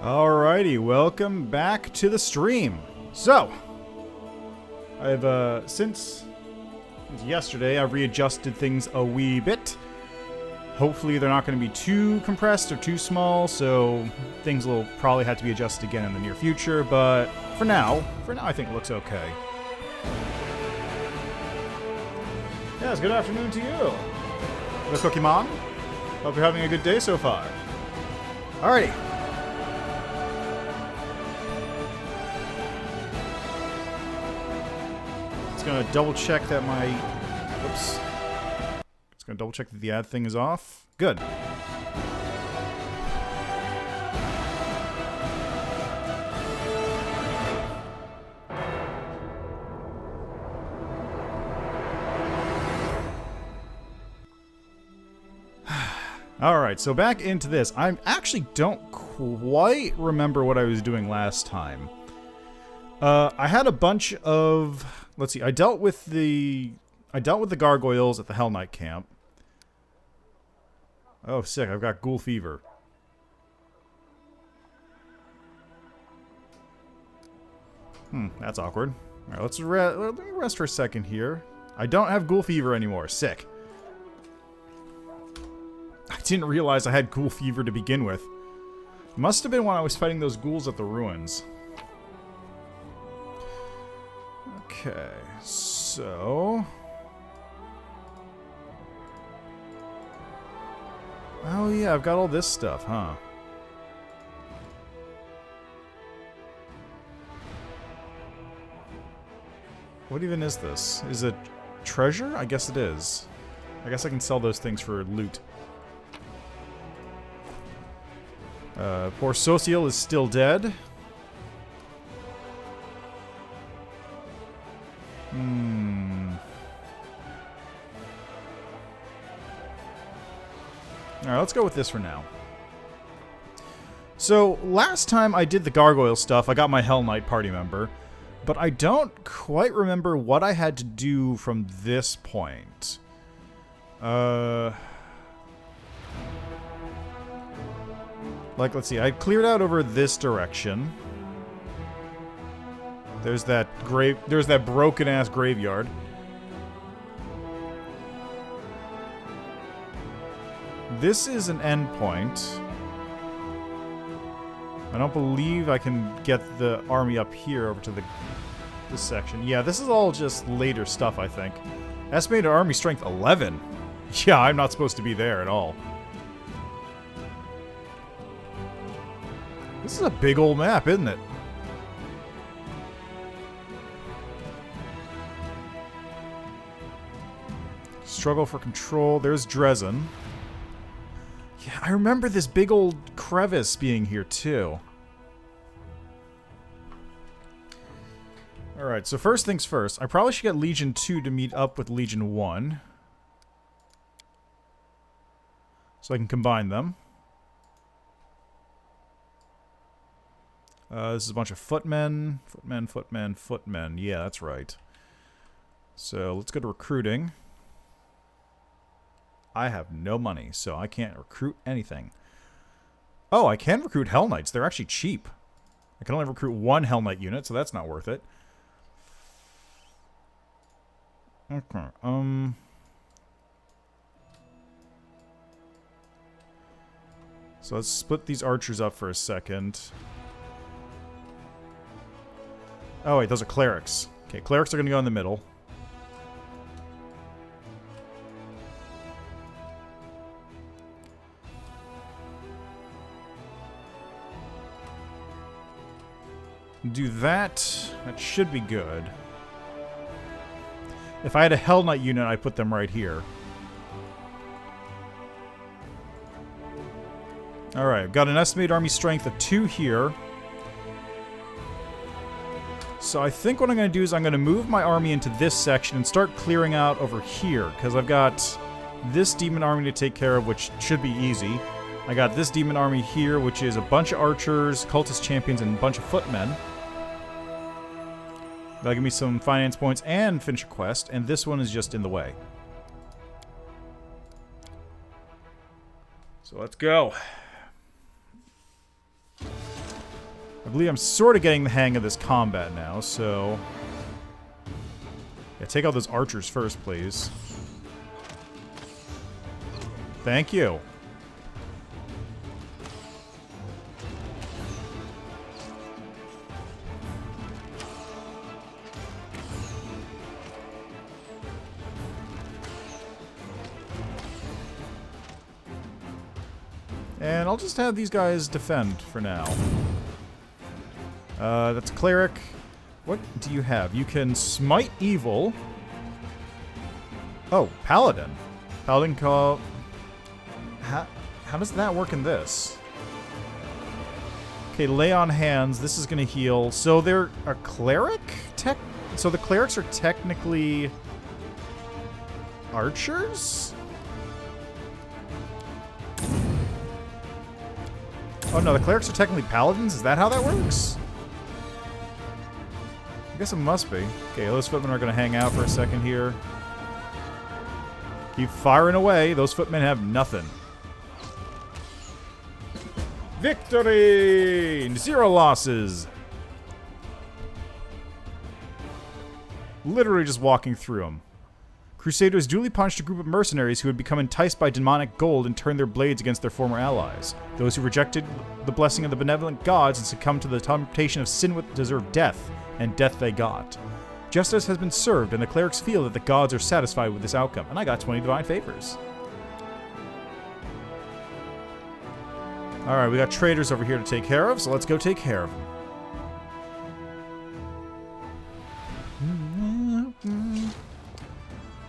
Alrighty, welcome back to the stream. So, I've since yesterday I've readjusted things a wee bit. Hopefully they're not going to be too compressed or too small, so things will probably have to be adjusted again in the near future, but for now I think it looks okay. Yes, good afternoon to you. The Cookie Mom. Hope you're having a good day so far. Alrighty. It's gonna double check that my... Whoops. It's gonna double check that the ad thing is off. Good. Alright, so back into this. I actually don't quite remember what I was doing last time. I had a bunch of... Let's see, I dealt with the gargoyles at the Hell Knight camp. Oh, sick, I've got ghoul fever. That's awkward. Alright, let me rest for a second here. I don't have ghoul fever anymore. Sick. I didn't realize I had ghoul fever to begin with. Must have been when I was fighting those ghouls at the ruins. Okay, so... Oh yeah, I've got all this stuff, huh? What even is this? Is it treasure? I guess it is. I guess I can sell those things for loot. Poor Social is still dead. Alright, let's go with this for now. So, last time I did the gargoyle stuff, I got my Hell Knight party member, but I don't quite remember what I had to do from this point. Like, let's see, I cleared out over this direction. There's that broken-ass graveyard. This is an endpoint. I don't believe I can get the army up here over to this section. Yeah, this is all just later stuff, I think. Estimated army strength 11. Yeah, I'm not supposed to be there at all. This is a big old map, isn't it? Struggle for control. There's Dresden. Yeah, I remember this big old crevice being here, too. Alright, so first things first. I probably should get Legion 2 to meet up with Legion 1. So I can combine them. This is a bunch of footmen. Footmen. Yeah, that's right. So, let's go to recruiting. I have no money, so I can't recruit anything. Oh, I can recruit Hell Knights. They're actually cheap. I can only recruit one Hell Knight unit, so that's not worth it. Okay, so let's split these archers up for a second. Oh wait, those are clerics. Okay, clerics are going to go in the middle. Do that. That should be good. If I had a Hell Knight unit, I'd put them right here. Alright, I've got an estimated army strength of 2 here. So I think what I'm going to do is I'm going to move my army into this section and start clearing out over here, because I've got this demon army to take care of, which should be easy. I got this demon army here, which is a bunch of archers, cultist champions, and a bunch of footmen. That'll give me some finance points and finish a quest, and this one is just in the way. So let's go. I believe I'm sort of getting the hang of this combat now, so... Yeah, take out those archers first, please. Thank you. And I'll just have these guys defend for now. That's Cleric. What do you have? You can smite evil. Oh, Paladin. Paladin call... How does that work in this? Okay, lay on hands. This is going to heal. So they're a cleric? So the clerics are technically... archers? Oh no, the clerics are technically paladins? Is that how that works? I guess it must be. Okay, those footmen are going to hang out for a second here. Keep firing away. Those footmen have nothing. Victory! 0 losses. Literally just walking through them. Crusaders duly punched a group of mercenaries who had become enticed by demonic gold and turned their blades against their former allies. Those who rejected the blessing of the benevolent gods and succumbed to the temptation of sin deserved death, and death they got. Justice has been served, and the clerics feel that the gods are satisfied with this outcome, and I got 20 divine favors. Alright, we got traders over here to take care of, so let's go take care of them.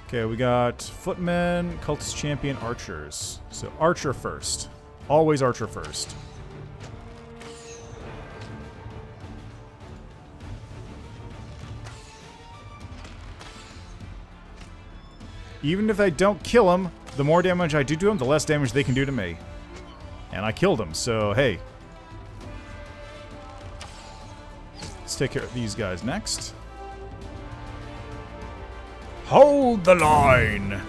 Okay, we got footmen, cultist champion, archers. So archer first. Always archer first. Even if I don't kill him, the more damage I do to him, the less damage they can do to me. And I killed him, so hey. Let's take care of these guys next. Hold the line!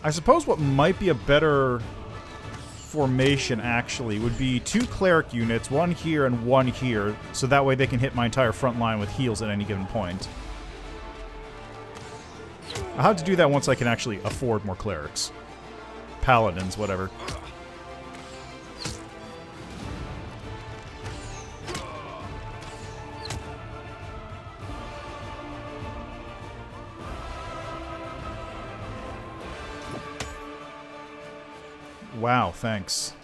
I suppose what might be a better formation, actually, would be 2 cleric units, 1 here and 1 here, so that way they can hit my entire front line with heals at any given point. I'll have to do that once I can actually afford more clerics. Paladins, whatever. Wow, thanks.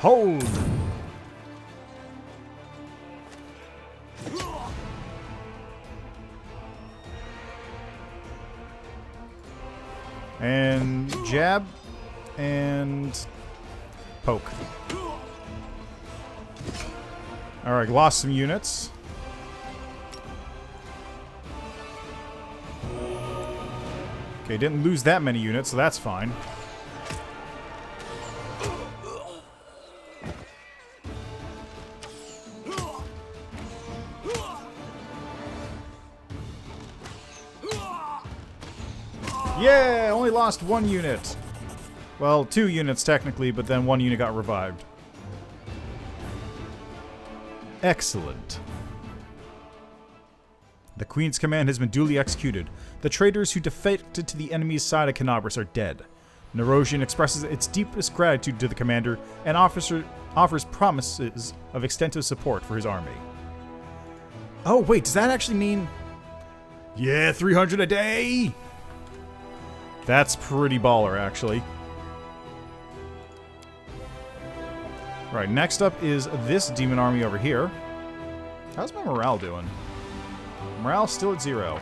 Hold! And jab. And poke. Alright, lost some units. Okay, didn't lose that many units, so that's fine. Yeah, only lost 1 unit. Well, 2 units technically, but then 1 unit got revived. Excellent. The Queen's command has been duly executed. The traitors who defected to the enemy's side of Canobris are dead. Nerosian expresses its deepest gratitude to the commander and offers promises of extensive support for his army. Oh, wait, does that actually mean... Yeah, 300 a day! That's pretty baller, actually. Right, next up is this demon army over here. How's my morale doing? Morale still at 0.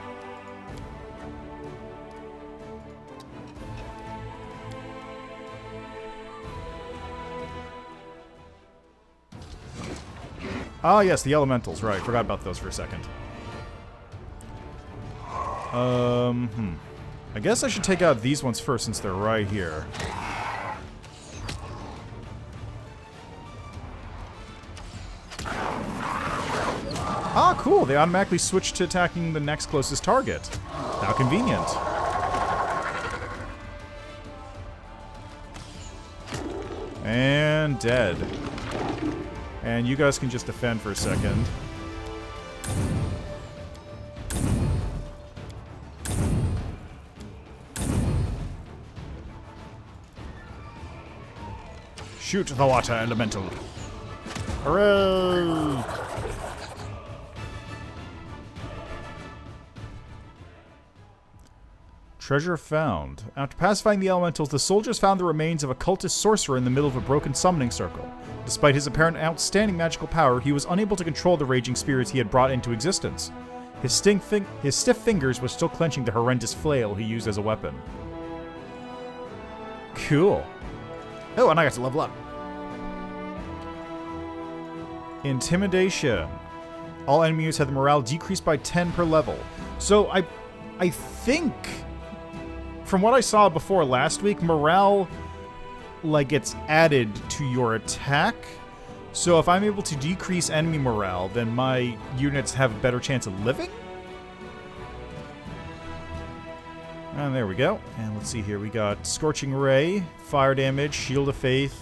Ah, yes, the elementals. Right, forgot about those for a second. I guess I should take out these ones first since they're right here. Ah, cool. They automatically switch to attacking the next closest target. How convenient. And dead. And you guys can just defend for a second. Shoot the water elemental. Hooray! Treasure found. After pacifying the elementals, the soldiers found the remains of a cultist sorcerer in the middle of a broken summoning circle. Despite his apparent outstanding magical power, he was unable to control the raging spirits he had brought into existence. His stiff fingers were still clenching the horrendous flail he used as a weapon. Cool. Oh, and I got to level up. Intimidation. All enemies have the morale decreased by 10 per level. So I think, from what I saw before last week, morale like gets added to your attack. So if I'm able to decrease enemy morale, then my units have a better chance of living? And there we go. And let's see here. We got Scorching Ray, Fire Damage, Shield of Faith.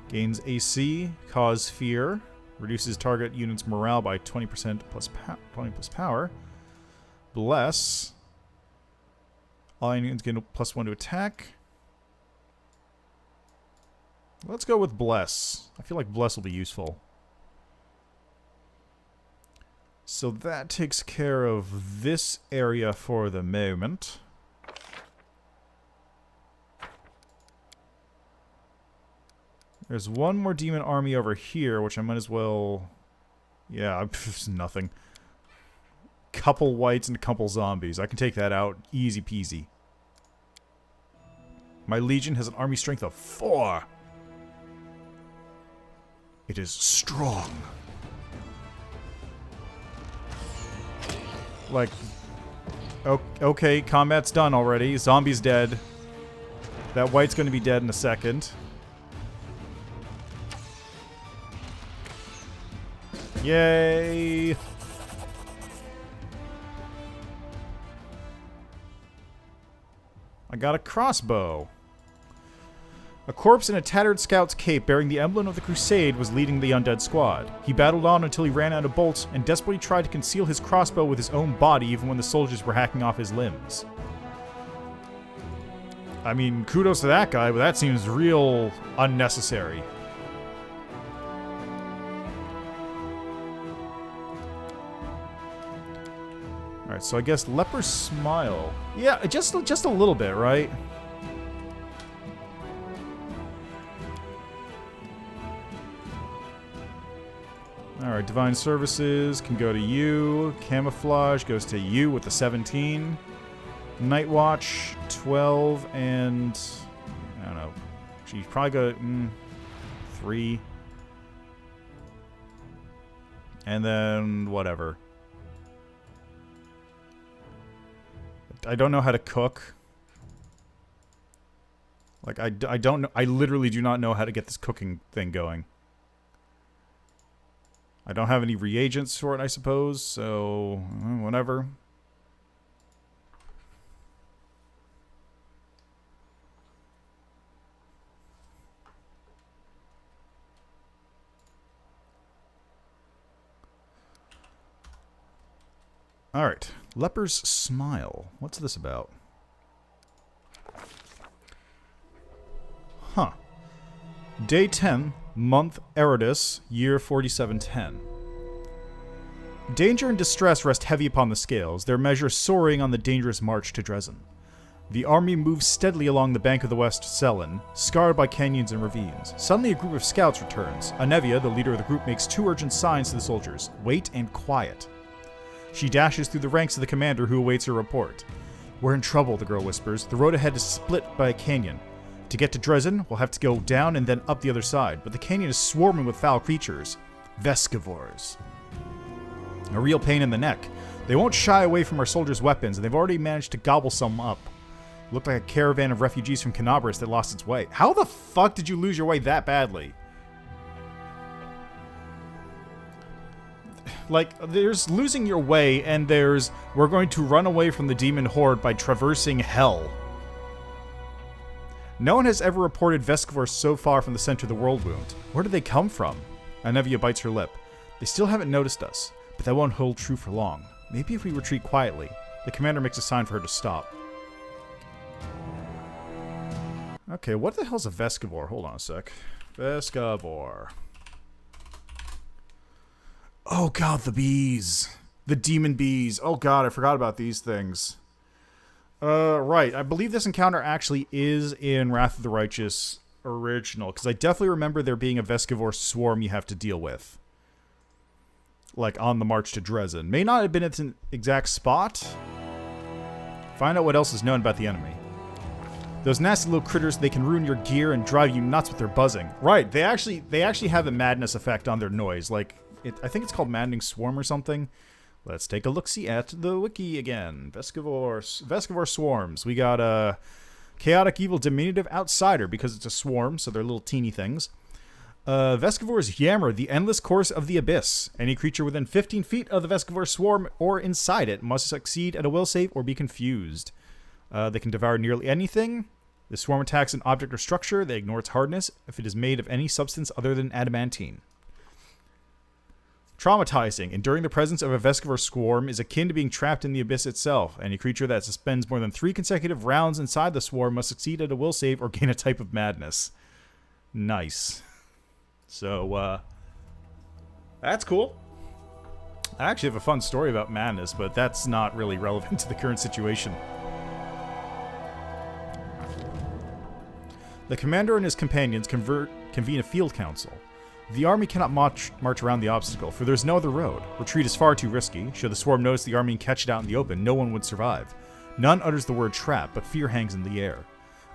Gains AC, Cause Fear. Reduces target unit's morale by 20% plus 20 plus power. Bless. All units get +1 to attack. Let's go with Bless. I feel like Bless will be useful. So that takes care of this area for the moment. There's one more demon army over here, which I might as well... Yeah, nothing. Couple whites and a couple zombies. I can take that out easy peasy. My legion has an army strength of 4. It is strong. Like, okay, combat's done already. Zombie's dead. That white's going to be dead in a second. Yay! I got a crossbow. A corpse in a tattered scout's cape bearing the emblem of the crusade was leading the undead squad. He battled on until he ran out of bolts and desperately tried to conceal his crossbow with his own body even when the soldiers were hacking off his limbs. I mean, kudos to that guy, but that seems real unnecessary. Alright, so I guess Leper's Smile. Yeah, just a little bit, right? Alright, Divine Services can go to you. Camouflage goes to you with the 17. Night Watch, 12, and... I don't know. She's probably got 3. And then whatever. I don't know how to cook. Like, I don't know. I literally do not know how to get this cooking thing going. I don't have any reagents for it, I suppose, so whatever. Alright. Leper's Smile. What's this about? Huh. Day 10, month Eridus, year 4710. Danger and distress rest heavy upon the scales, their measure soaring on the dangerous march to Dresden. The army moves steadily along the bank of the West Selen, scarred by canyons and ravines. Suddenly a group of scouts returns. Anevia, the leader of the group, makes 2 urgent signs to the soldiers. Wait and quiet. She dashes through the ranks of the commander who awaits her report. We're in trouble, the girl whispers. The road ahead is split by a canyon. To get to Dresden, we'll have to go down and then up the other side, but the canyon is swarming with foul creatures. Vescivores. A real pain in the neck. They won't shy away from our soldiers' weapons, and they've already managed to gobble some up. Looked like a caravan of refugees from Canabris that lost its way. How the fuck did you lose your way that badly? like, there's losing your way, and there's we're going to run away from the demon horde by traversing hell. No one has ever reported Vescivores so far from the center of the world wound. Where do they come from? Anevia bites her lip. They still haven't noticed us, but that won't hold true for long. Maybe if we retreat quietly. The commander makes a sign for her to stop. Okay, what the hell's a Vescivore? Hold on a sec. Vescivore. Oh god, the bees. The demon bees. Oh god, I forgot about these things. Right. I believe this encounter actually is in Wrath of the Righteous original, because I definitely remember there being a Vescivore swarm you have to deal with. Like, on the march to Dresden. May not have been at an exact spot. Find out what else is known about the enemy. Those nasty little critters, they can ruin your gear and drive you nuts with their buzzing. Right, they actually have a madness effect on their noise. Like, I think it's called Maddening Swarm or something. Let's take a look-see at the wiki again. Vescivore swarms. We got a chaotic, evil, diminutive outsider because it's a swarm, so they're little teeny things. Vescivores yammer the endless course of the abyss. Any creature within 15 feet of the Vescivore swarm or inside it must succeed at a will save or be confused. They can devour nearly anything. The swarm attacks an object or structure. They ignore its hardness if it is made of any substance other than adamantine. Traumatizing. Enduring the presence of a Vescivore swarm is akin to being trapped in the abyss itself. Any creature that spends more than 3 consecutive rounds inside the swarm must succeed at a will save or gain a type of madness. Nice. So, that's cool. I actually have a fun story about madness, but that's not really relevant to the current situation. The commander and his companions convene a field council. The army cannot march around the obstacle, for there's no other road. Retreat is far too risky. Should the swarm notice the army and catch it out in the open, no one would survive. None utters the word trap, but fear hangs in the air.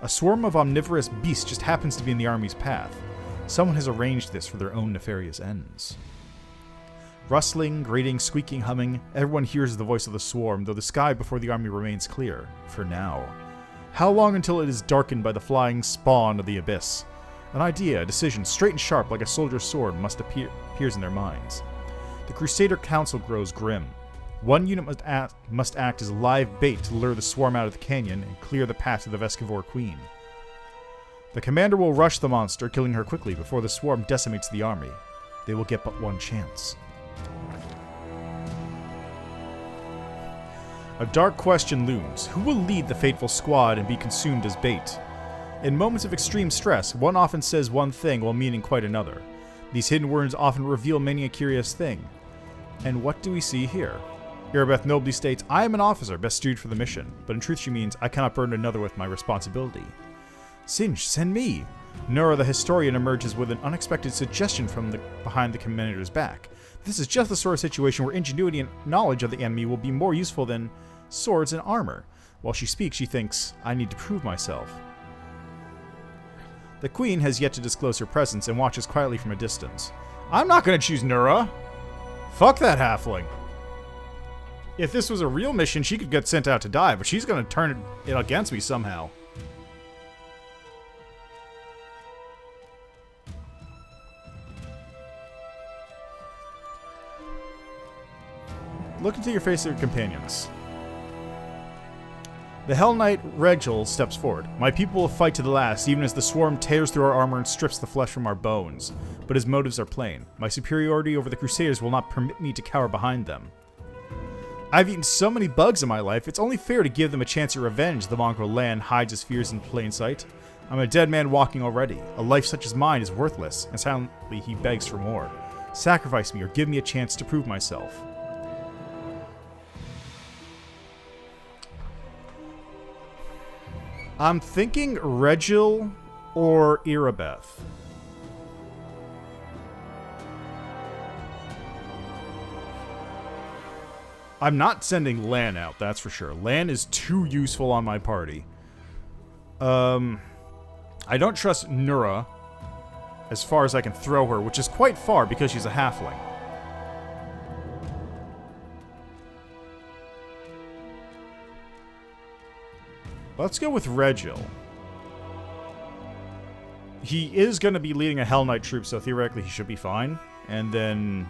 A swarm of omnivorous beasts just happens to be in the army's path. Someone has arranged this for their own nefarious ends. Rustling, grating, squeaking, humming, everyone hears the voice of the swarm, though the sky before the army remains clear. For now. How long until it is darkened by the flying spawn of the abyss? An idea, a decision, straight and sharp like a soldier's sword, appears in their minds. The Crusader Council grows grim. One unit must act as live bait to lure the swarm out of the canyon and clear the path to the Vescivore Queen. The commander will rush the monster, killing her quickly before the swarm decimates the army. They will get but one chance. A dark question looms. Who will lead the fateful squad and be consumed as bait? In moments of extreme stress, one often says one thing while meaning quite another. These hidden words often reveal many a curious thing. And what do we see here? Irabeth nobly states, I am an officer, best suited for the mission, but in truth she means, I cannot burden another with my responsibility. Singe, send me! Nura the historian emerges with an unexpected suggestion from behind the commander's back. This is just the sort of situation where ingenuity and knowledge of the enemy will be more useful than swords and armor. While she speaks, she thinks, I need to prove myself. The queen has yet to disclose her presence and watches quietly from a distance. I'm not going to choose Nura. Fuck that halfling. If this was a real mission, she could get sent out to die, but she's going to turn it against me somehow. Look into your face of your companions. The Hell Knight Regil steps forward. My people will fight to the last, even as the swarm tears through our armor and strips the flesh from our bones. But his motives are plain. My superiority over the Crusaders will not permit me to cower behind them. I've eaten so many bugs in my life, it's only fair to give them a chance at revenge, the mongrel Lan hides his fears in plain sight. I'm a dead man walking already. A life such as mine is worthless, and silently he begs for more. Sacrifice me or give me a chance to prove myself. I'm thinking Regil or Irabeth. I'm not sending Lan out, that's for sure. Lan is too useful on my party. I don't trust Nura as far as I can throw her, which is quite far because she's a halfling. Let's go with Regil. He is going to be leading a Hell Knight troop, so theoretically he should be fine. And then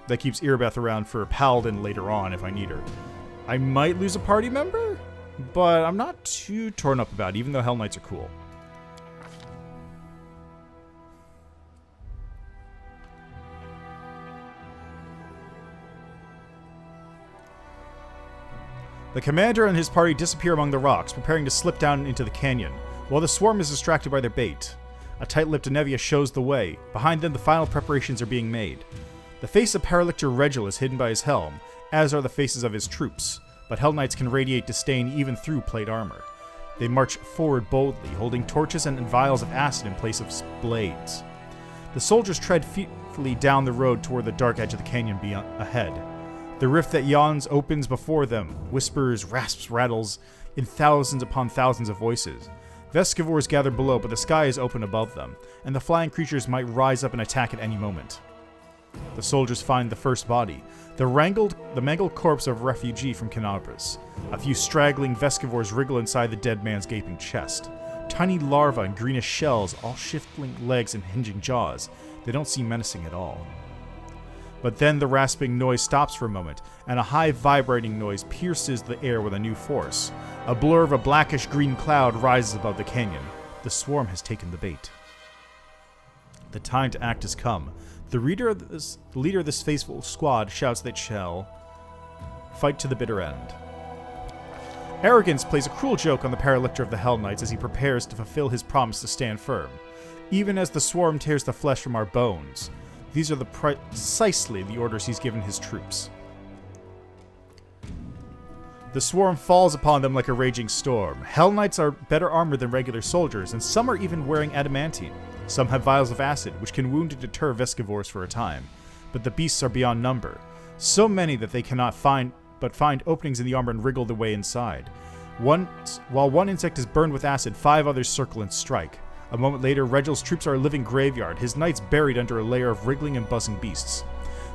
that keeps Irbeth around for Paladin later on if I need her. I might lose a party member, but I'm not too torn up about it, even though Hell Knights are cool. The commander and his party disappear among the rocks, preparing to slip down into the canyon, while the swarm is distracted by their bait. A tight-lipped Anevia shows the way. Behind them, the final preparations are being made. The face of Paralictor Regil is hidden by his helm, as are the faces of his troops, but Hell Knights can radiate disdain even through plate armor. They march forward boldly, holding torches and vials of acid in place of blades. The soldiers tread fearfully down the road toward the dark edge of the canyon ahead. The rift that yawns opens before them, whispers, rasps, rattles in thousands upon thousands of voices. Vescivores gather below, but the sky is open above them, and the flying creatures might rise up and attack at any moment. The soldiers find the first body, the mangled corpse of a refugee from Canopus. A few straggling Vescivores wriggle inside the dead man's gaping chest. Tiny larvae and greenish shells, all shifting legs and hinging jaws. They don't seem menacing at all. But then the rasping noise stops for a moment, and a high vibrating noise pierces the air with a new force. A blur of a blackish-green cloud rises above the canyon. The swarm has taken the bait. The time to act has come. The leader of this faithful squad shouts that shall fight to the bitter end. Arrogance plays a cruel joke on the Paralictor of the Hell Knights as he prepares to fulfill his promise to stand firm. Even as the swarm tears the flesh from our bones, these are precisely the orders he's given his troops. The swarm falls upon them like a raging storm. Hell Knights are better armored than regular soldiers, and some are even wearing adamantine. Some have vials of acid, which can wound and deter Vescivores for a time. But the beasts are beyond number. So many that they cannot find openings in the armor and wriggle their way inside. While one insect is burned with acid, 5 others circle and strike. A moment later, Regil's troops are a living graveyard, his knights buried under a layer of wriggling and buzzing beasts.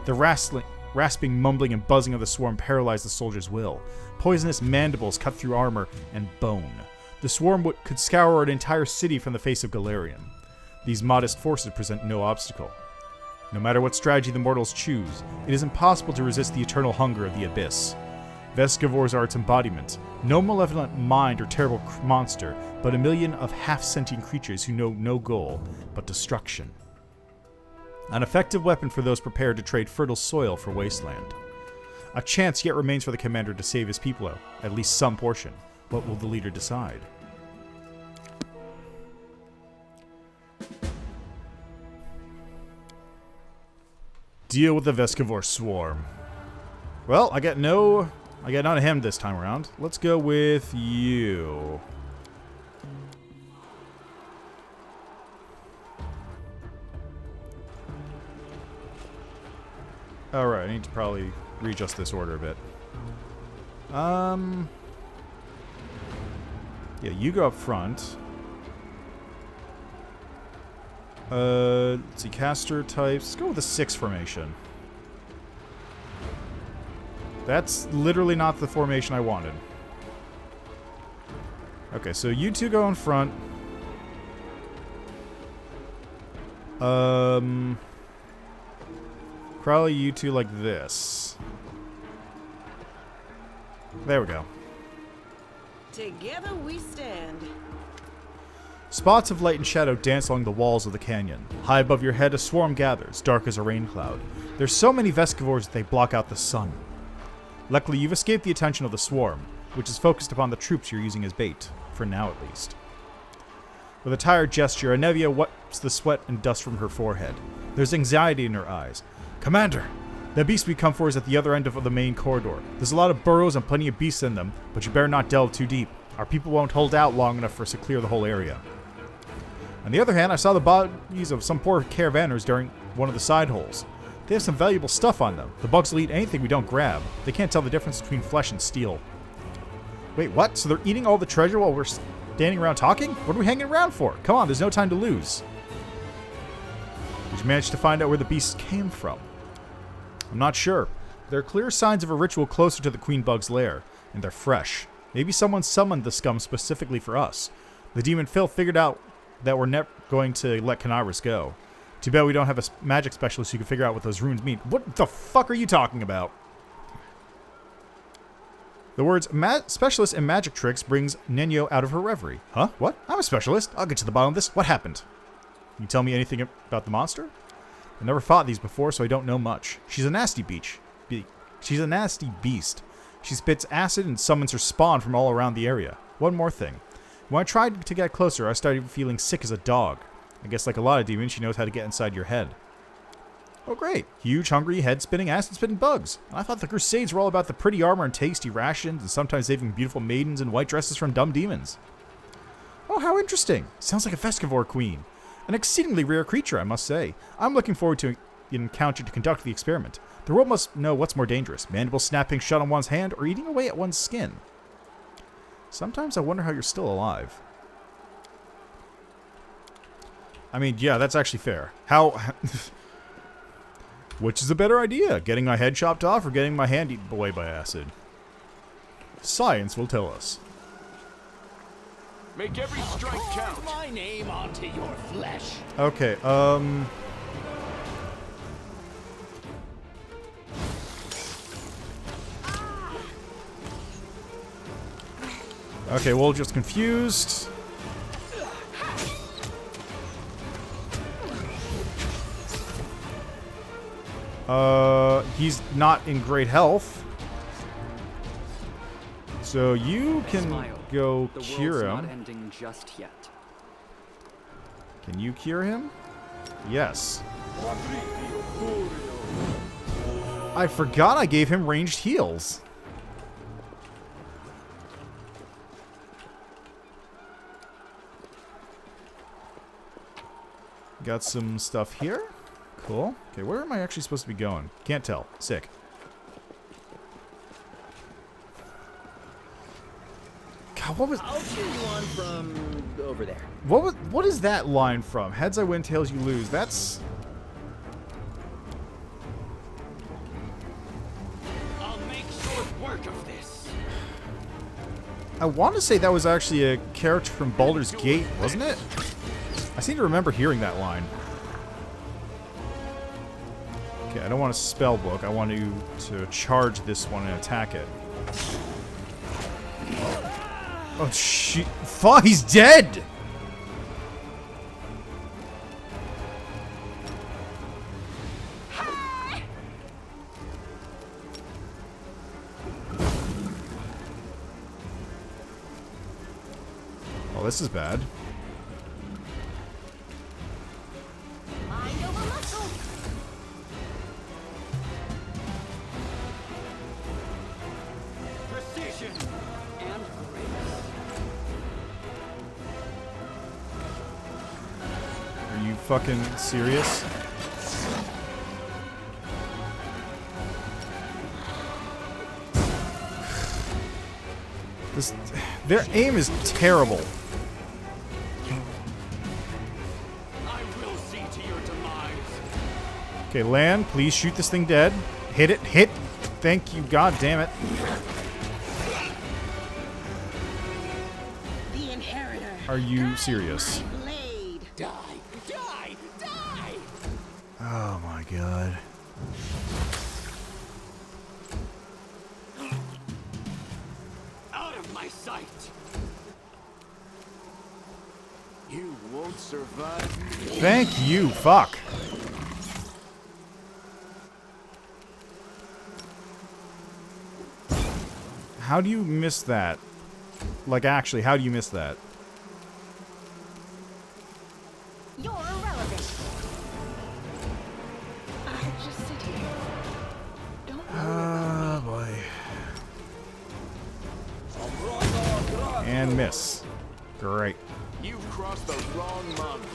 The rasping, mumbling, and buzzing of the swarm paralyze the soldiers' will. Poisonous mandibles cut through armor and bone. The swarm could scour an entire city from the face of Galarian. These modest forces present no obstacle. No matter what strategy the mortals choose, it is impossible to resist the eternal hunger of the abyss. Vescivores are its embodiment, no malevolent mind or terrible monster, but a million of half-sentient creatures who know no goal but destruction. An effective weapon for those prepared to trade fertile soil for wasteland. A chance yet remains for the commander to save his people, at least some portion. What will the leader decide? Deal with the Vescivore swarm. Well, I got none of him this time around. Let's go with you. Alright, I need to probably readjust this order a bit. Yeah, you go up front. Let's see, caster types. Let's go with the 6 formation. That's literally not the formation I wanted. Okay, so you two go in front. Probably you two like this. There we go. Together we stand. Spots of light and shadow dance along the walls of the canyon. High above your head, a swarm gathers, dark as a rain cloud. There's so many Vescivores that they block out the sun. Luckily, you've escaped the attention of the swarm, which is focused upon the troops you're using as bait, for now at least. With a tired gesture, Anevia wipes the sweat and dust from her forehead. There's anxiety in her eyes. Commander! The beast we come for is at the other end of the main corridor. There's a lot of burrows and plenty of beasts in them, but you better not delve too deep. Our people won't hold out long enough for us to clear the whole area. On the other hand, I saw the bodies of some poor caravanners during one of the side holes. They have some valuable stuff on them. The bugs will eat anything we don't grab. They can't tell the difference between flesh and steel. Wait, what? So they're eating all the treasure while we're standing around talking? What are we hanging around for? Come on, there's no time to lose. Did you manage to find out where the beasts came from? I'm not sure. There are clear signs of a ritual closer to the queen bug's lair, and they're fresh. Maybe someone summoned the scum specifically for us. The demon Phil figured out that we're never going to let Canaris go. Too bad we don't have a magic specialist who can figure out what those runes mean. What the fuck are you talking about? The words specialist in magic tricks brings Nenyo out of her reverie. Huh? What? I'm a specialist. I'll get to the bottom of this. What happened? Can you tell me anything about the monster? I never fought these before, so I don't know much. She's a nasty She's a nasty beast. She spits acid and summons her spawn from all around the area. One more thing. When I tried to get closer, I started feeling sick as a dog. I guess like a lot of demons, she knows how to get inside your head. Oh great. Huge, hungry, head-spinning, acid-spitting bugs. I thought the Crusades were all about the pretty armor and tasty rations, and sometimes saving beautiful maidens in white dresses from dumb demons. Oh, how interesting. Sounds like a Festivore queen. An exceedingly rare creature, I must say. I'm looking forward to an encounter to conduct the experiment. The world must know what's more dangerous, mandibles snapping shut on one's hand or eating away at one's skin. Sometimes I wonder how you're still alive. I mean, yeah, that's actually fair. How... Which is a better idea? Getting my head chopped off or getting my hand eaten away by acid? Science will tell us. Make every strike count. My name onto your flesh. Okay, Okay, well, just confused. He's not in great health. So you can go cure him. Not ending just yet. Can you cure him? Yes. I forgot I gave him ranged heals. Got some stuff here. Cool. Okay, where am I actually supposed to be going? Can't tell. Sick. God, what was... I'll cheer you on from over there. What is that line from? Heads I win, tails you lose. That's... I'll make short work of this. I want to say that was actually a character from Baldur's Gate, wasn't it? I seem to remember hearing that line. Okay, I don't want a spell book. I want to charge this one and attack it. Oh, shit. Fuck, he's dead! Oh, this is bad. Mind over muscle. Precision and grace. Are you fucking serious? Their aim is terrible. I will see to your demise. Okay, land, please shoot this thing dead. Hit it, hit! Thank you, god damn it. The inheritor. Are you serious? My blade. Die, die, die! Oh my god. Out of my sight. You won't survive. Thank you, fuck. How do you miss that? Like, actually, how do you miss that? You're irrelevant. I'll just sit here. Don't worry Oh boy. And miss. Great. You've crossed the wrong month.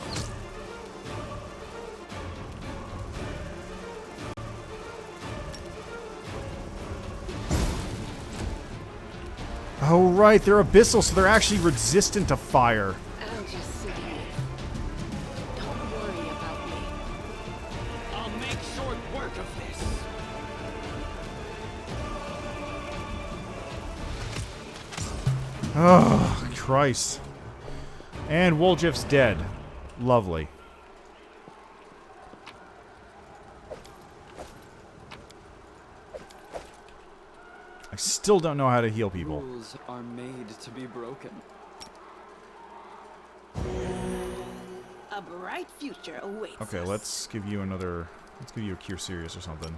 Oh right, they're abyssal, so they're actually resistant to fire. I'll just sit here. Don't worry about me. I'll make short work of this. Oh, Christ. And Woljif's dead. Lovely. I still don't know how to heal people. Rules are made to be broken. A bright future awaits Okay, us. let's give you another... Let's give you a Cure Serious or something.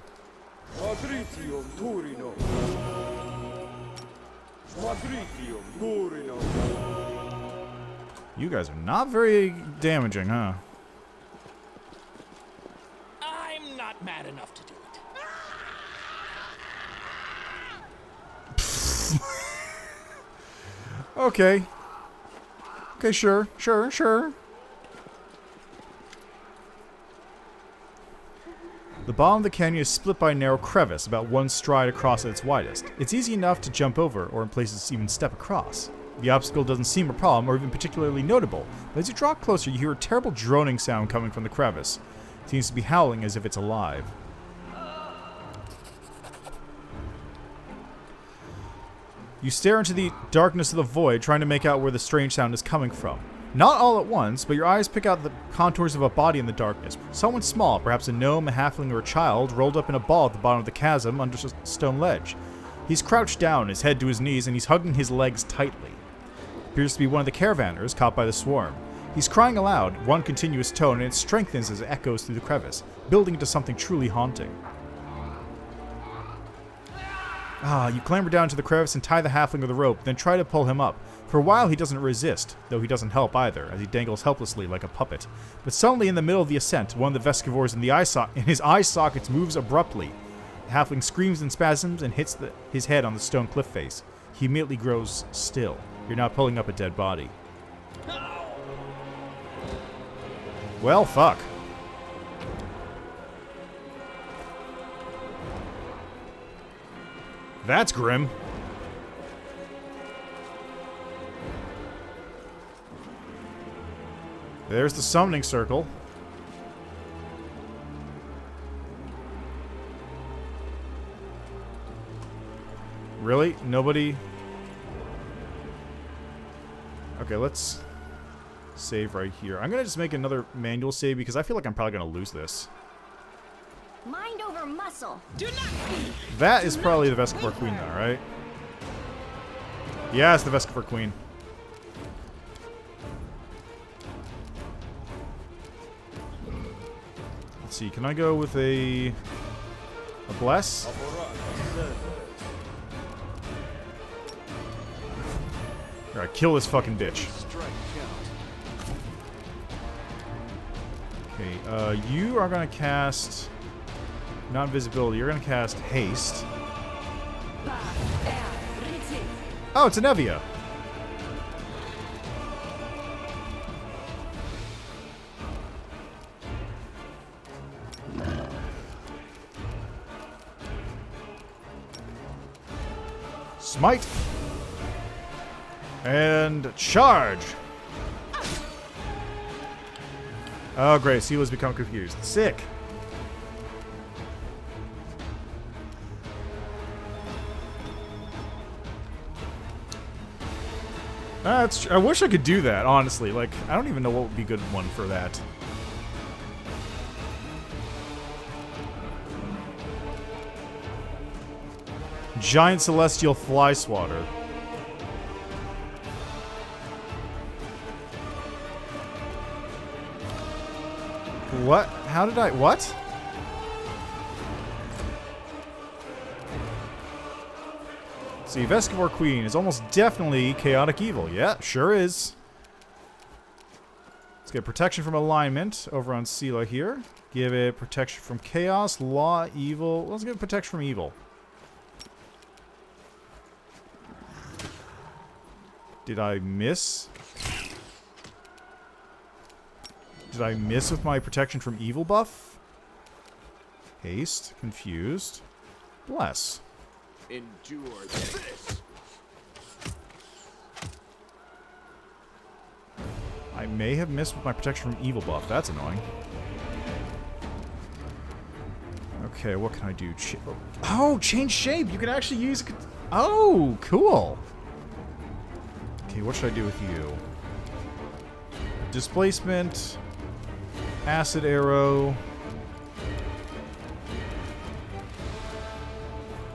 You guys are not very damaging, huh? I'm not mad enough to do it. Okay. Okay, sure. The bottom of the canyon is split by a narrow crevice, about one stride across at its widest. It's easy enough to jump over, or in places even step across. The obstacle doesn't seem a problem, or even particularly notable, but as you draw closer, you hear a terrible droning sound coming from the crevice. It seems to be howling as if it's alive. You stare into the darkness of the void, trying to make out where the strange sound is coming from. Not all at once, but your eyes pick out the contours of a body in the darkness. Someone small, perhaps a gnome, a halfling, or a child, rolled up in a ball at the bottom of the chasm under a stone ledge. He's crouched down, his head to his knees, and he's hugging his legs tightly. Appears to be one of the caravanners caught by the swarm. He's crying aloud, one continuous tone, and it strengthens as it echoes through the crevice, building into something truly haunting. You clamber down to the crevice and tie the halfling with a rope, then try to pull him up. For a while he doesn't resist, though he doesn't help either, as he dangles helplessly like a puppet. But suddenly in the middle of the ascent, one of the Vescivores in his eye sockets moves abruptly. The halfling screams in spasms and hits his head on the stone cliff face. He immediately grows still. You're now pulling up a dead body. Well, fuck. That's grim. There's the summoning circle. Really? Nobody? Okay, let's save right here. I'm gonna just make another manual save because I feel like I'm probably gonna lose this. Mind over muscle. Do not be. That is probably the Vescivore Queen though, right? Yeah, it's the Vescivore Queen. Let's see, can I go with a bless? Alright, kill this fucking bitch. Okay, you are gonna cast not invisibility, you're gonna cast haste. Oh, it's an Evia. Smite. And charge. Oh, great. Sila's become confused. Sick. I wish I could do that, honestly. Like, I don't even know what would be a good one for that. Giant Celestial Fly Swatter. What? How did I... What? See, Vescivore Queen is almost definitely chaotic evil. Yeah, sure is. Let's get protection from alignment over on Sela here. Give it protection from chaos, law, evil. Let's give it protection from evil. Did I miss? Did I miss with my protection from evil buff? Haste, confused, bless. Endure this. I may have missed with my protection from evil buff. That's annoying. Okay, what can I do? Oh, change shape. You can actually use... Oh, cool. Okay, what should I do with you? Displacement. Acid arrow.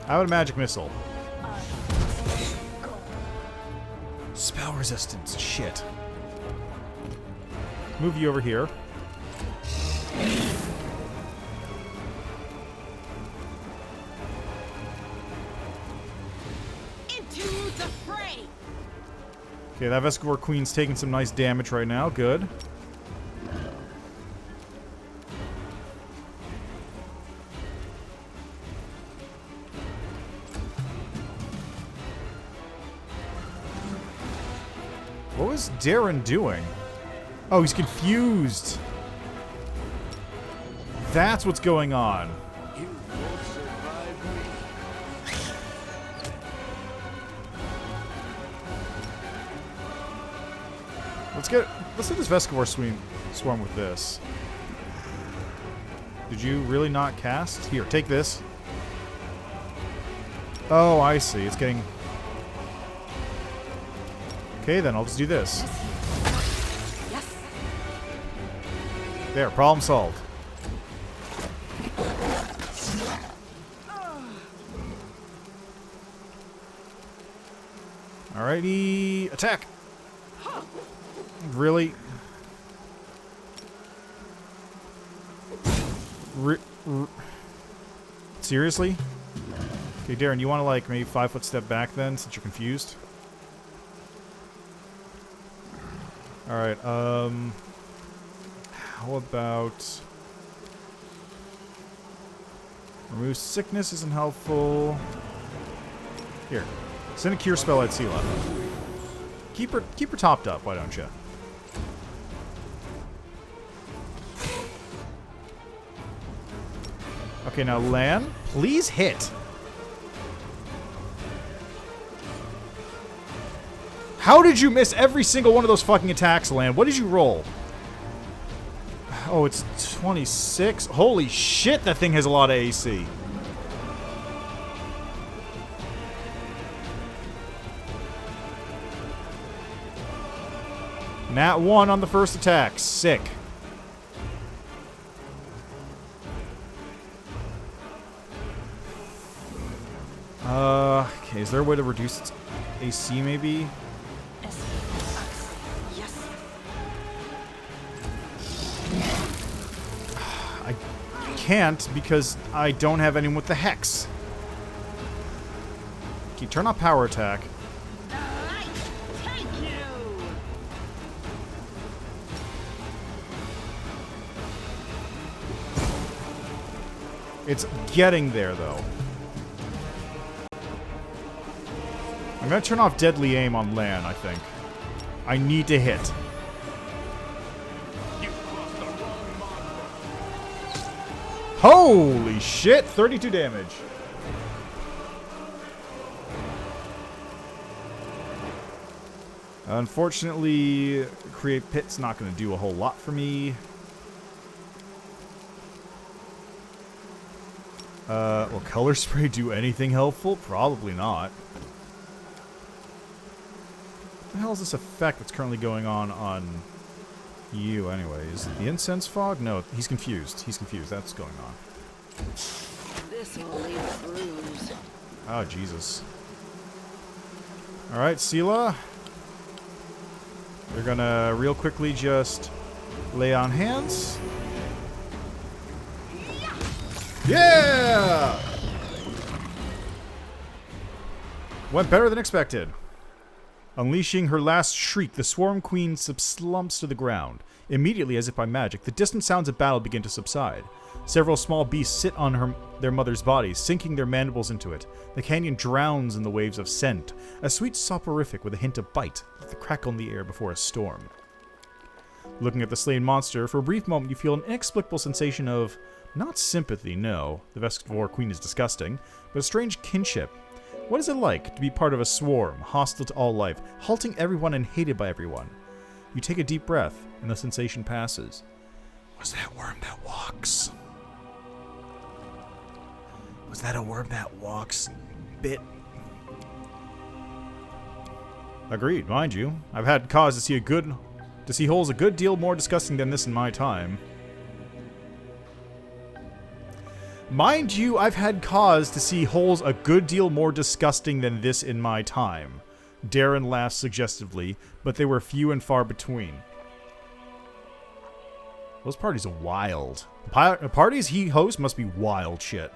How about a magic missile? Spell resistance. Shit. Move you over here. Into the fray. Okay, that Vescivore Queen's taking some nice damage right now. Good. What was Darren doing? Oh, he's confused. That's what's going on. You won't survive me. Let's hit this Vescivore swarm with this. Did you really not cast? Here, take this. Oh, I see. It's getting... Okay, then I'll just do this. Yes. There, problem solved. Alrighty, attack! Really? Seriously? Okay, Darren, you want to like maybe 5-foot step back then, since you're confused? Alright, how about... Remove sickness isn't helpful. Here. Send a cure spell at Sela. Keep her topped up, why don't you? Okay, now Lan, please hit. How did you miss every single one of those fucking attacks, Lan? What did you roll? Oh, it's 26? Holy shit, that thing has a lot of AC. Nat 1 on the first attack. Sick. Okay, is there a way to reduce its AC maybe? Yes. I can't because I don't have anyone with the Hex. Okay, turn off power attack. Alright, take you. It's getting there, though. I'm gonna turn off deadly aim on Lan, I think. I need to hit. Holy shit! 32 damage. Unfortunately, Create Pit's not going to do a whole lot for me. Will Color Spray do anything helpful? Probably not. What the hell is this effect that's currently going on you, anyways? The Incense Fog? No, he's confused. He's confused. That's going on. This will leave a bruise. Oh, Jesus. Alright, Sela. We're gonna real quickly just lay on hands. Yeah! Went better than expected. Unleashing her last shriek, the Swarm Queen slumps to the ground. Immediately, as if by magic, the distant sounds of battle begin to subside. Several small beasts sit on their mother's bodies, sinking their mandibles into it. The canyon drowns in the waves of scent, a sweet soporific with a hint of bite, like the crackle in the air before a storm. Looking at the slain monster, for a brief moment you feel an inexplicable sensation of, not sympathy, no, the Vescivore Queen is disgusting, but a strange kinship. What is it like to be part of a swarm, hostile to all life, halting everyone and hated by everyone? You take a deep breath, and the sensation passes. Was that worm that walks? Was that a worm that walks? Bit. Agreed, mind you. I've had cause to see holes a good deal more disgusting than this in my time. Mind you, I've had cause to see holes a good deal more disgusting than this in my time. Darren laughed suggestively, but they were few and far between. Those parties are wild. Parties he hosts must be wild shit.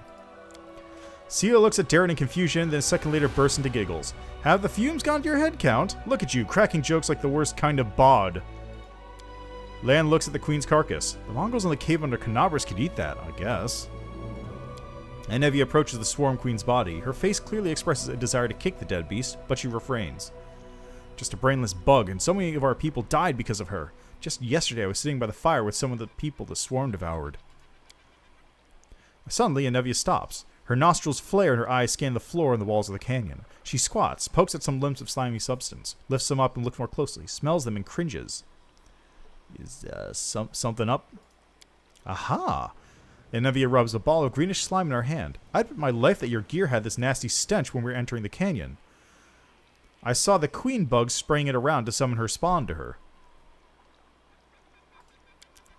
Sia looks at Darren in confusion, then a second later bursts into giggles. Have the fumes gone to your head count? Look at you, cracking jokes like the worst kind of bod. Lan looks at the queen's carcass. The mongrels in the cave under Canabras could eat that, I guess. Anevia approaches the swarm queen's body. Her face clearly expresses a desire to kick the dead beast, but she refrains. Just a brainless bug, and so many of our people died because of her. Just yesterday I was sitting by the fire with some of the people the swarm devoured. Suddenly, Anevia stops. Her nostrils flare and her eyes scan the floor and the walls of the canyon. She squats, pokes at some limbs of slimy substance, lifts them up and looks more closely, smells them and cringes. Is something up? Aha! Anevia rubs a ball of greenish slime in her hand. I'd bet my life that your gear had this nasty stench when we were entering the canyon. I saw the queen bug spraying it around to summon her spawn to her.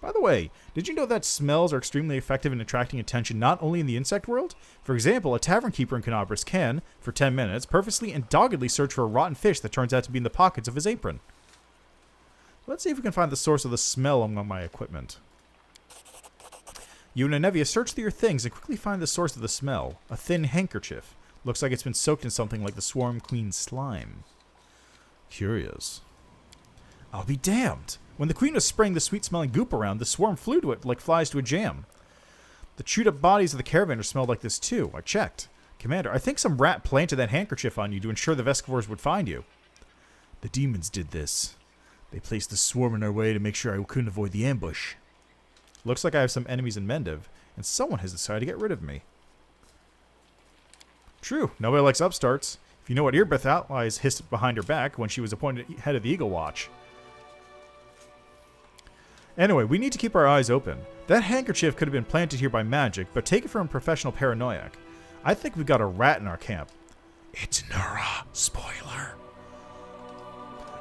By the way, did you know that smells are extremely effective in attracting attention not only in the insect world? For example, a tavern keeper in Canabras can, for 10 minutes, purposely and doggedly search for a rotten fish that turns out to be in the pockets of his apron. Let's see if we can find the source of the smell among my equipment. You and Anevia search through your things and quickly find the source of the smell. A thin handkerchief. Looks like it's been soaked in something like the Swarm Queen's slime. Curious. I'll be damned. When the queen was spraying the sweet-smelling goop around, the swarm flew to it like flies to a jam. The chewed-up bodies of the caravanners smelled like this too. I checked. Commander, I think some rat planted that handkerchief on you to ensure the Vescivores would find you. The demons did this. They placed the swarm in our way to make sure I couldn't avoid the ambush. Looks like I have some enemies in Mendiv, and someone has decided to get rid of me. True, nobody likes upstarts. If you know what Irbeth Outlies hissed behind her back when she was appointed head of the Eagle Watch. Anyway, we need to keep our eyes open. That handkerchief could have been planted here by magic, but take it from a professional paranoiac. I think we've got a rat in our camp. It's Nura. Spoiler.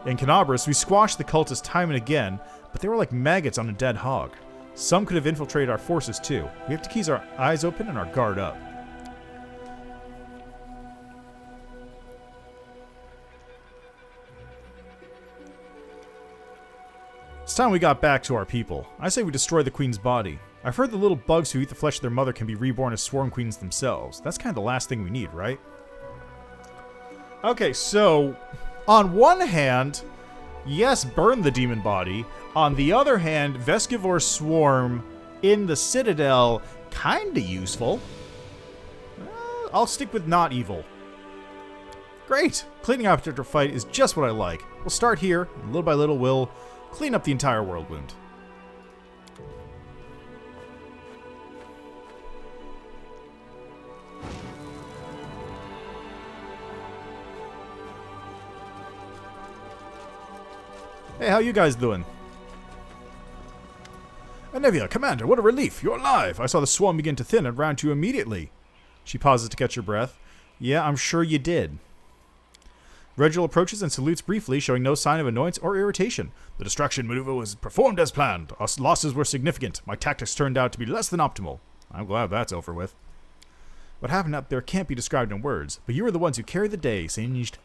In Canabras, we squashed the cultists time and again, but they were like maggots on a dead hog. Some could have infiltrated our forces too. We have to keep our eyes open and our guard up. It's time we got back to our people. I say we destroy the queen's body. I've heard the little bugs who eat the flesh of their mother can be reborn as swarm queens themselves. That's kind of the last thing we need, right? Okay, so on one hand, yes, burn the demon body. On the other hand, Vescivore swarm in the Citadel, kinda useful. I'll stick with not evil. Great! Cleaning up after a fight is just what I like. We'll start here, and little by little we'll clean up the entire world wound. Hey, how you guys doing? Anevia, Commander, what a relief! You're alive! I saw the swarm begin to thin and ran to you immediately. She pauses to catch her breath. Yeah, I'm sure you did. Regil approaches and salutes briefly, showing no sign of annoyance or irritation. The distraction maneuver was performed as planned. Our losses were significant. My tactics turned out to be less than optimal. I'm glad that's over with. What happened up there can't be described in words, but you were the ones who carried the day, Singed.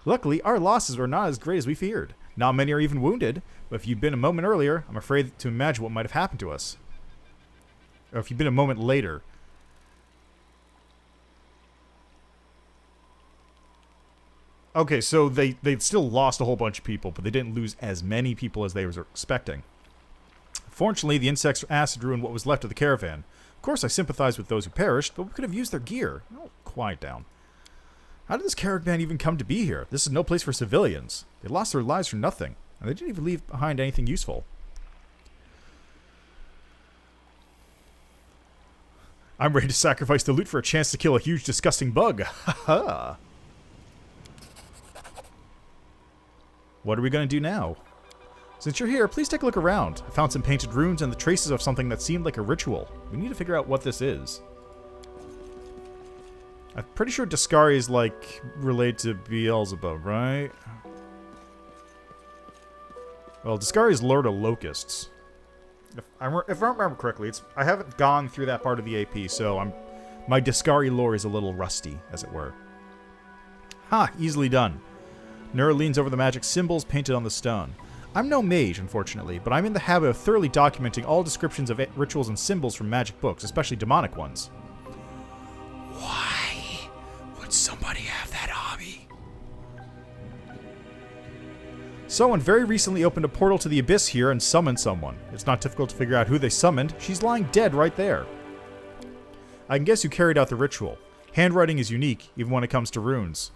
Luckily, our losses were not as great as we feared. Not many are even wounded, but if you'd been a moment earlier, I'm afraid to imagine what might have happened to us. Or if you'd been a moment later. Okay, so they still lost a whole bunch of people, but they didn't lose as many people as they were expecting. Fortunately, the insect's acid ruined what was left of the caravan. Of course, I sympathize with those who perished, but we could have used their gear. Oh, quiet down. How did this caravan even come to be here? This is no place for civilians. They lost their lives for nothing, and they didn't even leave behind anything useful. I'm ready to sacrifice the loot for a chance to kill a huge, disgusting bug. Ha ha. What are we going to do now? Since you're here, please take a look around. I found some painted runes and the traces of something that seemed like a ritual. We need to figure out what this is. I'm pretty sure Discari is, like, related to Beelzebub, right? Well, Discari is Lord of Locusts. If I remember correctly, I haven't gone through that part of the AP, so my Discari lore is a little rusty, as it were. Ha! Easily done. Nura leans over the magic symbols painted on the stone. I'm no mage, unfortunately, but I'm in the habit of thoroughly documenting all descriptions of rituals and symbols from magic books, especially demonic ones. Why would somebody have that hobby? Someone very recently opened a portal to the abyss here and summoned someone. It's not difficult to figure out who they summoned. She's lying dead right there. I can guess you carried out the ritual. Handwriting is unique, even when it comes to runes.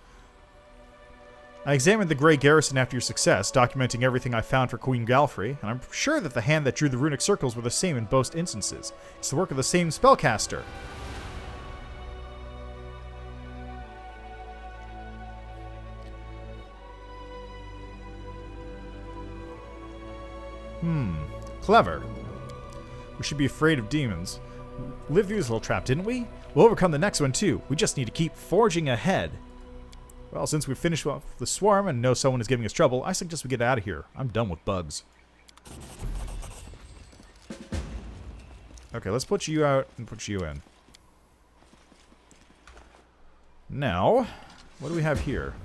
I examined the Grey Garrison after your success, documenting everything I found for Queen Galfrey, and I'm sure that the hand that drew the runic circles were the same in both instances. It's the work of the same spellcaster. Clever. We should be afraid of demons. Lived through this little trap, didn't we? We'll overcome the next one, too. We just need to keep forging ahead. Well, since we've finished off the swarm and know someone is giving us trouble, I suggest we get out of here. I'm done with bugs. Okay, let's put you out and put you in. Now, what do we have here?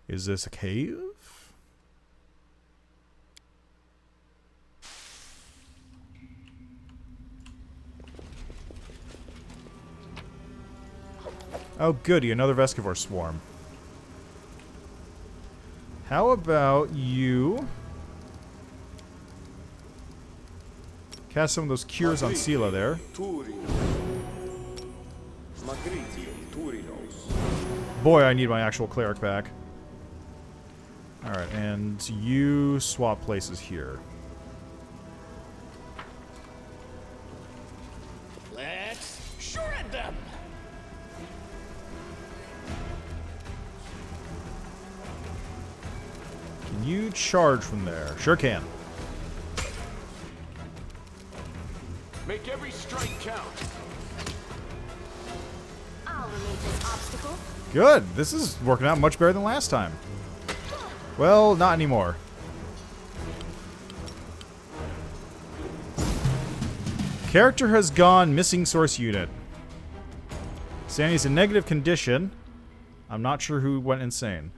Is this a cave? Oh goody, another Vescivore swarm. How about you cast some of those cures on Sela there. Boy, I need my actual cleric back. Alright, and you swap places here. Let's shred them! Can you charge from there? Sure can. Make every strike count. I'll remove this obstacle. Good. This is working out much better than last time. Well, not anymore. Character has gone missing source unit. Sandy's in negative condition. I'm not sure who went insane.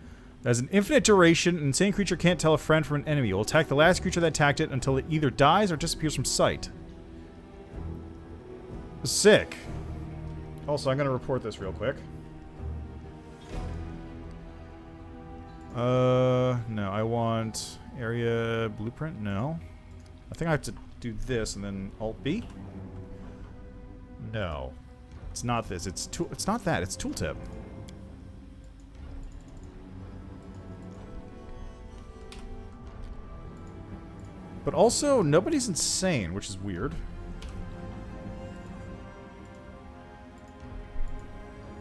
Has an infinite duration. An insane creature can't tell a friend from an enemy. It will attack the last creature that attacked it until it either dies or disappears from sight. Sick. Also, I'm going to report this real quick. No, I want area blueprint. No. I think I have to do this and then Alt-B. No. It's not this. It's not that. It's tooltip. But also, nobody's insane, which is weird.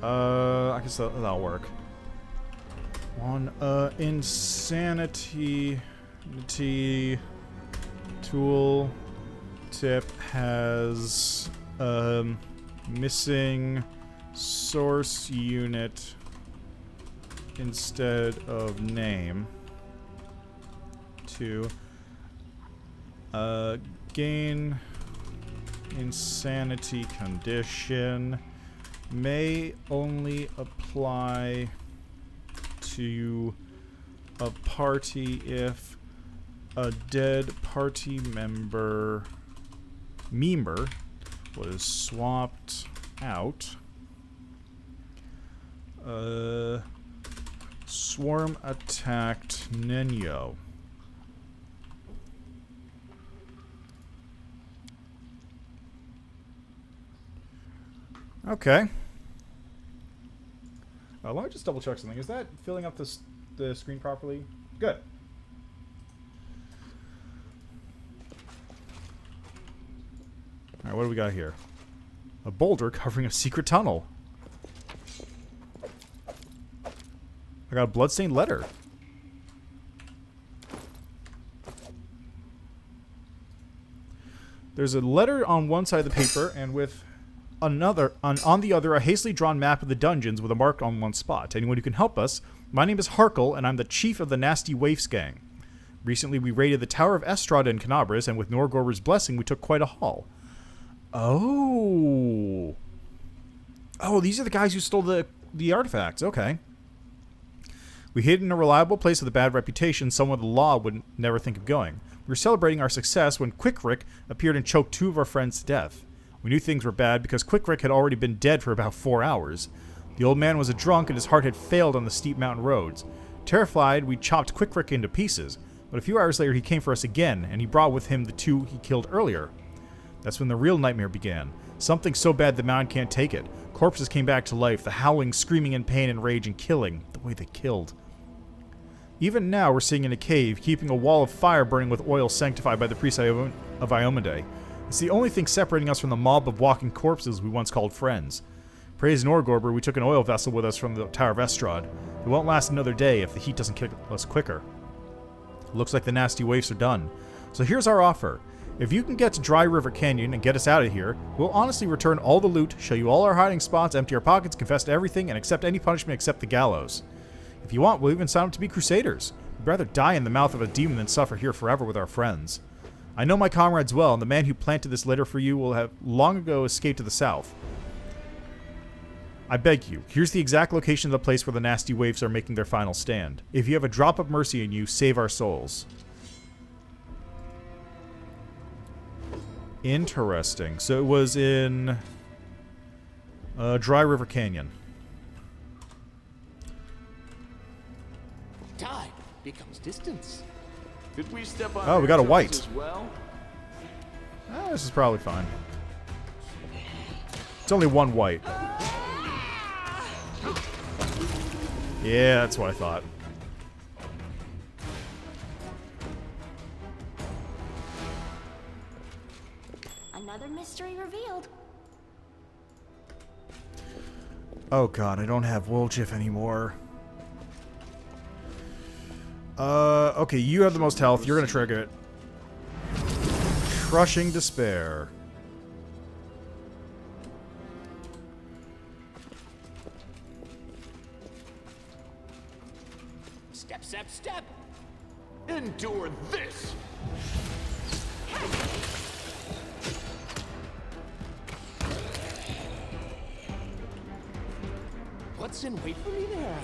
I guess that'll work. On insanity tool tip has missing source unit instead of name. 2 gain insanity condition may only apply to a party if a dead party member was swapped out. Swarm attacked Nenyo. Okay. Let me just double check something. Is that filling up the screen properly? Good. Alright, what do we got here? A boulder covering a secret tunnel. I got a bloodstained letter. There's a letter on one side of the paper, and with on the other, a hastily drawn map of the dungeons with a mark on one spot. Anyone who can help us? My name is Harkle, and I'm the chief of the Nasty Waifs gang. Recently, we raided the Tower of Estrada in Canabras, and with Norgorber's blessing, we took quite a haul. Oh. Oh, these are the guys who stole the artifacts. Okay. We hid in a reliable place with a bad reputation, somewhere the law would never think of going. We were celebrating our success when Quick Rick appeared and choked 2 of our friends to death. We knew things were bad because Quick Rick had already been dead for about 4 hours. The old man was a drunk and his heart had failed on the steep mountain roads. Terrified, we chopped Quick Rick into pieces, but a few hours later he came for us again, and he brought with him the 2 he killed earlier. That's when the real nightmare began. Something so bad the mountain can't take it. Corpses came back to life, the howling, screaming in pain and rage and killing, the way they killed. Even now we're sitting in a cave, keeping a wall of fire burning with oil sanctified by the priest of Iomedae. It's the only thing separating us from the mob of walking corpses we once called friends. Praise Norgorber, we took an oil vessel with us from the Tower of Estrad. It won't last another day if the heat doesn't kill us quicker. Looks like the nasty waifs are done. So here's our offer. If you can get to Dry River Canyon and get us out of here, we'll honestly return all the loot, show you all our hiding spots, empty our pockets, confess to everything, and accept any punishment except the gallows. If you want, we'll even sign up to be crusaders. We'd rather die in the mouth of a demon than suffer here forever with our friends. I know my comrades well, and the man who planted this litter for you will have long ago escaped to the south. I beg you, here's the exact location of the place where the nasty waifs are making their final stand. If you have a drop of mercy in you, save our souls. Interesting. So it was in Dry River Canyon. Time becomes distance. Did we step on Oh, we got a their white. toes as well? This is probably fine. It's only 1 white. Yeah, that's what I thought. Another mystery revealed. Oh god, I don't have Woljif anymore. Okay, you have the most health. You're gonna trigger it. Crushing Despair. Step, step, step. Endure this! What's in wait for me there?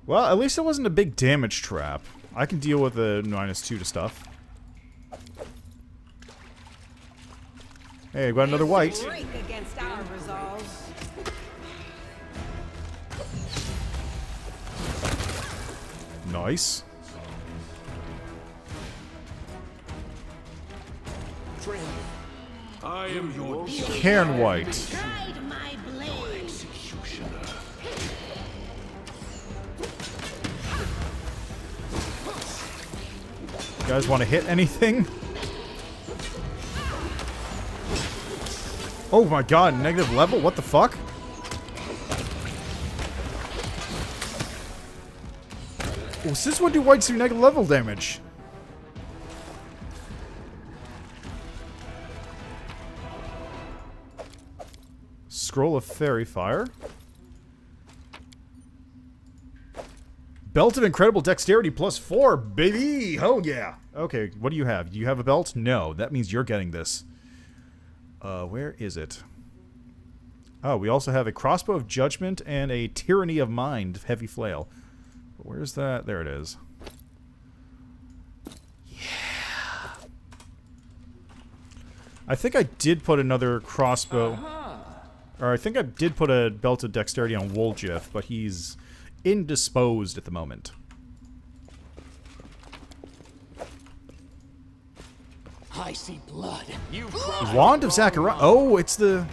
Well, at least it wasn't a big damage trap. I can deal with the -2 to stuff. Hey, got another white. Break against our resolves. Nice. Friend. I am your Cairn white. Guide my blade. executioner. You guys want to hit anything? Oh my god, negative level? What the fuck? Oh, since when do whites do negative level damage? Scroll of Fairy Fire. Belt of Incredible Dexterity +4, baby! Oh yeah! Okay, what do you have? Do you have a belt? No, that means you're getting this. Where is it? Oh, we also have a Crossbow of Judgment and a Tyranny of Mind Heavy Flail. Where's that? There it is. Yeah! I think I did put another crossbow... Or I think I did put a Belt of Dexterity on Woljif, but he's indisposed at the moment. I see blood. You Wand of Zachariah. Oh, it's the...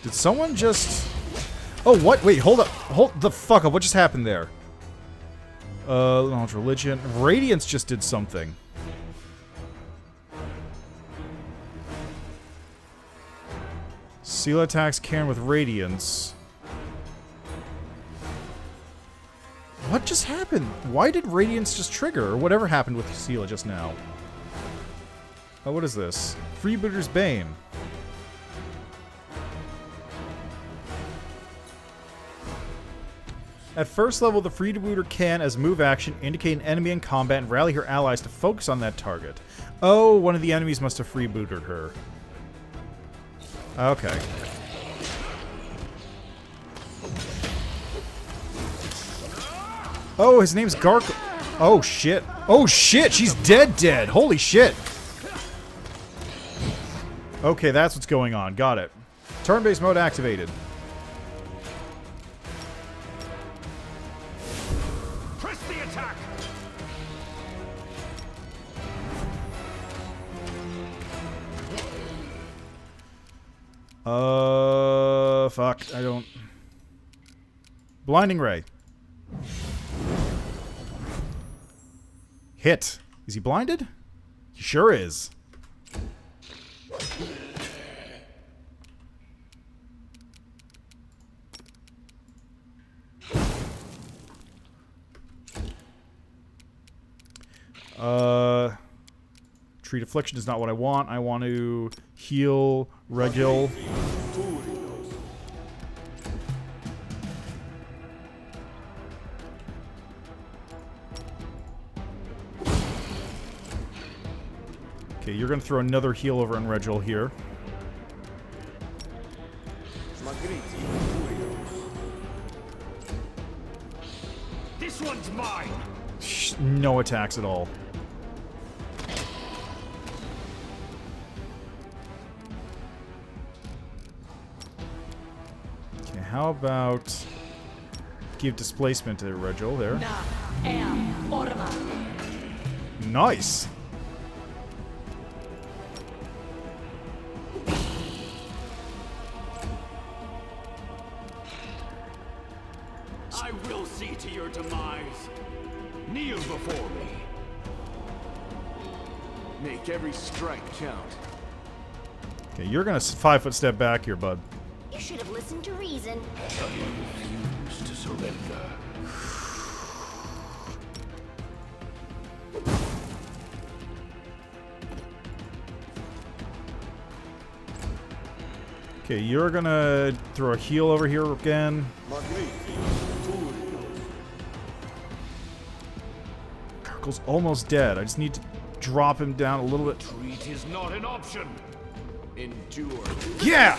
Did someone just... Oh, what? Wait, hold up. Hold the fuck up. What just happened there? Launch Religion. Radiance just did something. Seal attacks Cairn with Radiance. What just happened? Why did Radiance just trigger? Or whatever happened with Seela just now? Oh, what is this? Freebooter's Bane. At first level, the freebooter can, as a move action, indicate an enemy in combat and rally her allies to focus on that target. Oh, one of the enemies must have freebooted her. Okay. Oh, his name's Gark. Oh, shit. Oh, shit! She's dead! Holy shit! Okay, that's what's going on. Got it. Turn-based mode activated. Press the attack. Fuck. I don't... Blinding Ray. Hit. Is he blinded? He sure is. Treat affliction is not what I want. I want to heal Regil. Okay, you're gonna throw another heal over on Regil here. This one's mine. No attacks at all. Okay, how about give displacement to Regil there? Nice. I will see to your demise. Kneel before me. Make every strike count. Okay, you're gonna 5-foot step back here, bud. You should have listened to reason. I refuse to surrender. Okay, you're gonna throw a heal over here again. Karkul's almost dead. I just need to drop him down a little bit. Retreat is not an option. Endure. Yeah!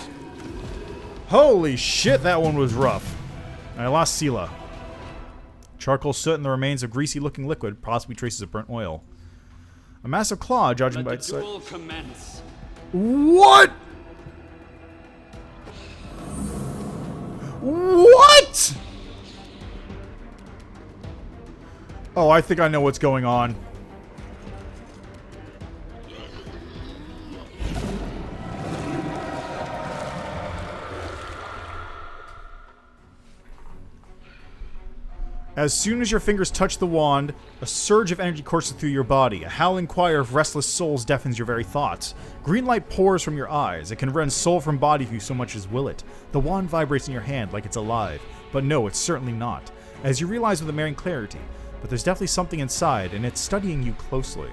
Holy shit, that one was rough. I lost Sela. Charcoal soot and the remains of greasy-looking liquid, possibly traces of burnt oil. A massive claw, judging by its size. Duel commence. What? What? Oh, I think I know what's going on. As soon as your fingers touch the wand, a surge of energy courses through your body. A howling choir of restless souls deafens your very thoughts. Green light pours from your eyes. It can rend soul from body if you so much as will it. The wand vibrates in your hand like it's alive. But no, it's certainly not. As you realize with amazing clarity. But there's definitely something inside, and it's studying you closely.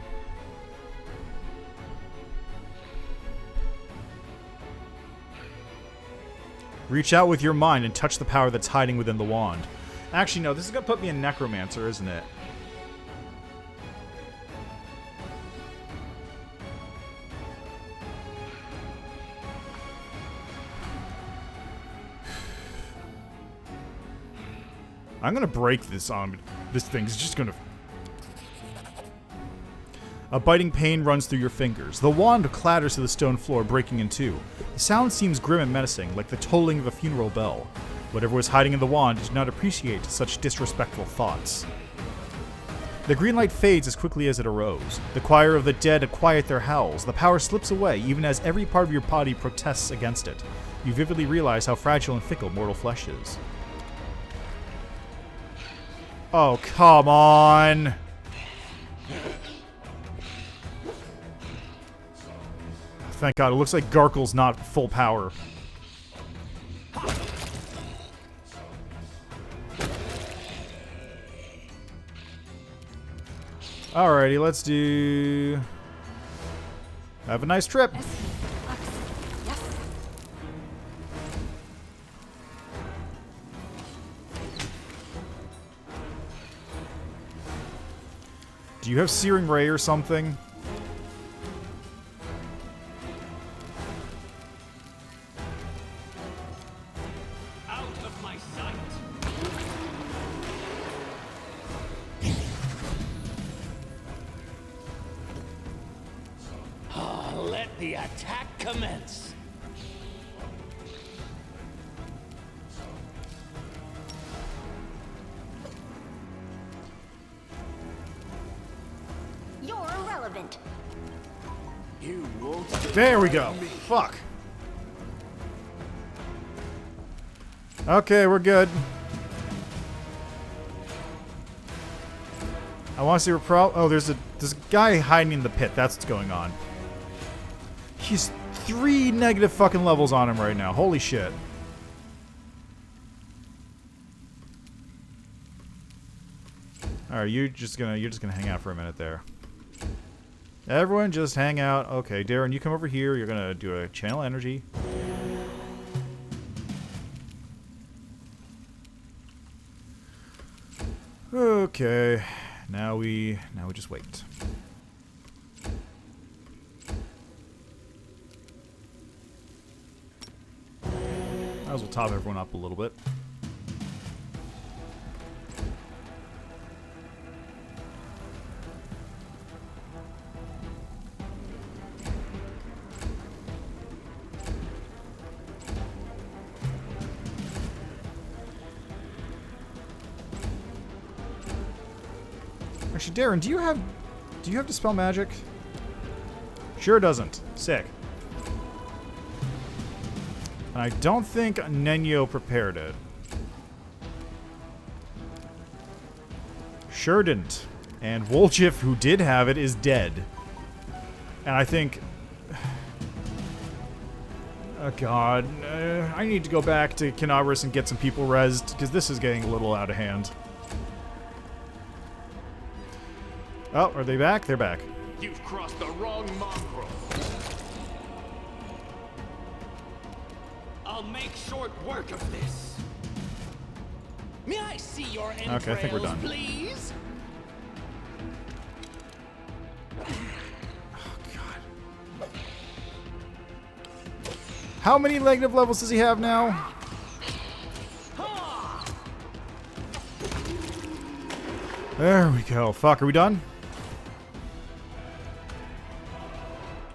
Reach out with your mind and touch the power that's hiding within the wand. Actually, no, this is going to put me in Necromancer, isn't it? I'm going to break this on. This thing's just going to... A biting pain runs through your fingers. The wand clatters to the stone floor, breaking in two. The sound seems grim and menacing, like the tolling of a funeral bell. Whatever was hiding in the wand did not appreciate such disrespectful thoughts. The green light fades as quickly as it arose. The choir of the dead quiet their howls. The power slips away, even as every part of your body protests against it. You vividly realize how fragile and fickle mortal flesh is. Oh, come on! Thank God, it looks like Garkul's not full power. Alrighty, let's do... Have a nice trip. Do you have Searing Ray or something? Out of my sight. Let the attack commence. You're irrelevant. You won't. There we go. Fuck. Okay, we're good. I want to see oh, there's a guy hiding in the pit. That's what's going on. He's 3 negative fucking levels on him right now. Holy shit. Alright, you're just gonna hang out for a minute there. Everyone just hang out. Okay, Darren, you come over here. You're gonna do a channel energy. Okay. Now we just wait. Might as well top everyone up a little bit. Actually, Darren, do you have Dispel Magic? Sure doesn't. Sick. And I don't think Nenyo prepared it. Sure didn't. And Wolchif, who did have it, is dead. And I think... Oh god. I need to go back to Kenabris and get some people rezzed, because this is getting a little out of hand. Oh, are they back? They're back. You've crossed the wrong mongrel. I'll make short work of this. May I see your entrails, Okay, I think we're done. please? Oh, God. How many negative levels does he have now? There we go. Fuck, are we done?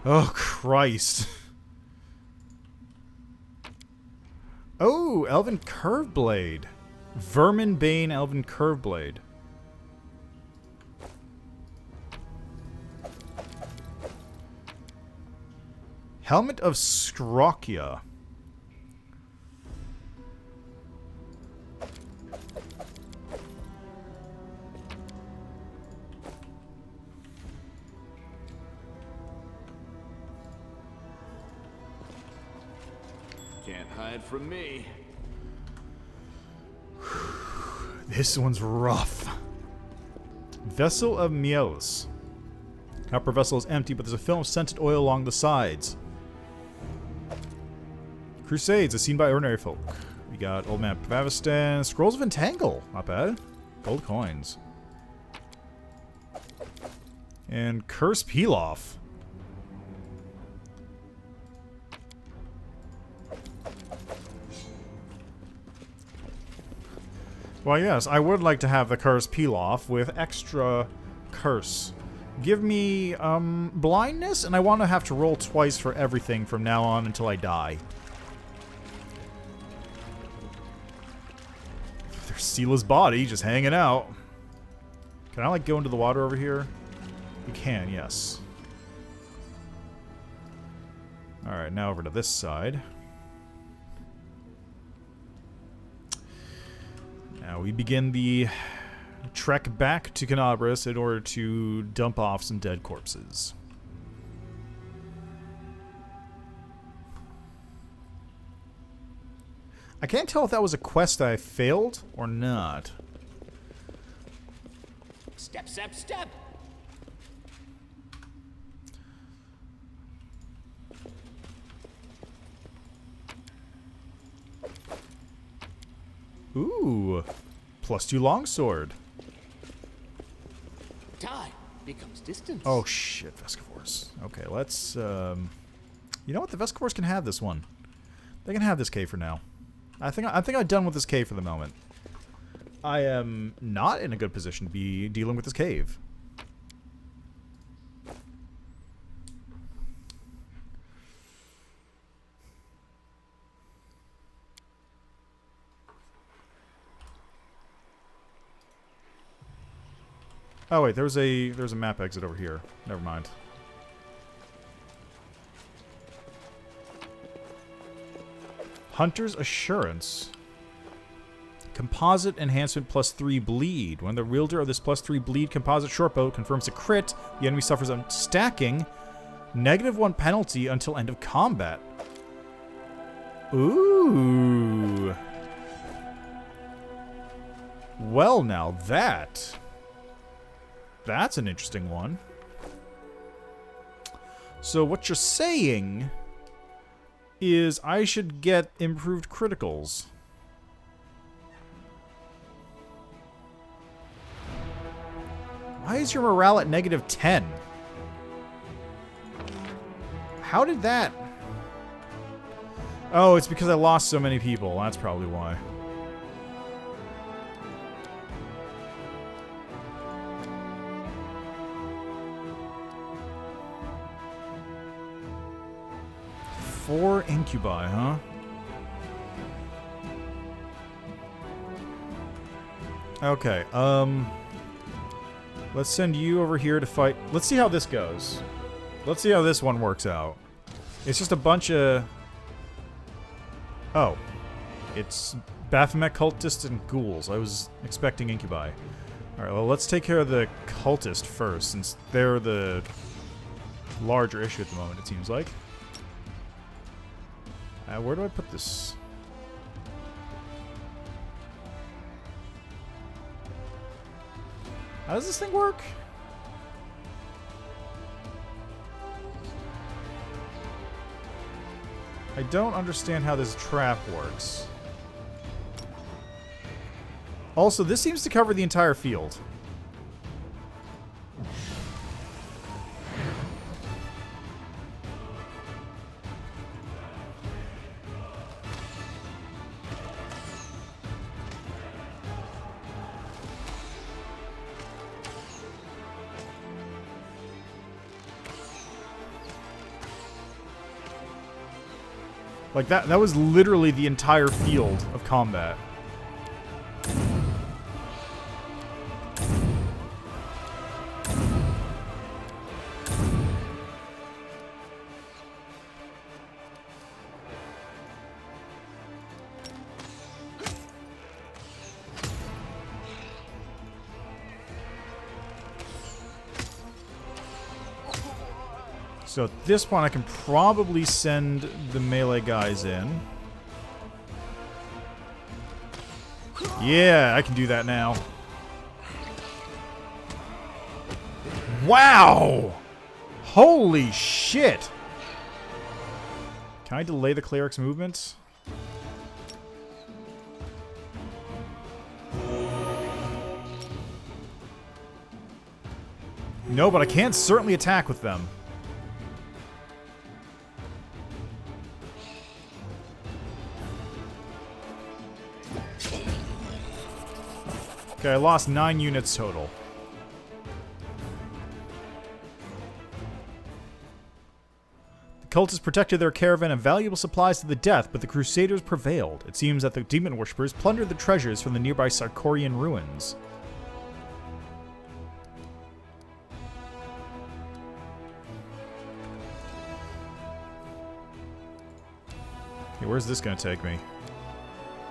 Oh, Christ. Oh, Elven Curveblade. Vermin Bane Elven Curveblade. Helmet of Scrocia. Can't hide from me. This one's rough. Vessel of Mielis. Upper vessel is empty, but there's a film of scented oil along the sides. Crusades, as seen by ordinary folk. We got Old Man Pavistan. Scrolls of Entangle. Not bad. Gold coins. And Curse Peel-Off. Well, yes, I would like to have the Curse Peel-Off with extra curse. Give me, blindness, and I want to have to roll twice for everything from now on until I die. There's Seela's body just hanging out. Can I, like, go into the water over here? You can, yes. Alright, now over to this side. Now we begin the trek back to Kenabris in order to dump off some dead corpses. I can't tell if that was a quest I failed or not. Step, step, step. Ooh, +2 longsword. Time. becomes distance. Oh shit, Vescivores. Okay, let's. You know what? The Vescivores can have this one. They can have this cave for now. I think I'm done with this cave for the moment. I am not in a good position to be dealing with this cave. Oh wait, there's a map exit over here. Never mind. Hunter's Assurance. Composite enhancement +3 bleed. When the wielder of this +3 bleed composite shortbow confirms a crit, the enemy suffers on stacking -1 penalty until end of combat. Ooh. Well, now that's an interesting one. So what you're saying is I should get improved criticals. Why is your morale at -10? How did that... Oh, it's because I lost so many people. That's probably why. Four incubi, huh? Okay, let's send you over here to fight. Let's see how this goes. Let's see how this one works out. It's just a bunch of... Oh. It's Baphomet cultists and ghouls. I was expecting incubi. Alright, well, let's take care of the cultist first, since they're the larger issue at the moment, it seems like. Where do I put this? How does this thing work? I don't understand how this trap works. Also, this seems to cover the entire field. Like, that was literally the entire field of combat. So at this point, I can probably send the melee guys in. Yeah, I can do that now. Wow! Holy shit! Can I delay the cleric's movements? No, but I can certainly attack with them. Okay, I lost 9 units total. The cultists protected their caravan of valuable supplies to the death, but the Crusaders prevailed. It seems that the demon worshippers plundered the treasures from the nearby Sarkorian ruins. Okay, where's this gonna take me?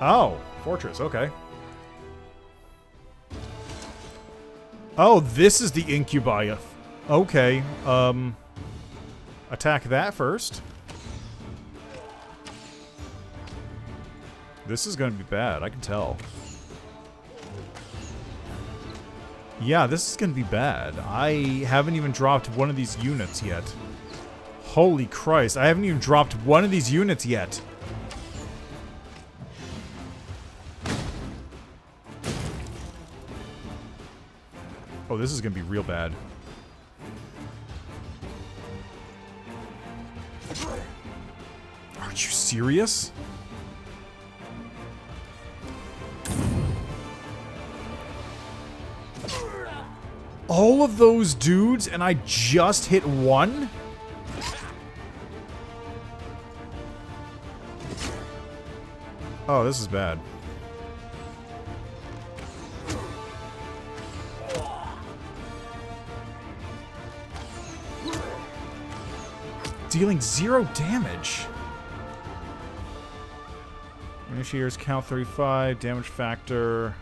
Oh, fortress, okay. Oh, this is the incubi. Okay, attack that first. This is gonna be bad, I can tell. Yeah, this is gonna be bad. I haven't even dropped one of these units yet. Holy Christ, I haven't even dropped one of these units yet. Oh, this is gonna be real bad. Are you serious? All of those dudes and I just hit one? Oh, this is bad. Dealing 0 damage. Initiators count 35, damage factor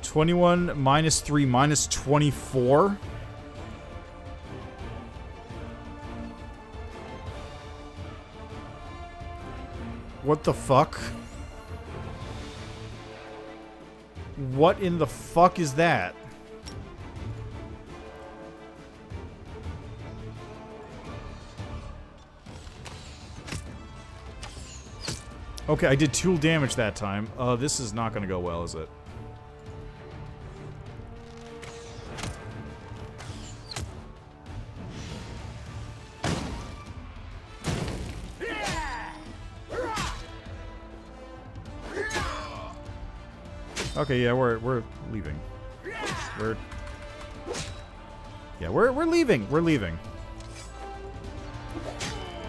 21 minus 3 minus 24. What the fuck? What in the fuck is that? Okay, I did 2 damage that time. This is not gonna go well, is it? Okay, yeah, we're leaving. We're leaving. We're leaving.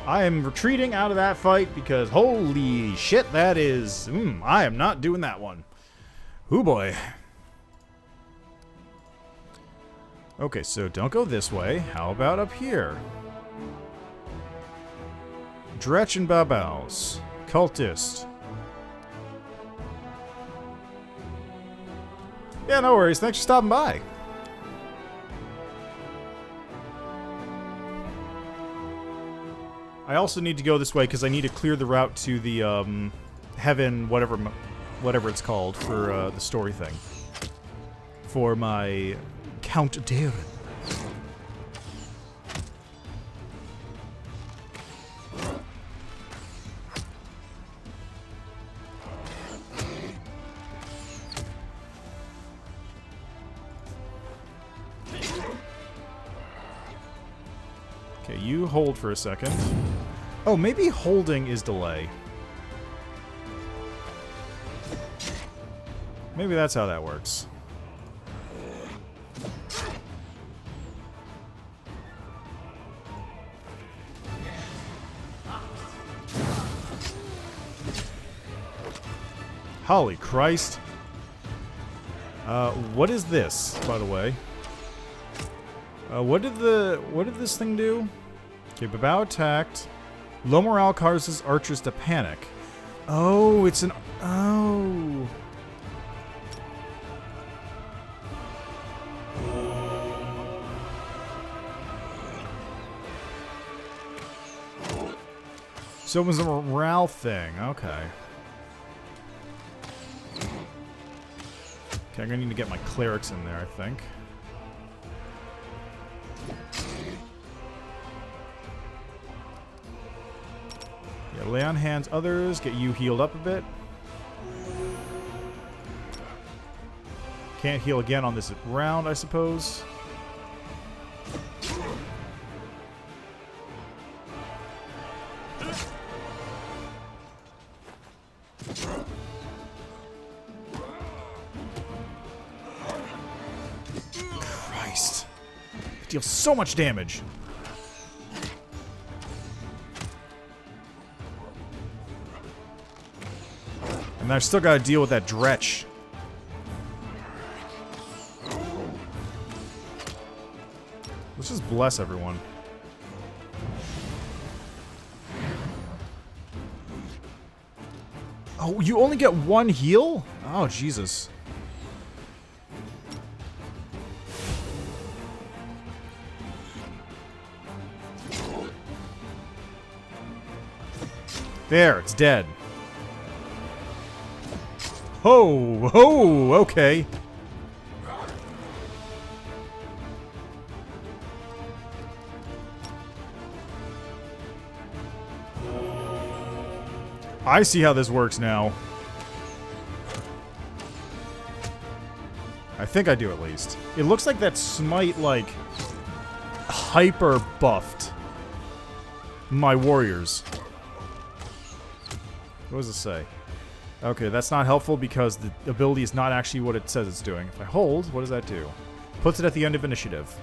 I am retreating out of that fight because holy shit, that is... I am not doing that one. Hoo boy. Okay, so don't go this way. How about up here? Dretch and Babaus. Cultist. Yeah, no worries. Thanks for stopping by. I also need to go this way because I need to clear the route to the heaven, whatever it's called for the story thing. For my Count Darren. Okay, you hold for a second. Oh, maybe holding is delay. Maybe that's how that works. Holy Christ. What is this, by the way? What did this thing do? Okay, Babao attacked. Low morale causes archers to panic. Oh, it's an... Oh. So it was a morale thing. Okay. Okay, I'm gonna need to get my clerics in there, I think. Yeah, lay on hands others, get you healed up a bit. Can't heal again on this round, I suppose. Christ. It deals so much damage. And I've still got to deal with that Dretch. Let's just bless everyone. Oh, you only get 1 heal? Oh, Jesus. There, it's dead. Oh, oh, okay. I see how this works now. I think I do at least. It looks like that smite, like, hyper buffed my warriors. What does it say? Okay, that's not helpful because the ability is not actually what it says it's doing. If I hold, what does that do? Puts it at the end of initiative.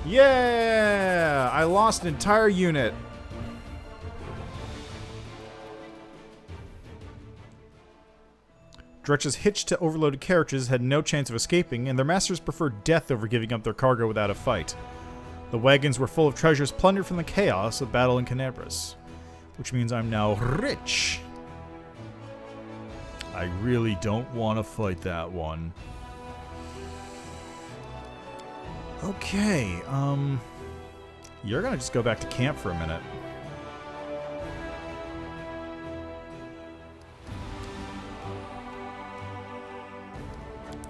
Yeah! I lost an entire unit. Dretch's hitched to overloaded carriages had no chance of escaping, and their masters preferred death over giving up their cargo without a fight. The wagons were full of treasures plundered from the chaos of battle in Canabras, which means I'm now rich. I really don't want to fight that one. Okay, you're gonna just go back to camp for a minute.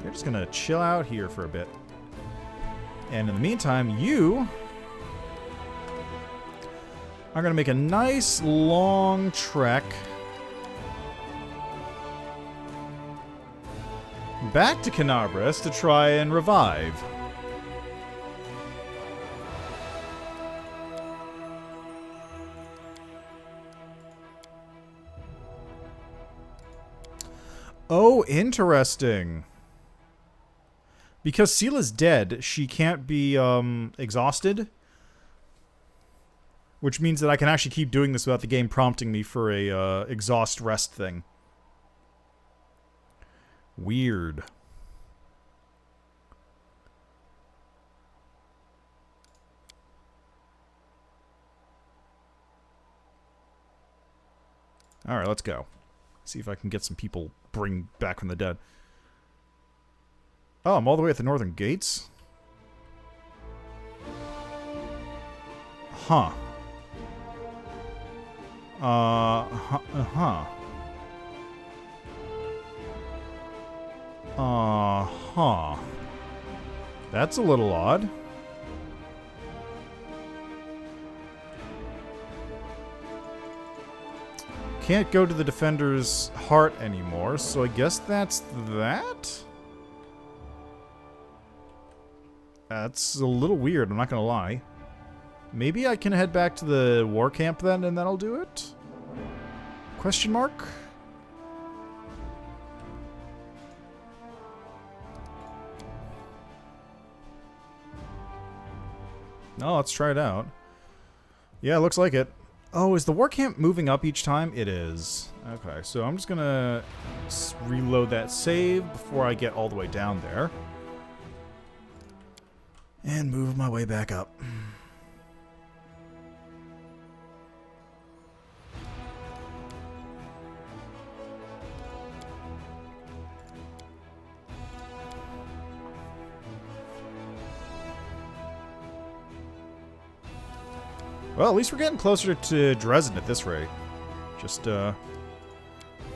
You're just gonna chill out here for a bit. And in the meantime, you are gonna make a nice long trek back to Canabras to try and revive. Oh, interesting. Because Seela's dead, she can't be exhausted. Which means that I can actually keep doing this without the game prompting me for a exhaust rest thing. Weird. Alright, let's go. See if I can get some people bring back from the dead. Oh, I'm all the way at the northern gates? Huh. Huh. That's a little odd. Can't go to the Defender's Heart anymore, so I guess that's that? That's a little weird, I'm not gonna lie. Maybe I can head back to the war camp then, and that'll do it? Question mark? No, let's try it out. Yeah, looks like it. Oh, is the war camp moving up each time? It is. Okay, so I'm just gonna reload that save before I get all the way down there. And move my way back up. Well, at least we're getting closer to Dresden at this rate. Just,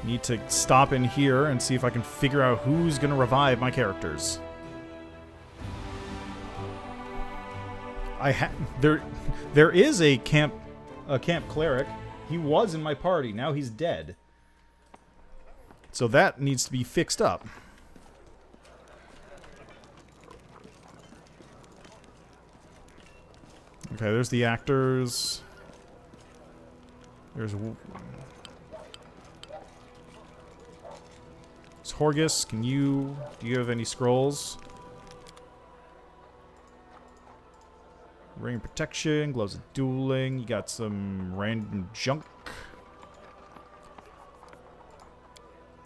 need to stop in here and see if I can figure out who's gonna revive my characters. There is a camp cleric. He was in my party. Now he's dead. So that needs to be fixed up. Okay, there's the actors. There's Horgus. Do you have any scrolls? Ring of protection, gloves of dueling. You got some random junk.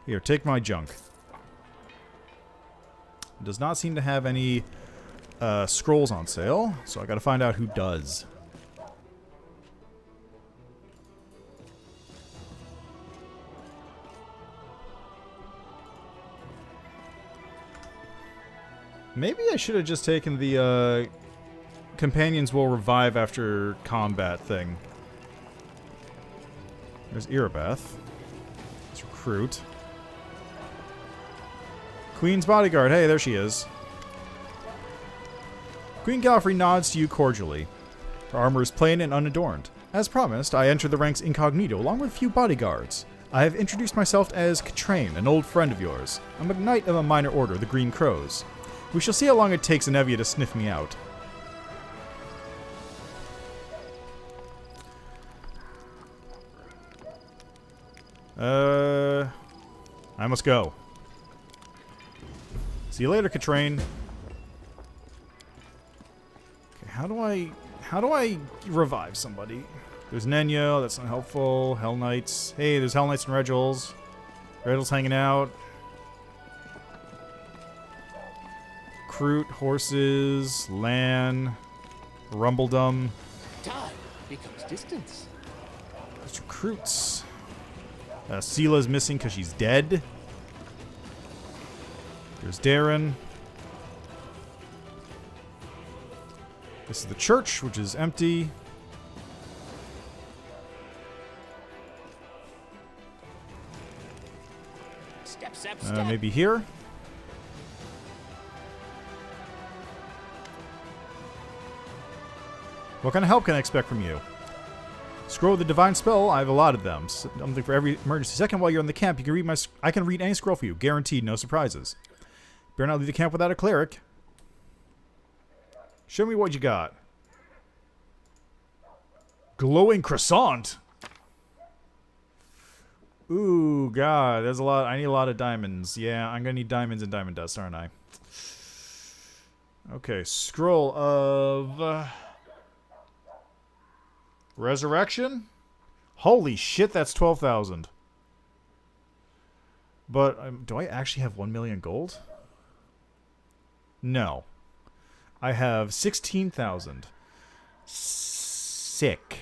Here, take my junk. It does not seem to have any scrolls on sale, so I gotta find out who does. Maybe I should have just taken the companions will revive after combat thing. There's Irabeth. Let's recruit. Queen's bodyguard. Hey, there she is. Queen Galfrey nods to you cordially. Her armor is plain and unadorned. As promised, I enter the ranks incognito along with a few bodyguards. I have introduced myself as Katrain, an old friend of yours. I'm a knight of a minor order, the Green Crows. We shall see how long it takes Anevia to sniff me out. I must go. See you later, Katrain. Okay, how do I revive somebody? There's Nenyo, that's not helpful. Hell Knights. Hey, there's Hell Knights and Regils. Regils hanging out. Kroot, horses, Lan, Rumbledum. Time becomes distance. There's recruits. Seela's missing because she's dead. There's Darren. This is the church, which is empty. Step, step, step. Maybe here. What kind of help can I expect from you? Scroll with the divine spell. I've allotted them. Something for every emergency. Second, while you're in the camp, you can read I can read any scroll for you. Guaranteed, no surprises. Better not leave the camp without a cleric. Show me what you got. Glowing croissant. Ooh, God, there's a lot. I need a lot of diamonds. Yeah, I'm gonna need diamonds and diamond dust, aren't I? Okay, scroll of resurrection. Holy shit, that's 12,000. But do I actually have 1 million gold? No, I have 16,000. Sick.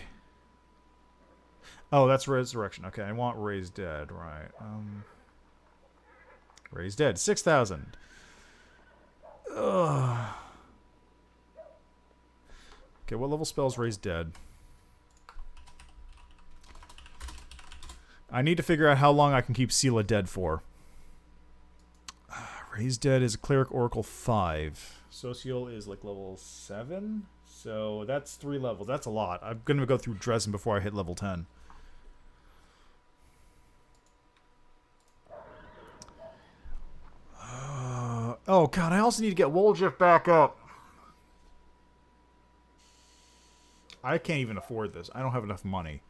Oh, that's resurrection. Okay, I want raised dead. Right. Raised dead. 6,000. Ugh. Okay, what level spells raised dead? I need to figure out how long I can keep Seela dead for. Raised dead is a cleric oracle 5. Social is like level 7. So that's 3 levels. That's a lot. I'm going to go through Dresden before I hit level 10. Oh, God, I also need to get Woljif back up. I can't even afford this. I don't have enough money.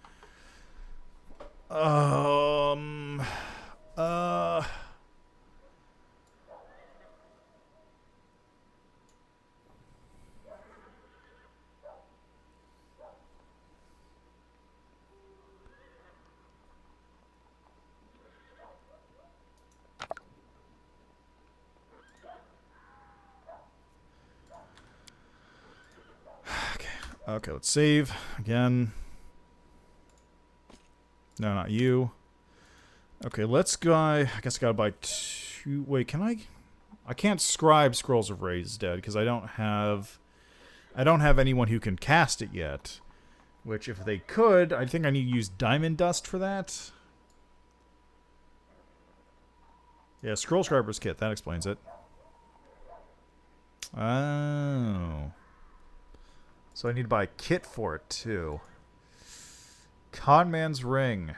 Okay, let's save again. No, not you. Okay, let's go. I guess I gotta buy 2. Wait, can I? I can't scribe Scrolls of Raised Dead because I don't have anyone who can cast it yet. Which, if they could, I think I need to use Diamond Dust for that. Yeah, Scroll Scriber's Kit. That explains it. Oh. So I need to buy a kit for it, too. Conman's Ring.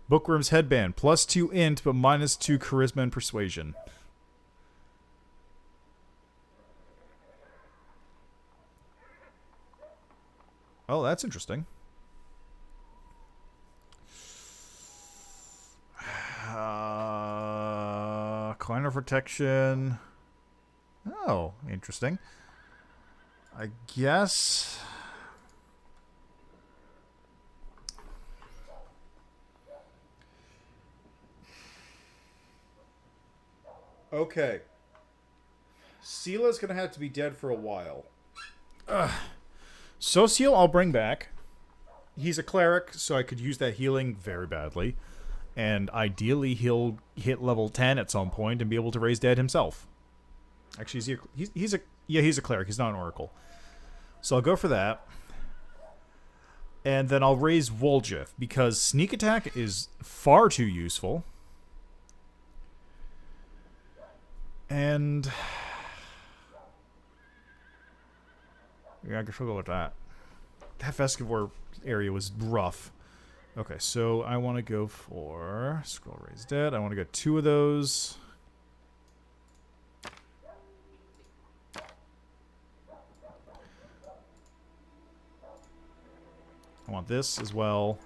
Bookworm's Headband. +2 int, but -2 charisma and persuasion. Oh, that's interesting. Coin of Protection. Oh, interesting. I guess. Okay. Seela's gonna have to be dead for a while. Social I'll bring back. He's a cleric, so I could use that healing very badly. And ideally, he'll hit level 10 at some point and be able to raise dead himself. Actually, he's a cleric. He's not an oracle. So I'll go for that. And then I'll raise Woljif, because sneak attack is far too useful. And yeah, I guess we'll go with that. That Festivore area was rough. Okay, so I want to go for Scroll Raised Dead. I want to get 2 of those. I want this as well.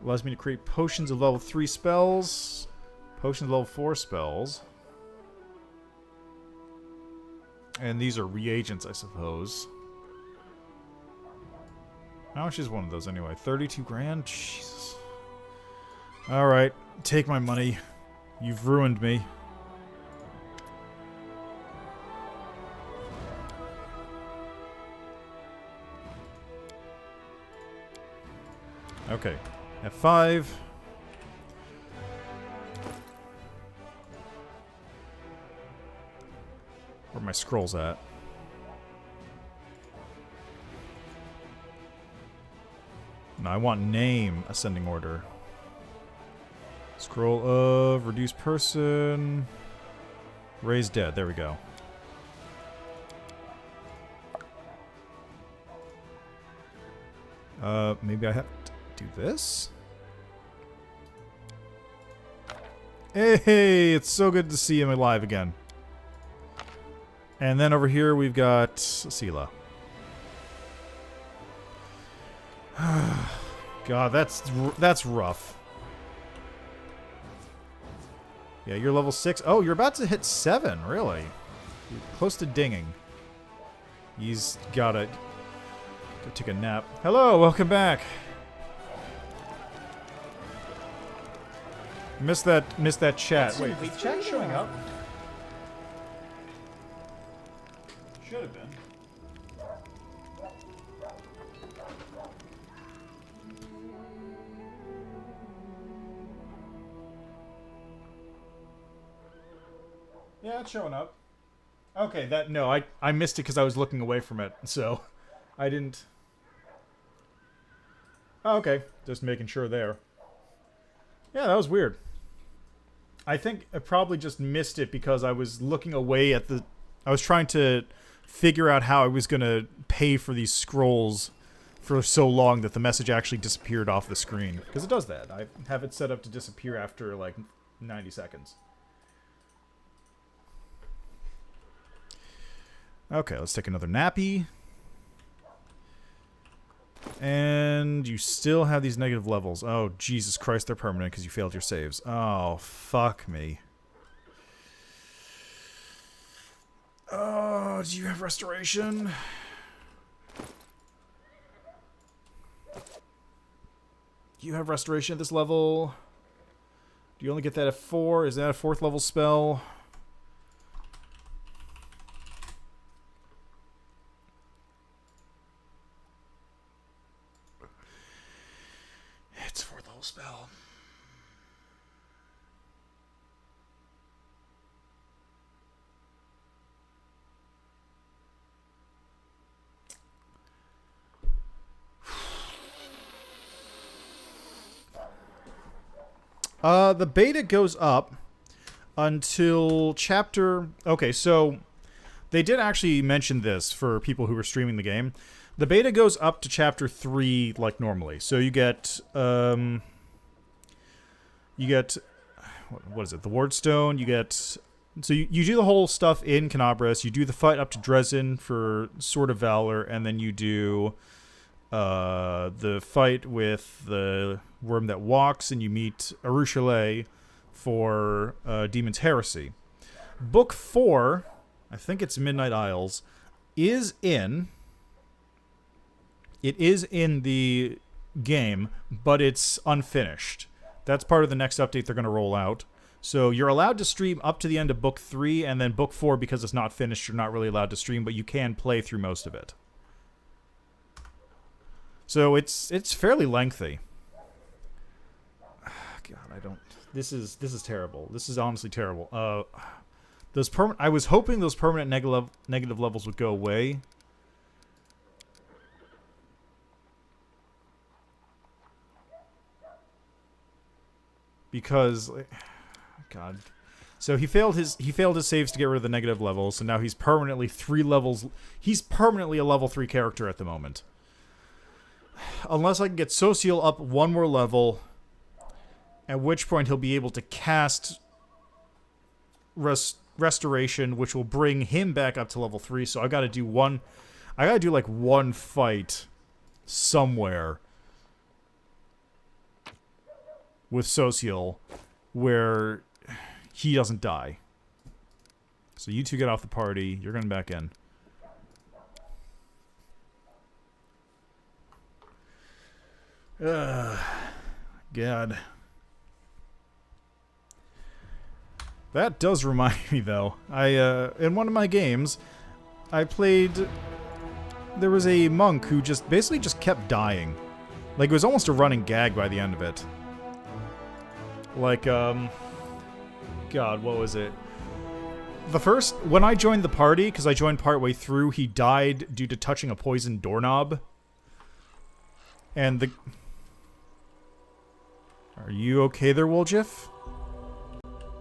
Allows me to create potions of level 3 spells. Potions of level 4 spells. And these are reagents, I suppose. How much is one of those anyway? 32 grand? Jesus. Alright, take my money. You've ruined me. Okay, F5. Where are my scrolls at? No, I want name ascending order. Scroll of reduce person. Raise dead. There we go. Maybe I have to do this? Hey, it's so good to see him alive again. And then over here we've got Sela. God, that's rough. Yeah, you're level 6. Oh, you're about to hit 7, really? You're close to dinging. He's gotta go take a nap. Hello, welcome back. Missed that chat. Wait, is chat showing up? Should have been. Yeah, it's showing up. Okay, I missed it because I was looking away from it, so I didn't. Oh, okay, just making sure there. Yeah, that was weird. I think I probably just missed it because I was looking away at the. I was trying to figure out how I was gonna pay for these scrolls for so long that the message actually disappeared off the screen, because it does that. I have it set up to disappear after like 90 seconds. Okay, let's take another nappy. And you still have these negative levels. Oh, Jesus Christ, they're permanent because you failed your saves. Oh, fuck me. Oh, do you have restoration? Do you have restoration at this level? Do you only get that at 4? Is that a 4th level spell? It's 4th level spell. The beta goes up until chapter... Okay, so they did actually mention this for people who were streaming the game. The beta goes up to chapter 3 like normally. So you get... what is it? The Wardstone. You get... So you do the whole stuff in Canabras. You do the fight up to Dresden for Sword of Valor. And then you do... the fight with the worm that walks, and you meet Arushale for Demon's Heresy. Book 4, I think it's Midnight Isles, is in... It is in the game, but it's unfinished. That's part of the next update they're going to roll out. So you're allowed to stream up to the end of Book 3, and then Book 4, because it's not finished, you're not really allowed to stream, but you can play through most of it. So it's fairly lengthy. God, I don't. This is terrible. This is honestly terrible. I was hoping those permanent negative levels would go away. Because, God. So he failed his saves to get rid of the negative levels, so now he's permanently 3 levels. He's permanently a level 3 character at the moment. Unless I can get Social up 1 more level, at which point he'll be able to cast Restoration, which will bring him back up to level 3. So I gotta do like one fight somewhere with Social where he doesn't die. So you two get off the party. You're going back in. God. That does remind me, though. In one of my games, I played... There was a monk who basically just kept dying. Like, it was almost a running gag by the end of it. Like, God, what was it? When I joined the party, because I joined partway through, he died due to touching a poisoned doorknob. And the... Are you okay there, Woljif?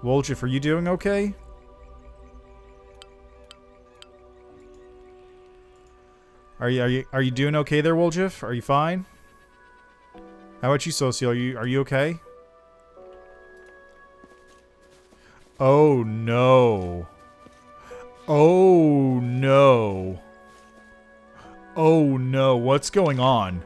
Woljif, are you doing okay? Are you doing okay there, Woljif? Are you fine? How about you, Social? Are you okay? Oh no. Oh no. Oh no, what's going on?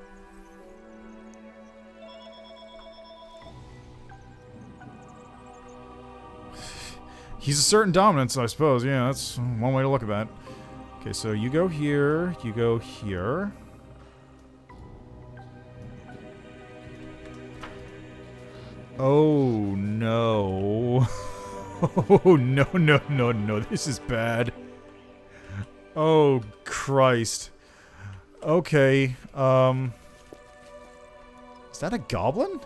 He's a certain dominance, I suppose. Yeah, that's one way to look at that. Okay, so you go here, you go here. Oh no. Oh no, no, no, no, this is bad. Oh Christ. Okay, is that a goblin?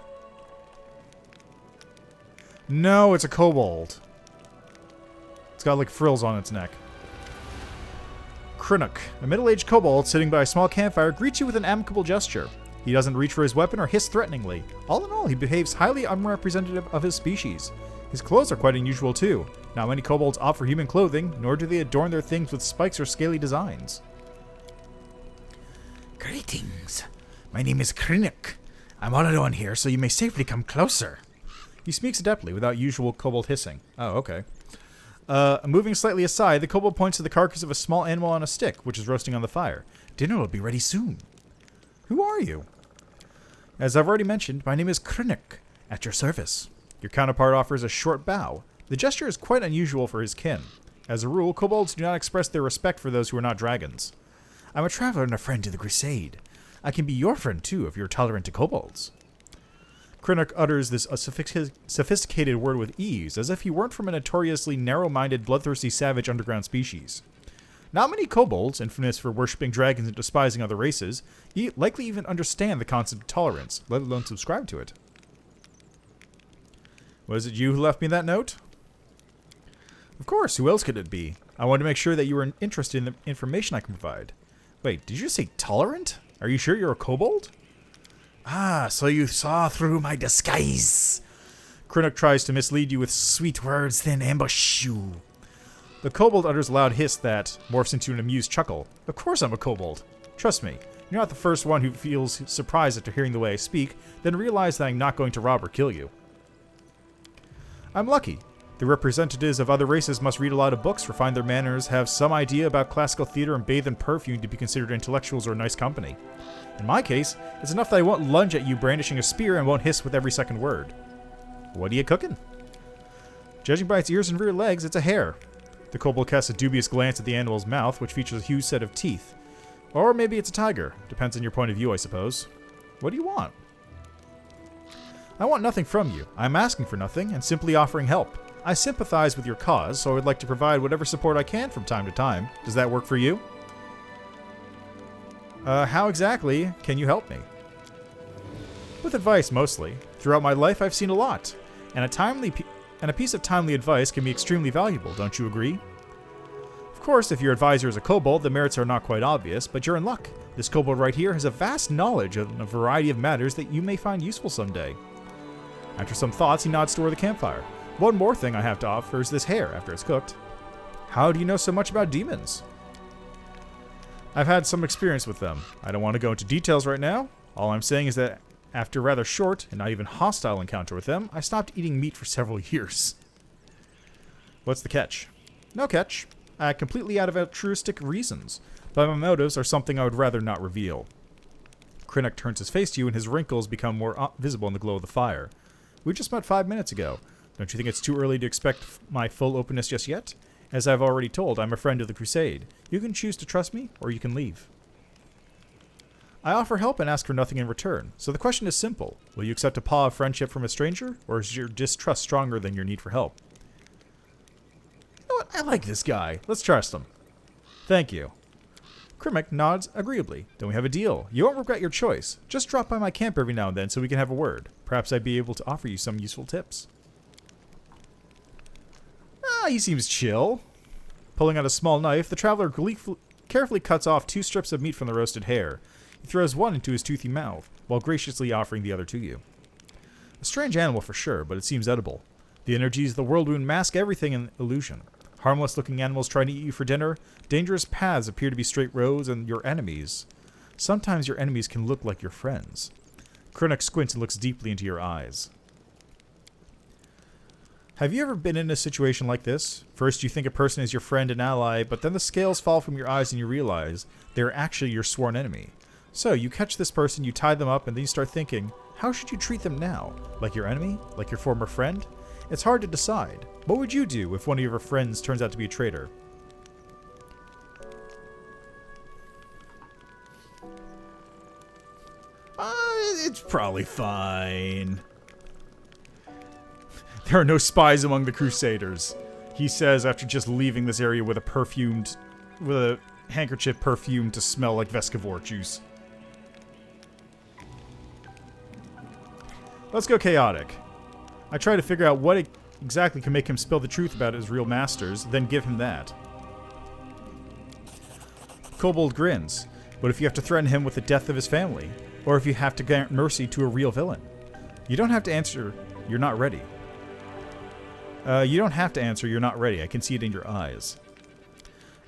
No, it's a kobold. It's got like frills on its neck. Krinnook, a middle-aged kobold sitting by a small campfire, greets you with an amicable gesture. He doesn't reach for his weapon or hiss threateningly. All in all, he behaves highly unrepresentative of his species. His clothes are quite unusual too. Not many kobolds opt for human clothing, nor do they adorn their things with spikes or scaly designs. Greetings. My name is Krinnook. I'm all alone here, so you may safely come closer. He speaks adeptly, without usual kobold hissing. Oh, okay. Moving slightly aside, the kobold points to the carcass of a small animal on a stick, which is roasting on the fire. Dinner will be ready soon. Who are you? As I've already mentioned, my name is Krinnook. At your service. Your counterpart offers a short bow. The gesture is quite unusual for his kin. As a rule, kobolds do not express their respect for those who are not dragons. I'm a traveler and a friend to the crusade. I can be your friend too if you're tolerant to kobolds. Krinnook utters this sophisticated word with ease, as if he weren't from a notoriously narrow-minded, bloodthirsty savage underground species. Not many kobolds, infamous for worshipping dragons and despising other races, likely even understand the concept of tolerance, let alone subscribe to it. Was it you who left me that note? Of course, who else could it be? I wanted to make sure that you were interested in the information I can provide. Wait, did you say tolerant? Are you sure you're a kobold? Ah, so you saw through my disguise. Krinnook tries to mislead you with Sweet words, then ambush you. The kobold utters a loud hiss that morphs into an amused chuckle. Of course I'm a kobold. Trust me, you're not the first one who feels surprised after hearing the way I speak, then realize that I'm not going to rob or kill you. I'm lucky. The representatives of other races must read a lot of books, refine their manners, have some idea about classical theater, and bathe in perfume to be considered intellectuals or nice company. In my case, it's enough that I won't lunge at you brandishing a spear and won't hiss with every second word. What are you cooking? Judging by its ears and rear legs, it's a hare. The kobold casts a dubious glance at the animal's mouth, which features a huge set of teeth. Or maybe it's a tiger. Depends on your point of view, I suppose. What do you want? I want nothing from you. I'm asking for nothing and simply offering help. I sympathize with your cause, so I would like to provide whatever support I can from time to time. Does that work for you? How exactly can you help me? With advice, mostly. Throughout my life, I've seen a lot. And a piece of timely advice can be extremely valuable, don't you agree? Of course, if your advisor is a kobold, the merits are not quite obvious, but you're in luck. This kobold right here has a vast knowledge on a variety of matters that you may find useful someday. After some thoughts, he nods toward the campfire. One more thing I have to offer is this hare after it's cooked. How do you know so much about demons? I've had some experience with them. I don't want to go into details right now. All I'm saying is that after a rather short and not even hostile encounter with them, I stopped eating meat for several years. What's the catch? No catch. Completely out of altruistic reasons, but my motives are something I would rather not reveal. Krennic turns his face to you and his wrinkles become more visible in the glow of the fire. We just met 5 minutes ago. Don't you think it's too early to expect my full openness just yet? As I've already told, I'm a friend of the Crusade. You can choose to trust me, or you can leave. I offer help and ask for nothing in return, so the question is simple. Will you accept a paw of friendship from a stranger, or is your distrust stronger than your need for help? You know what? I like this guy. Let's trust him. Thank you. Krennic nods agreeably. Then we have a deal. You won't regret your choice. Just drop by my camp every now and then so we can have a word. Perhaps I'd be able to offer you some useful tips. He seems chill. Pulling out a small knife, the traveler carefully cuts off 2 strips of meat from the roasted hare. He throws one into his toothy mouth, while graciously offering the other to you. A strange animal for sure, but it seems edible. The energies of the whirlwind mask everything in illusion. Harmless-looking animals trying to eat you for dinner. Dangerous paths appear to be straight roads, and your enemies. Sometimes your enemies can look like your friends. Krennic squints and looks deeply into your eyes. Have you ever been in a situation like this? First you think a person is your friend and ally, but then the scales fall from your eyes and you realize they're actually your sworn enemy. So you catch this person, you tie them up, and then you start thinking, how should you treat them now? Like your enemy? Like your former friend? It's hard to decide. What would you do if one of your friends turns out to be a traitor? It's probably fine. There are no spies among the Crusaders, he says after just leaving this area with a handkerchief perfumed to smell like Vescavor juice. Let's go chaotic. I try to figure out what exactly can make him spill the truth about his real masters, then give him that. Kobold grins. What if you have to threaten him with the death of his family? Or if you have to grant mercy to a real villain? You don't have to answer, you're not ready. You don't have to answer, you're not ready. I can see it in your eyes.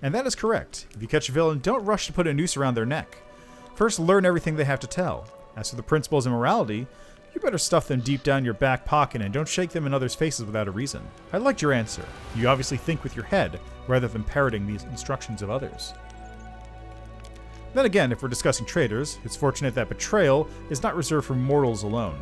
And that is correct. If you catch a villain, don't rush to put a noose around their neck. First, learn everything they have to tell. As for the principles of morality, you better stuff them deep down your back pocket and don't shake them in others' faces without a reason. I liked your answer. You obviously think with your head, rather than parroting the instructions of others. Then again, if we're discussing traitors, it's fortunate that betrayal is not reserved for mortals alone.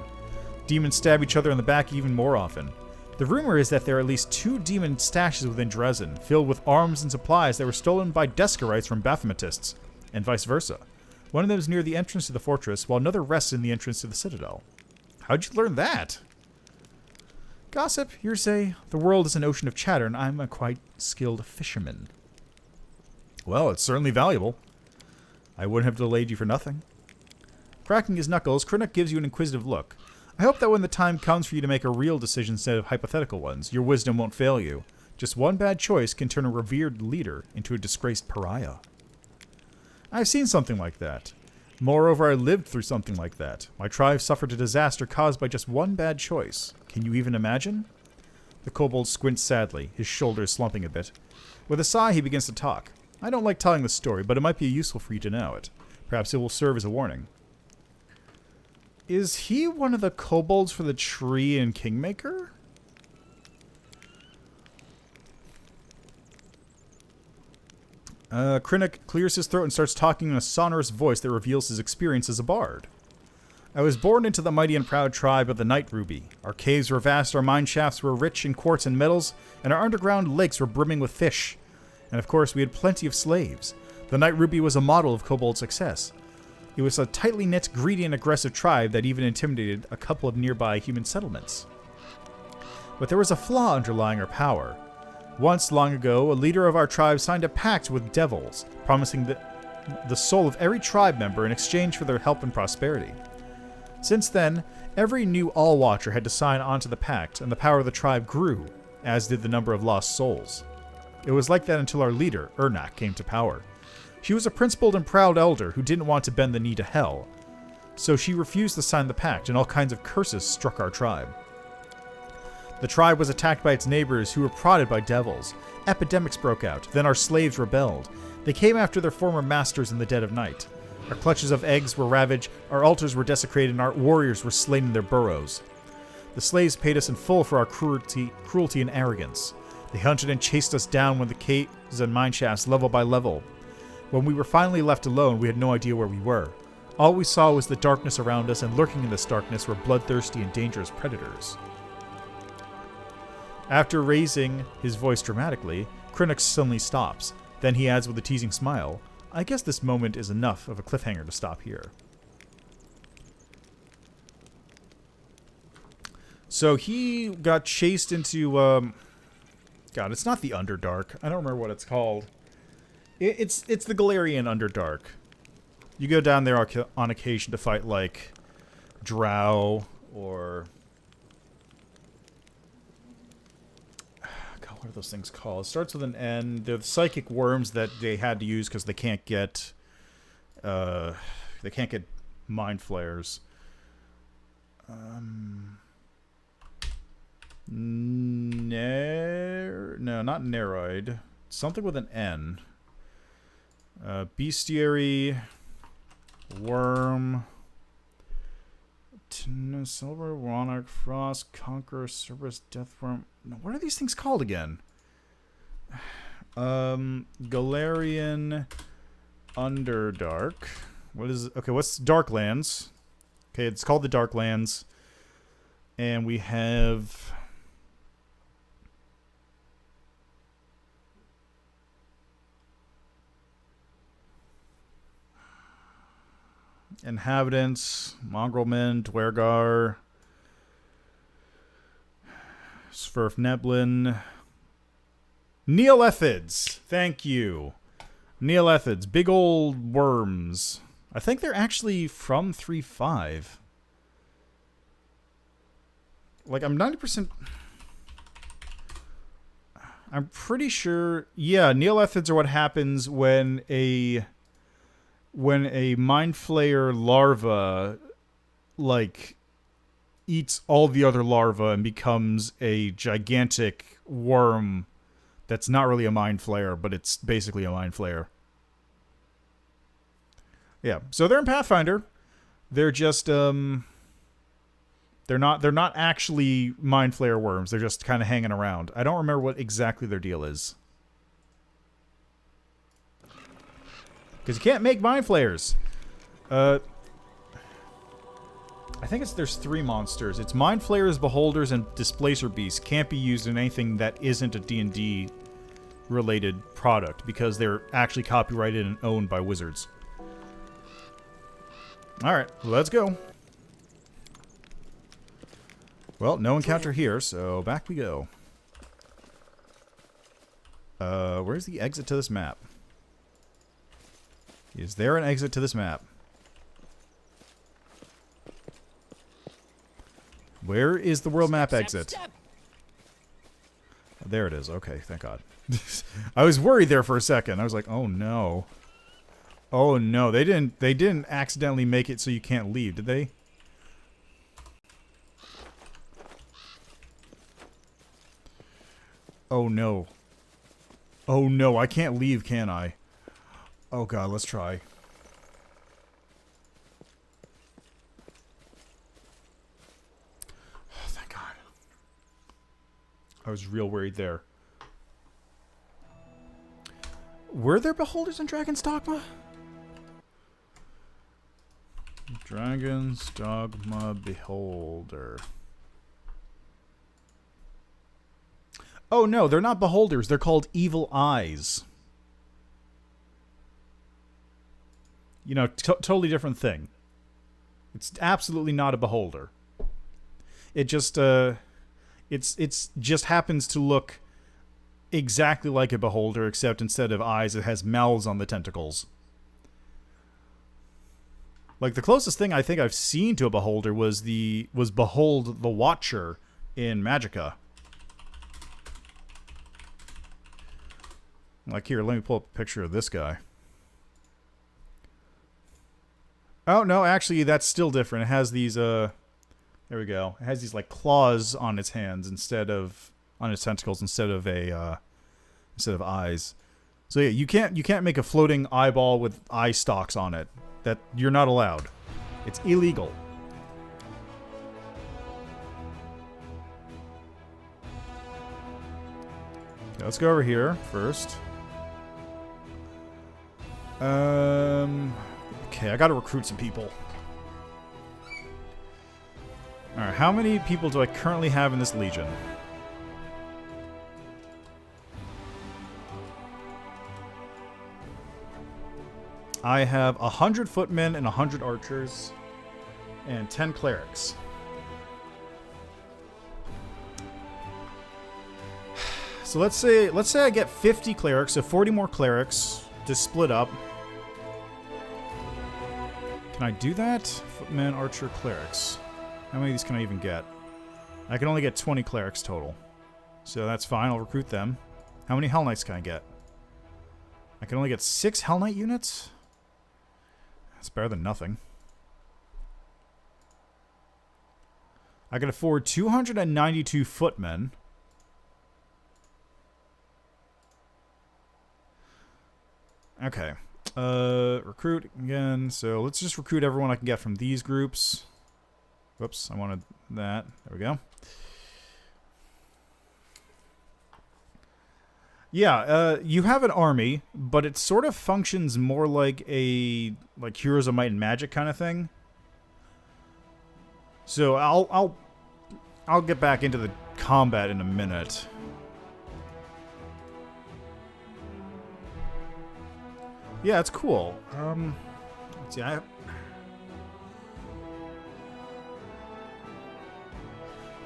Demons stab each other in the back even more often. The rumor is that there are at least 2 demon stashes within Dresden, filled with arms and supplies that were stolen by Deskarites from Baphometists, and vice versa. One of them is near the entrance to the fortress, while another rests in the entrance to the citadel. How'd you learn that? Gossip, hearsay, the world is an ocean of chatter, and I'm a quite skilled fisherman. Well, it's certainly valuable. I wouldn't have delayed you for nothing. Cracking his knuckles, Krennic gives you an inquisitive look. I hope that when the time comes for you to make a real decision instead of hypothetical ones, your wisdom won't fail you. Just one bad choice can turn a revered leader into a disgraced pariah. I've seen something like that. Moreover, I lived through something like that. My tribe suffered a disaster caused by just one bad choice. Can you even imagine? The kobold squints sadly, his shoulders slumping a bit. With a sigh, he begins to talk. I don't like telling the story, but it might be useful for you to know it. Perhaps it will serve as a warning. Is he one of the kobolds for the tree in Kingmaker? Krennic clears his throat and starts talking in a sonorous voice that reveals his experience as a bard. I was born into the mighty and proud tribe of the Night Ruby. Our caves were vast, our mine shafts were rich in quartz and metals, and our underground lakes were brimming with fish. And of course, we had plenty of slaves. The Night Ruby was a model of kobold success. It was a tightly knit, greedy, and aggressive tribe that even intimidated a couple of nearby human settlements. But there was a flaw underlying our power. Once, long ago, a leader of our tribe signed a pact with devils, promising the soul of every tribe member in exchange for their help and prosperity. Since then, every new All-Watcher had to sign onto the pact, and the power of the tribe grew, as did the number of lost souls. It was like that until our leader, Ernak, came to power. She was a principled and proud elder who didn't want to bend the knee to hell, so she refused to sign the pact, and all kinds of curses struck our tribe. The tribe was attacked by its neighbors who were prodded by devils. Epidemics broke out, then our slaves rebelled. They came after their former masters in the dead of night. Our clutches of eggs were ravaged, our altars were desecrated, and our warriors were slain in their burrows. The slaves paid us in full for our cruelty and arrogance. They hunted and chased us down when the caves and mine shafts level by level. When we were finally left alone, we had no idea where we were. All we saw was the darkness around us, and lurking in this darkness were bloodthirsty and dangerous predators. After raising his voice dramatically, Krennic suddenly stops. Then he adds with a teasing smile, I guess this moment is enough of a cliffhanger to stop here. So he got chased into, God, it's not the Underdark. I don't remember what it's called. It's the Galarian Underdark. You go down there on occasion to fight, like, Drow, or... God, what are those things called? It starts with an N. They're the psychic worms that they had to use because they can't get... mind flayers. No, not Neroid. Something with an N. Bestiary... Worm, Silver, Monarch, Frost, Conqueror, Cerberus, Deathworm. No, what are these things called again? Galarian Underdark. What is it? Okay, what's Darklands? Okay, it's called the Darklands. And we have... Inhabitants, Mongrelmen, Dwergar, Svirfneblin, Neolithids. Thank you. Neolithids, big old worms. I think they're actually from 3.5. Like, I'm 90%... I'm pretty sure... Yeah, Neolithids are what happens when a mind flayer larva, like, eats all the other larvae and becomes a gigantic worm that's not really a mind flayer, but it's basically a mind flayer. Yeah, so they're in Pathfinder. They're just, they're not actually mind flayer worms. They're just kind of hanging around. I don't remember what exactly their deal is. Because you can't make mind flayers. I think there's 3 monsters. It's mind flayers, beholders, and displacer beasts. Can't be used in anything that isn't a D&D related product because they're actually copyrighted and owned by wizards. Alright, let's go. Well, no encounter here, so back we go. Where's the exit to this map? Is there an exit to this map? Where is the world map exit? There it is. Okay, thank God. I was worried there for a second. I was like, "Oh no. Oh no, they didn't accidentally make it so you can't leave, did they?" Oh no. Oh no, I can't leave, can I? Oh God, let's try. Oh, thank God. I was real worried there. Were there beholders in Dragon's Dogma? Dragon's Dogma Beholder. Oh no, they're not beholders. They're called evil eyes. You know, totally different thing. It's absolutely not a beholder. It just it's just happens to look exactly like a beholder, except instead of eyes, it has mouths on the tentacles. Like the closest thing I think I've seen to a beholder was Behold the Watcher in Magicka. Like here, let me pull up a picture of this guy. Oh, no, actually, that's still different. It has these, there we go. It has these, like, claws on its hands instead of, on its tentacles instead of eyes. So, yeah, you can't make a floating eyeball with eye stalks on it. That, you're not allowed. It's illegal. Okay, let's go over here first. Okay, I gotta recruit some people. Alright, how many people do I currently have in this legion? I have 100 footmen and 100 archers and 10 clerics. So let's say I get 50 clerics, so 40 more clerics to split up. Can I do that? Footman, archer, clerics. How many of these can I even get? I can only get 20 clerics total. So that's fine, I'll recruit them. How many Hell Knights can I get? I can only get 6 Hell Knight units? That's better than nothing. I can afford 292 footmen. Okay. Recruit again. So let's just recruit everyone I can get from these groups. Whoops, I wanted that. There we go. Yeah, you have an army, but it sort of functions more like a Heroes of Might and Magic kind of thing. So I'll get back into the combat in a minute. Yeah, it's cool. Let's see.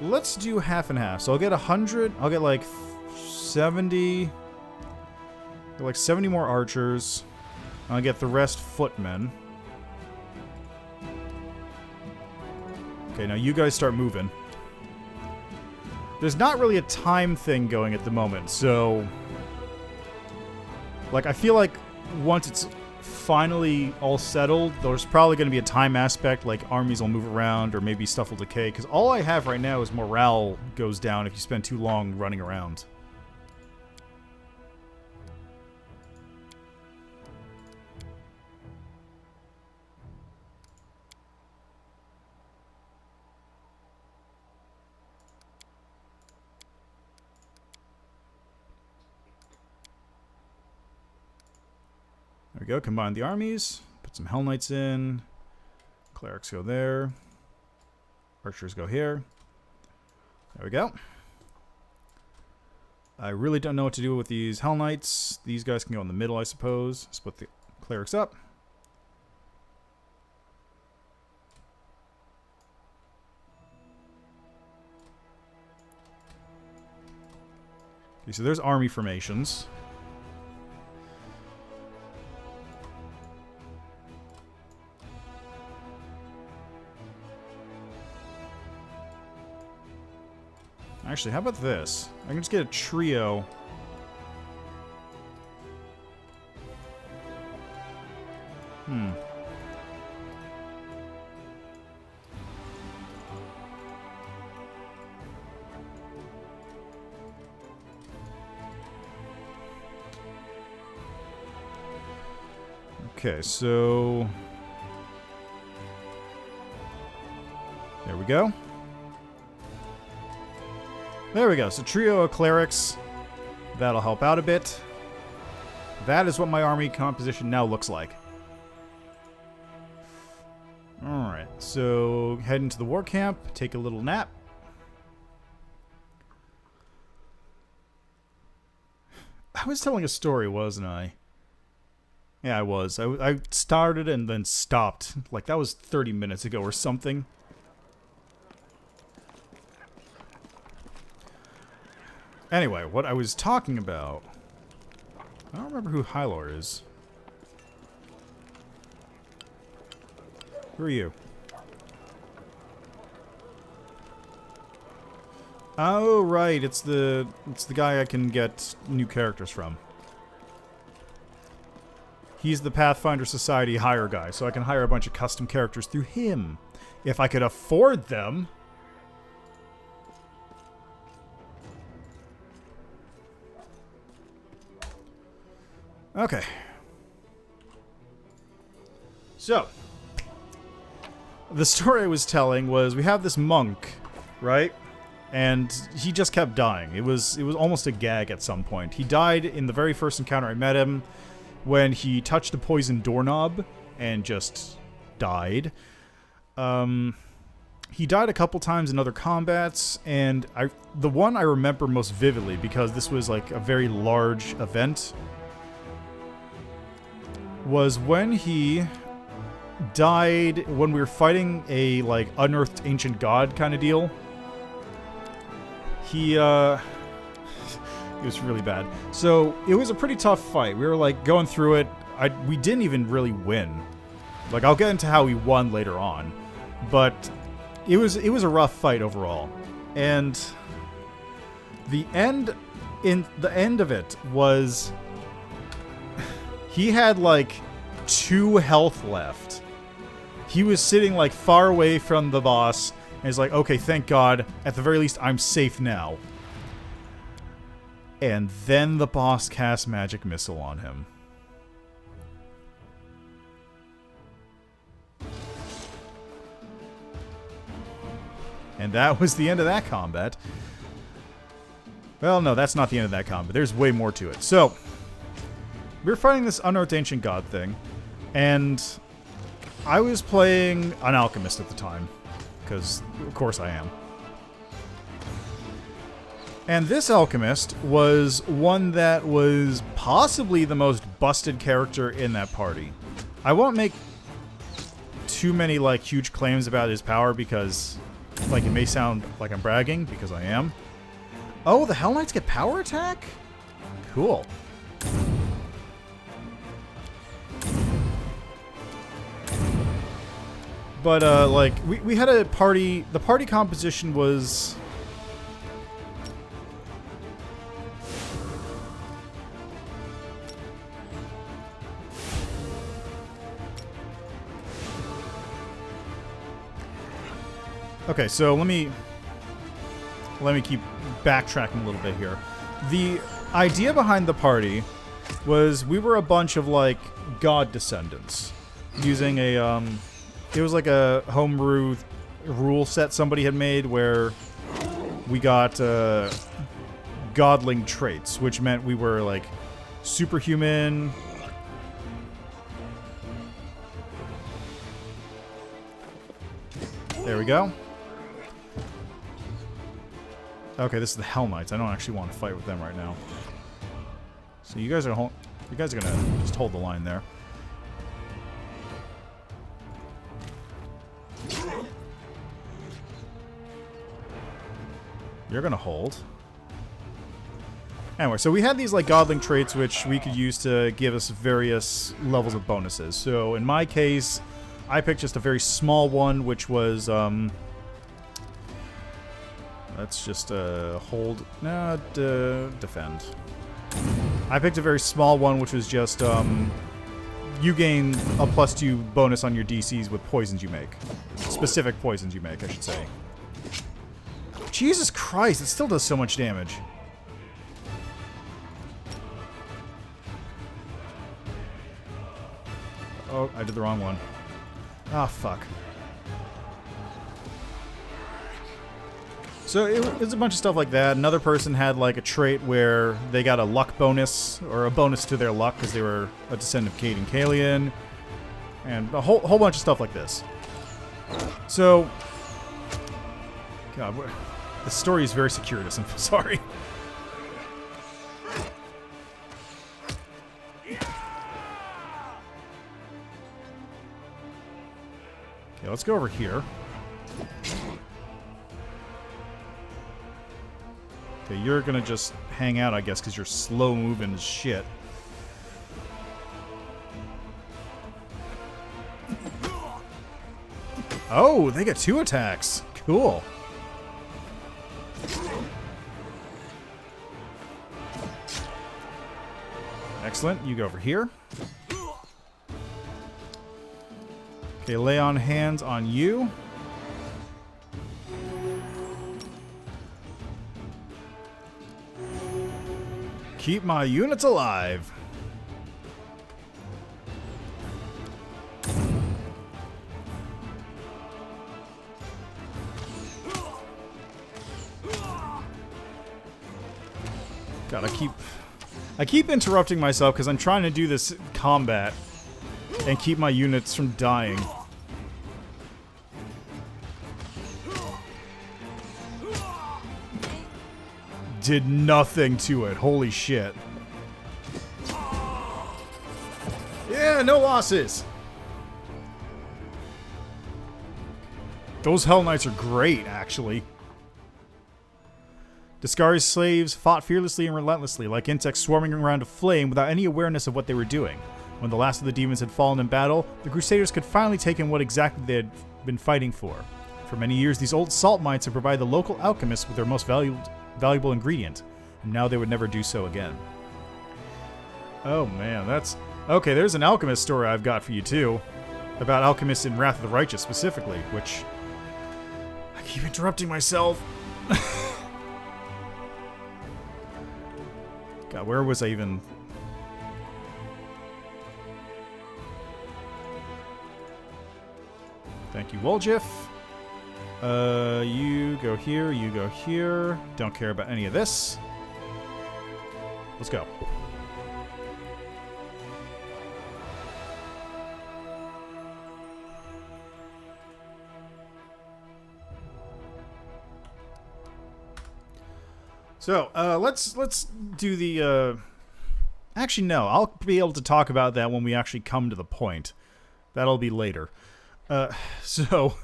Let's do half and half. So I'll get 100. I'll get like 70. Like 70 more archers. I'll get the rest footmen. Okay, now you guys start moving. There's not really a time thing going at the moment, so like I feel like once it's finally all settled, there's probably going to be a time aspect, like armies will move around or maybe stuff will decay, because all I have right now is morale goes down if you spend too long running around. There we go, combine the armies, put some Hell Knights in, clerics go there, archers go here. There we go. I really don't know what to do with these Hell Knights. These guys can go in the middle, I suppose. Split the clerics up. Okay, so there's army formations. Actually, how about this? I can just get a trio. Okay, so there we go. There we go. So trio of clerics. That'll help out a bit. That is what my army composition now looks like. Alright, so head into the war camp, take a little nap. I was telling a story, wasn't I? Yeah, I was. I started and then stopped. Like, that was 30 minutes ago or something. Anyway, what I was talking about... I don't remember who Hylor is. Who are you? Oh, right. It's the guy I can get new characters from. He's the Pathfinder Society hire guy, so I can hire a bunch of custom characters through him. If I could afford them. Okay. So, the story I was telling was we have this monk, right? And he just kept dying. It was almost a gag at some point. He died in the very first encounter I met him when he touched a poisoned doorknob and just died. He died a couple times in other combats, and the one I remember most vividly, because this was like a very large event, was when he died when we were fighting a like unearthed ancient god kind of deal. It was really bad. So it was a pretty tough fight. We were like going through it. We didn't even really win. Like, I'll get into how we won later on, but it was a rough fight overall. And the end of it was he had like 2 health left. He was sitting like far away from the boss, and he's like, okay, thank God, at the very least I'm safe now. And then the boss cast magic missile on him. And that was the end of that combat. Well, no, that's not the end of that combat. There's way more to it. So, we were fighting this unearthed ancient god thing, and I was playing an alchemist at the time, because of course I am. And this alchemist was one that was possibly the most busted character in that party. I won't make too many like huge claims about his power because like it may sound like I'm bragging, because I am. Oh, the Hell Knights get power attack? Cool. But like we had a party, the party composition was okay, so let me keep backtracking a little bit here. The idea behind the party was we were a bunch of like god descendants using a it was like a homebrew rule set somebody had made where we got Goblin Traits, which meant we were like superhuman. There we go. Okay, this is the Hell Knights. I don't actually want to fight with them right now. So you guys are gonna just hold the line there. You're gonna hold. Anyway, so we had these like Goblin Traits which we could use to give us various levels of bonuses. So in my case, I picked just a very small one, which was let's just hold. No, defend. I picked a very small one, which was just you gain a +2 bonus on your DCs with poisons you make. Specific poisons you make, I should say. Jesus Christ, it still does so much damage. Oh, I did the wrong one. Ah, fuck. So it was a bunch of stuff like that. Another person had like a trait where they got a luck bonus, or a bonus to their luck because they were a descendant of Cade and Kalian, and a whole bunch of stuff like this. So, God, the story is very circuitous. I'm sorry. Okay, let's go over here. Okay, you're gonna just hang out, I guess, because you're slow moving as shit. Oh, they get 2 attacks. Cool. Excellent. You go over here. Okay, lay on hands on you. Keep my units alive. God, I keep interrupting myself because I'm trying to do this combat and keep my units from dying. Did nothing to it. Holy shit. Yeah, no losses. Those Hell Knights are great, actually. Disguised slaves fought fearlessly and relentlessly, like insects swarming around a flame without any awareness of what they were doing. When the last of the demons had fallen in battle, the Crusaders could finally take in what exactly they had been fighting for. For many years, these old salt mines had provided the local alchemists with their most valuable ingredient, and now they would never do so again. Oh man, that's... Okay, there's an alchemist story I've got for you too. About alchemists in Wrath of the Righteous specifically, which... I keep interrupting myself. God, where was I even... Thank you, Woljif. You go here, you go here. Don't care about any of this. Let's go. So, let's do the, actually, no. I'll be able to talk about that when we actually come to the point. That'll be later. So...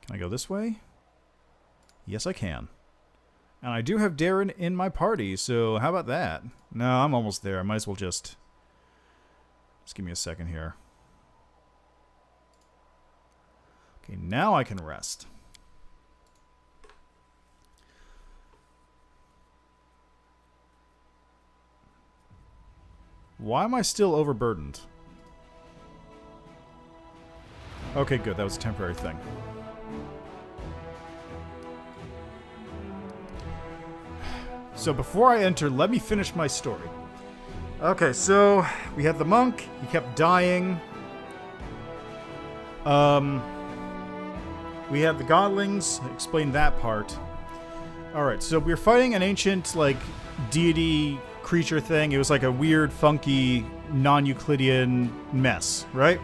Can I go this way? Yes, I can. And I do have Darren in my party, so how about that? No, I'm almost there. I might as well just give me a second here. Okay, now I can rest. Why am I still overburdened? Okay, good. That was a temporary thing. So before I enter, let me finish my story. Okay, so we had the monk. He kept dying. We had the godlings. Explain that part. Alright, so we were fighting an ancient, like, deity creature thing. It was like a weird, funky, non-Euclidean mess, right?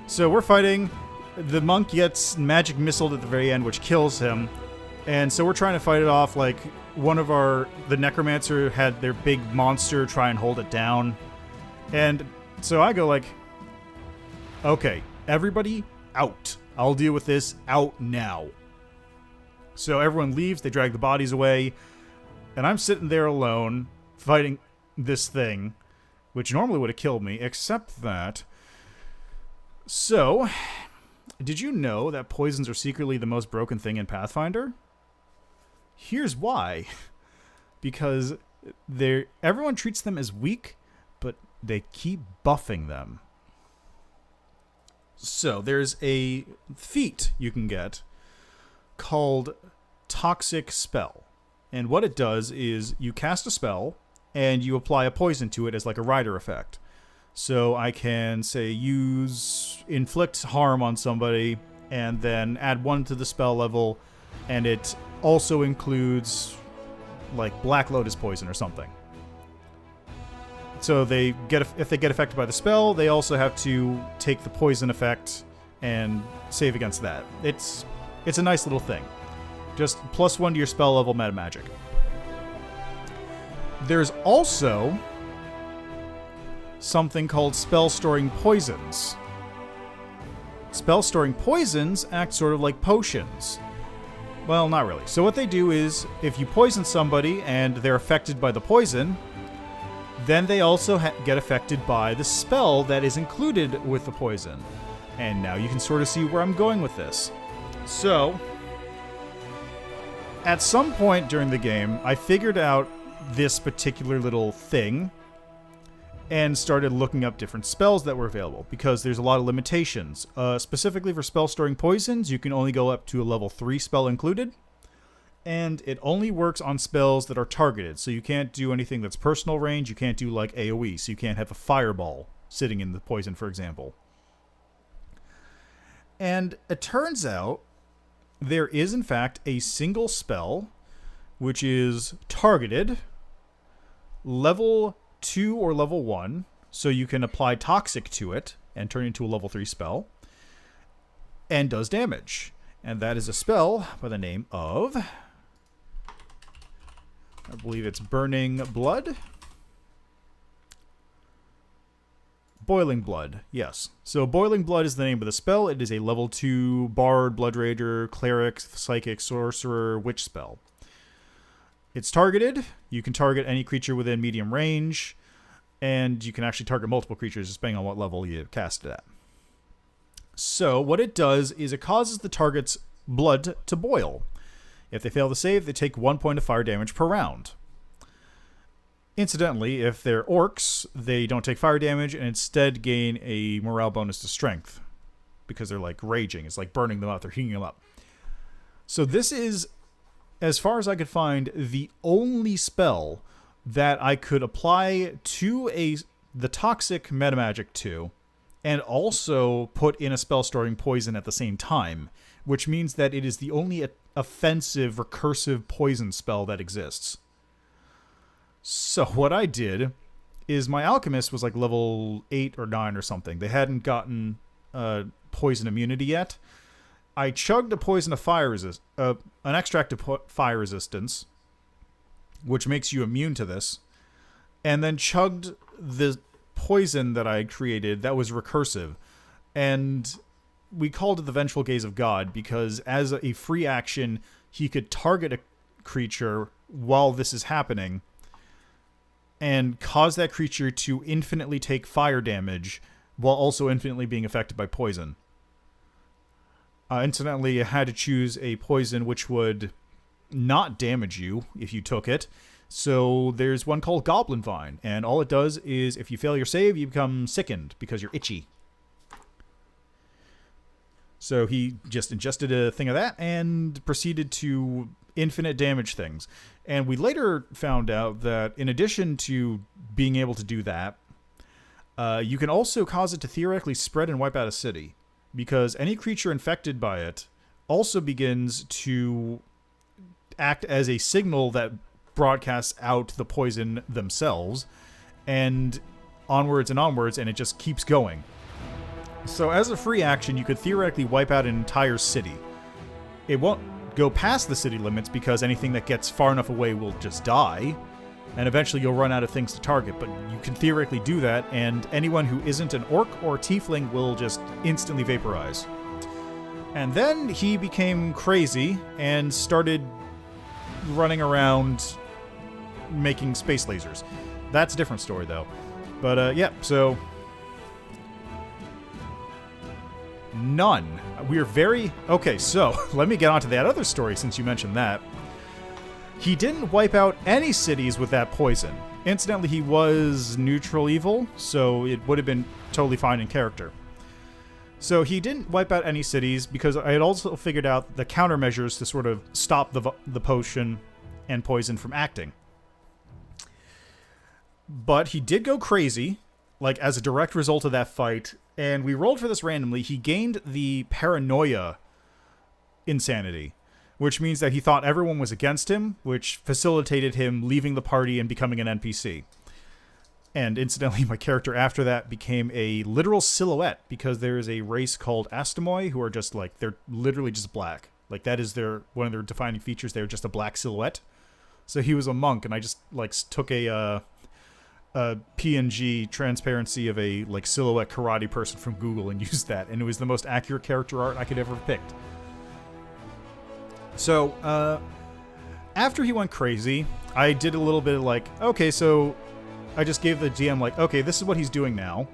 So we're fighting. The monk gets magic missiled at the very end, which kills him. And so we're trying to fight it off, like... the necromancer had their big monster try and hold it down. And so I go like, okay, everybody out. I'll deal with this out now. So everyone leaves, they drag the bodies away, and I'm sitting there alone fighting this thing, which normally would have killed me, except that... So, did you know that poisons are secretly the most broken thing in Pathfinder? Here's why. Because everyone treats them as weak, but they keep buffing them. So there's a feat you can get called Toxic Spell. And what it does is you cast a spell and you apply a poison to it as like a rider effect. So I can, say, use inflict harm on somebody and then add 1 to the spell level, and it also includes, like, Black Lotus poison or something. So if they get affected by the spell, they also have to take the poison effect and save against that. It's a nice little thing. Just +1 to your spell level meta magic. There's also something called spell storing poisons. Spell storing poisons act sort of like potions. Well, not really. So what they do is, if you poison somebody and they're affected by the poison, then they also get affected by the spell that is included with the poison. And now you can sort of see where I'm going with this. So, at some point during the game, I figured out this particular little thing and started looking up different spells that were available, because there's a lot of limitations. Specifically for spell storing poisons, you can only go up to a level 3 spell included, and it only works on spells that are targeted, so you can't do anything that's personal range. You can't do like AoE, so you can't have a fireball sitting in the poison, for example. And it turns out there is in fact a single spell which is targeted, level 2 or level 1, so you can apply Toxic to it and turn it into a level 3 spell, and does damage. And that is a spell by the name of, I believe it's Burning Blood? Boiling Blood, yes. So Boiling Blood is the name of the spell. It is a level 2 Bard, Blood Rager, Cleric, Psychic, Sorcerer, Witch spell. It's targeted. You can target any creature within medium range, and you can actually target multiple creatures depending on what level you cast it at. So what it does is it causes the target's blood to boil. If they fail to save, they take 1 point of fire damage per round. Incidentally, if they're orcs, they don't take fire damage and instead gain a morale bonus to strength because they're like raging. It's like burning them up. They're heating them up. So this is, as far as I could find, the only spell that I could apply to the toxic metamagic to and also put in a spell storing poison at the same time, which means that it is the only offensive recursive poison spell that exists. So what I did is my alchemist was like level 8 or 9 or something. They hadn't gotten poison immunity yet. I chugged a poison of fire an extract of fire resistance, which makes you immune to this, and then chugged the poison that I had created that was recursive. And we called it the Vengeful Gaze of God because as a free action, he could target a creature while this is happening and cause that creature to infinitely take fire damage while also infinitely being affected by poison. Incidentally, I had to choose a poison which would not damage you if you took it. So there's one called Goblin Vine, and all it does is if you fail your save, you become sickened because you're itchy. So he just ingested a thing of that and proceeded to infinite damage things. And we later found out that in addition to being able to do that, you can also cause it to theoretically spread and wipe out a city, because any creature infected by it also begins to act as a signal that broadcasts out the poison themselves, and onwards, and it just keeps going. So as a free action, you could theoretically wipe out an entire city. It won't go past the city limits because anything that gets far enough away will just die, and eventually you'll run out of things to target, but you can theoretically do that, and anyone who isn't an orc or tiefling will just instantly vaporize. And then he became crazy and started running around making space lasers. That's a different story, though. But, yeah, so none. We're very... Okay, so let me get on to that other story since you mentioned that. He didn't wipe out any cities with that poison. Incidentally, he was neutral evil, so it would have been totally fine in character. So he didn't wipe out any cities because I had also figured out the countermeasures to sort of stop the potion and poison from acting. But he did go crazy, like as a direct result of that fight, and we rolled for this randomly. He gained the paranoia insanity, which means that he thought everyone was against him, which facilitated him leaving the party and becoming an NPC. And incidentally, my character after that became a literal silhouette because there is a race called Astamoi who are just like, they're literally just black. Like that is one of their defining features. They're just a black silhouette. So he was a monk, and I just like took a PNG transparency of a like silhouette karate person from Google and used that, and it was the most accurate character art I could ever have picked. So after he went crazy, I did a little bit of like, okay, so I just gave the GM like, okay, this is what he's doing now,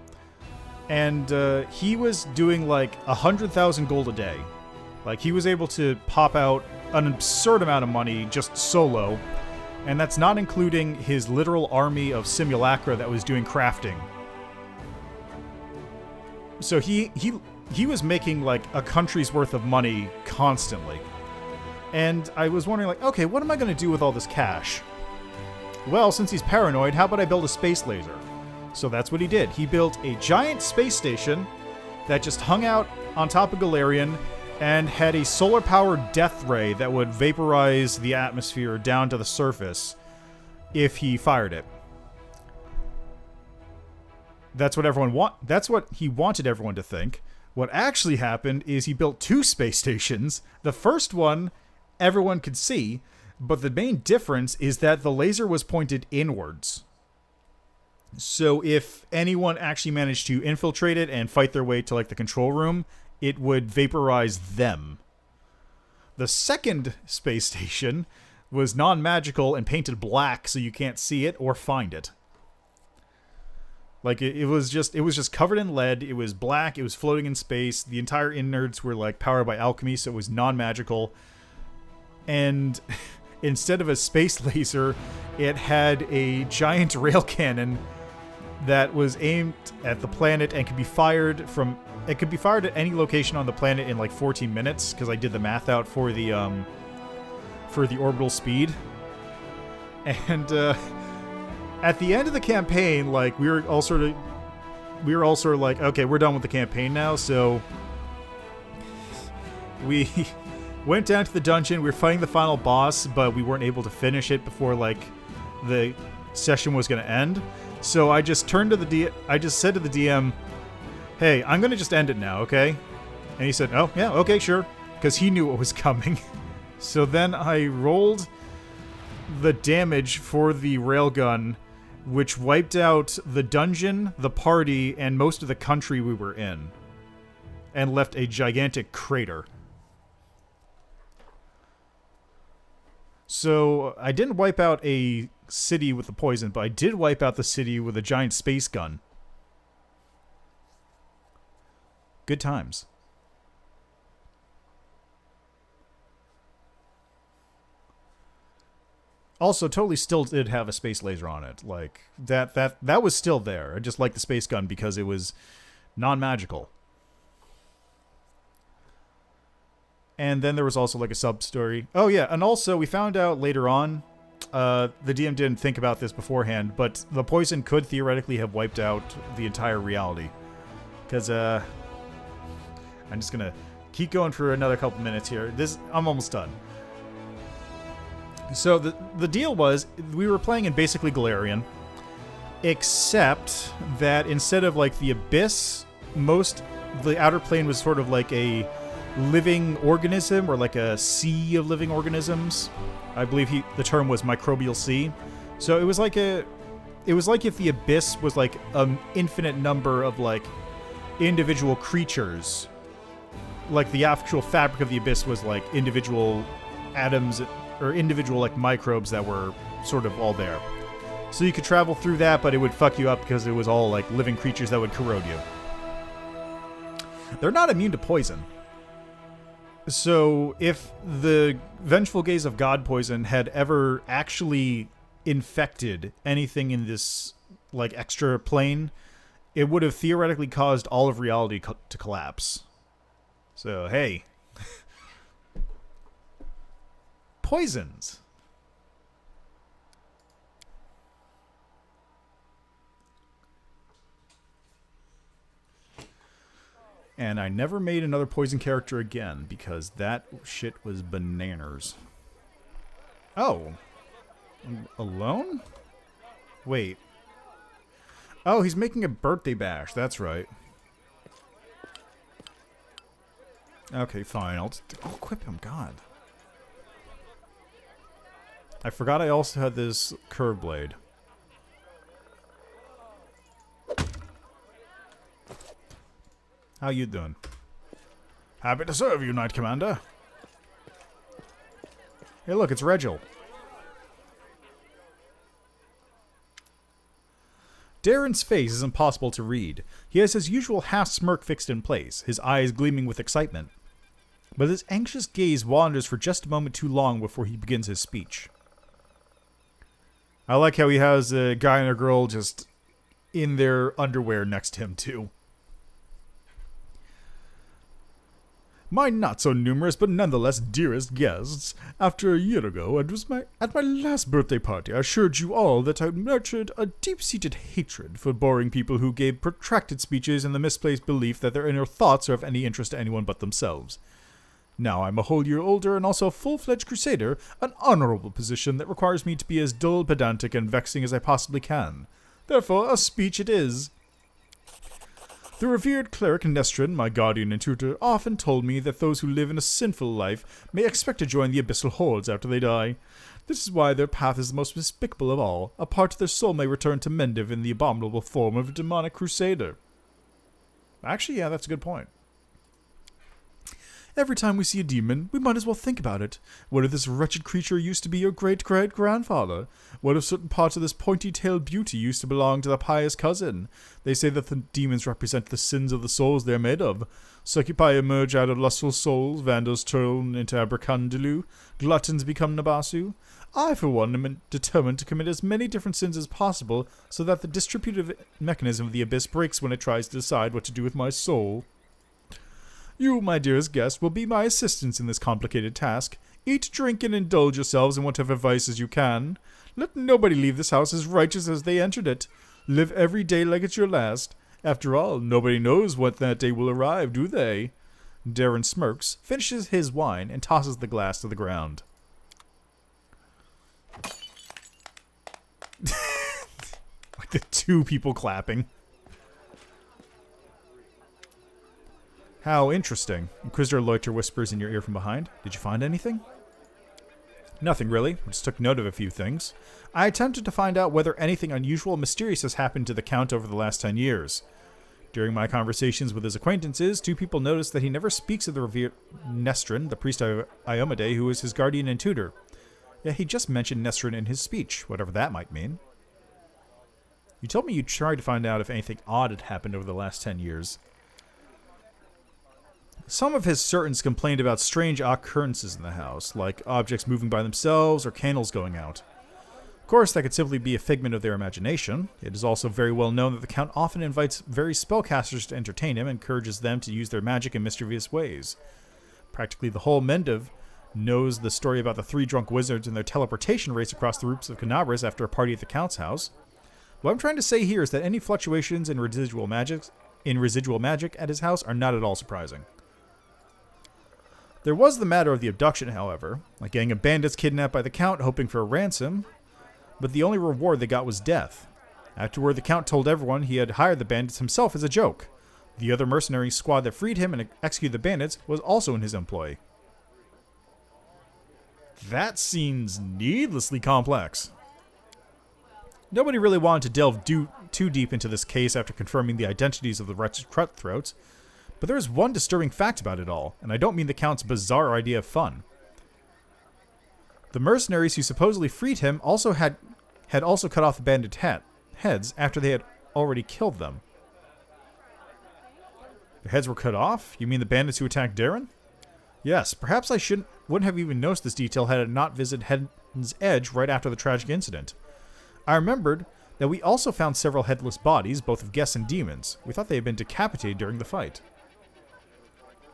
and he was doing like 100,000 gold a day. Like he was able to pop out an absurd amount of money just solo. And that's not including his literal army of simulacra that was doing crafting. So he was making like a country's worth of money constantly. And I was wondering like, okay, what am I going to do with all this cash? Well, since he's paranoid, how about I build a space laser? So that's what he did. He built a giant space station that just hung out on top of Galarian and had a solar-powered death ray that would vaporize the atmosphere down to the surface if he fired it. that's what he wanted everyone to think. What actually happened is he built 2 space stations. The first one everyone could see, but the main difference is that the laser was pointed inwards. So if anyone actually managed to infiltrate it and fight their way to like the control room, it would vaporize them. The second space station was non-magical and painted black so you can't see it or find it. Like it was just covered in lead. It was black. It was floating in space. The entire innards were like powered by alchemy, so it was non-magical. And instead of a space laser, it had a giant rail cannon that was aimed at the planet and could be fired at any location on the planet in like 14 minutes because I did the math out for the orbital speed. And at the end of the campaign, like we were all sort of like, okay, we're done with the campaign now, so we went down to the dungeon. We were fighting the final boss, but we weren't able to finish it before like the session was going to end. So I just said to the DM, "Hey, I'm going to just end it now, okay?" And he said, "Oh, yeah, okay, sure," because he knew what was coming. So then I rolled the damage for the railgun, which wiped out the dungeon, the party, and most of the country we were in, and left a gigantic crater. So I didn't wipe out a city with the poison, but I did wipe out the city with a giant space gun. Good times. Also, totally still did have a space laser on it. Like that was still there. I just liked the space gun because it was non-magical. And then there was also like a sub-story. Oh yeah, and also we found out later on, the DM didn't think about this beforehand, but the poison could theoretically have wiped out the entire reality. Because, I'm just gonna keep going for another couple minutes here. I'm almost done. So the deal was, we were playing in basically Galarian, except that instead of like the Abyss, the outer plane was sort of like a living organism, or like a sea of living organisms. I believe the term was microbial sea. So it was like if the Abyss was like an infinite number of like individual creatures. Like the actual fabric of the Abyss was like individual atoms or individual like microbes that were sort of all there. So you could travel through that, but it would fuck you up because it was all like living creatures that would corrode you. They're not immune to poison. So if the Vengeful Gaze of God poison had ever actually infected anything in this like extra plane, it would have theoretically caused all of reality to collapse. So hey, poisons. And I never made another poison character again, because that shit was bananas. Oh. Alone? Wait. Oh, he's making a birthday bash. That's right. Okay, fine. I'll equip him. God. I forgot I also had this curve blade. How you doing? Happy to serve you, Knight Commander. Hey, look, it's Regil. Darren's face is impossible to read. He has his usual half-smirk fixed in place, his eyes gleaming with excitement. But his anxious gaze wanders for just a moment too long before he begins his speech. I like how he has a guy and a girl just in their underwear next to him, too. My not-so-numerous but nonetheless dearest guests, after a year ago, at my last birthday party, I assured you all that I nurtured a deep-seated hatred for boring people who gave protracted speeches in the misplaced belief that their inner thoughts are of any interest to anyone but themselves. Now I'm a whole year older and also a full-fledged crusader, an honorable position that requires me to be as dull, pedantic, and vexing as I possibly can. Therefore, a speech it is. The revered cleric Nestrin, my guardian and tutor, often told me that those who live in a sinful life may expect to join the abyssal hordes after they die. This is why their path is the most despicable of all. A part of their soul may return to Mendiv in the abominable form of a demonic crusader. Actually, yeah, that's a good point. Every time we see a demon, we might as well think about it. What if this wretched creature used to be your great-great-grandfather? What if certain parts of this pointy-tailed beauty used to belong to the pious cousin? They say that the demons represent the sins of the souls they are made of. Succubi emerge out of lustful souls, vandals turn into abracandilu, gluttons become nabasu. I, for one, am determined to commit as many different sins as possible so that the distributive mechanism of the abyss breaks when it tries to decide what to do with my soul. You, my dearest guest, will be my assistants in this complicated task. Eat, drink, and indulge yourselves in whatever vices you can. Let nobody leave this house as righteous as they entered it. Live every day like it's your last. After all, nobody knows what that day will arrive, do they? Darren smirks, finishes his wine, and tosses the glass to the ground. Like the two people clapping. How interesting. Inquisitor Loiter whispers in your ear from behind. Did you find anything? Nothing really. I just took note of a few things. I attempted to find out whether anything unusual or mysterious has happened to the Count over the last 10 years. During my conversations with his acquaintances, two people noticed that he never speaks of the revered Nestrin, the priest of Iomade, who is his guardian and tutor. Yeah, he just mentioned Nestrin in his speech, whatever that might mean. You told me you tried to find out if anything odd had happened over the last 10 years. Some of his servants complained about strange occurrences in the house, like objects moving by themselves or candles going out. Of course, that could simply be a figment of their imagination. It is also very well known that the Count often invites various spellcasters to entertain him and encourages them to use their magic in mischievous ways. Practically the whole Mendiv knows the story about the three drunk wizards and their teleportation race across the roofs of Canabras after a party at the Count's house. What I'm trying to say here is that any fluctuations in residual magic at his house are not at all surprising. There was the matter of the abduction, however. A gang of bandits kidnapped by the Count hoping for a ransom, but the only reward they got was death. Afterward, the Count told everyone he had hired the bandits himself as a joke. The other mercenary squad that freed him and executed the bandits was also in his employ. That seems needlessly complex. Nobody really wanted to delve too deep into this case after confirming the identities of the wretched cutthroats. But there is one disturbing fact about it all, and I don't mean the Count's bizarre idea of fun. The mercenaries who supposedly freed him also had also cut off the bandit heads after they had already killed them. Their heads were cut off? You mean the bandits who attacked Darren? Yes, perhaps I wouldn't have even noticed this detail had I not visited Heaven's Edge right after the tragic incident. I remembered that we also found several headless bodies, both of guests and demons. We thought they had been decapitated during the fight.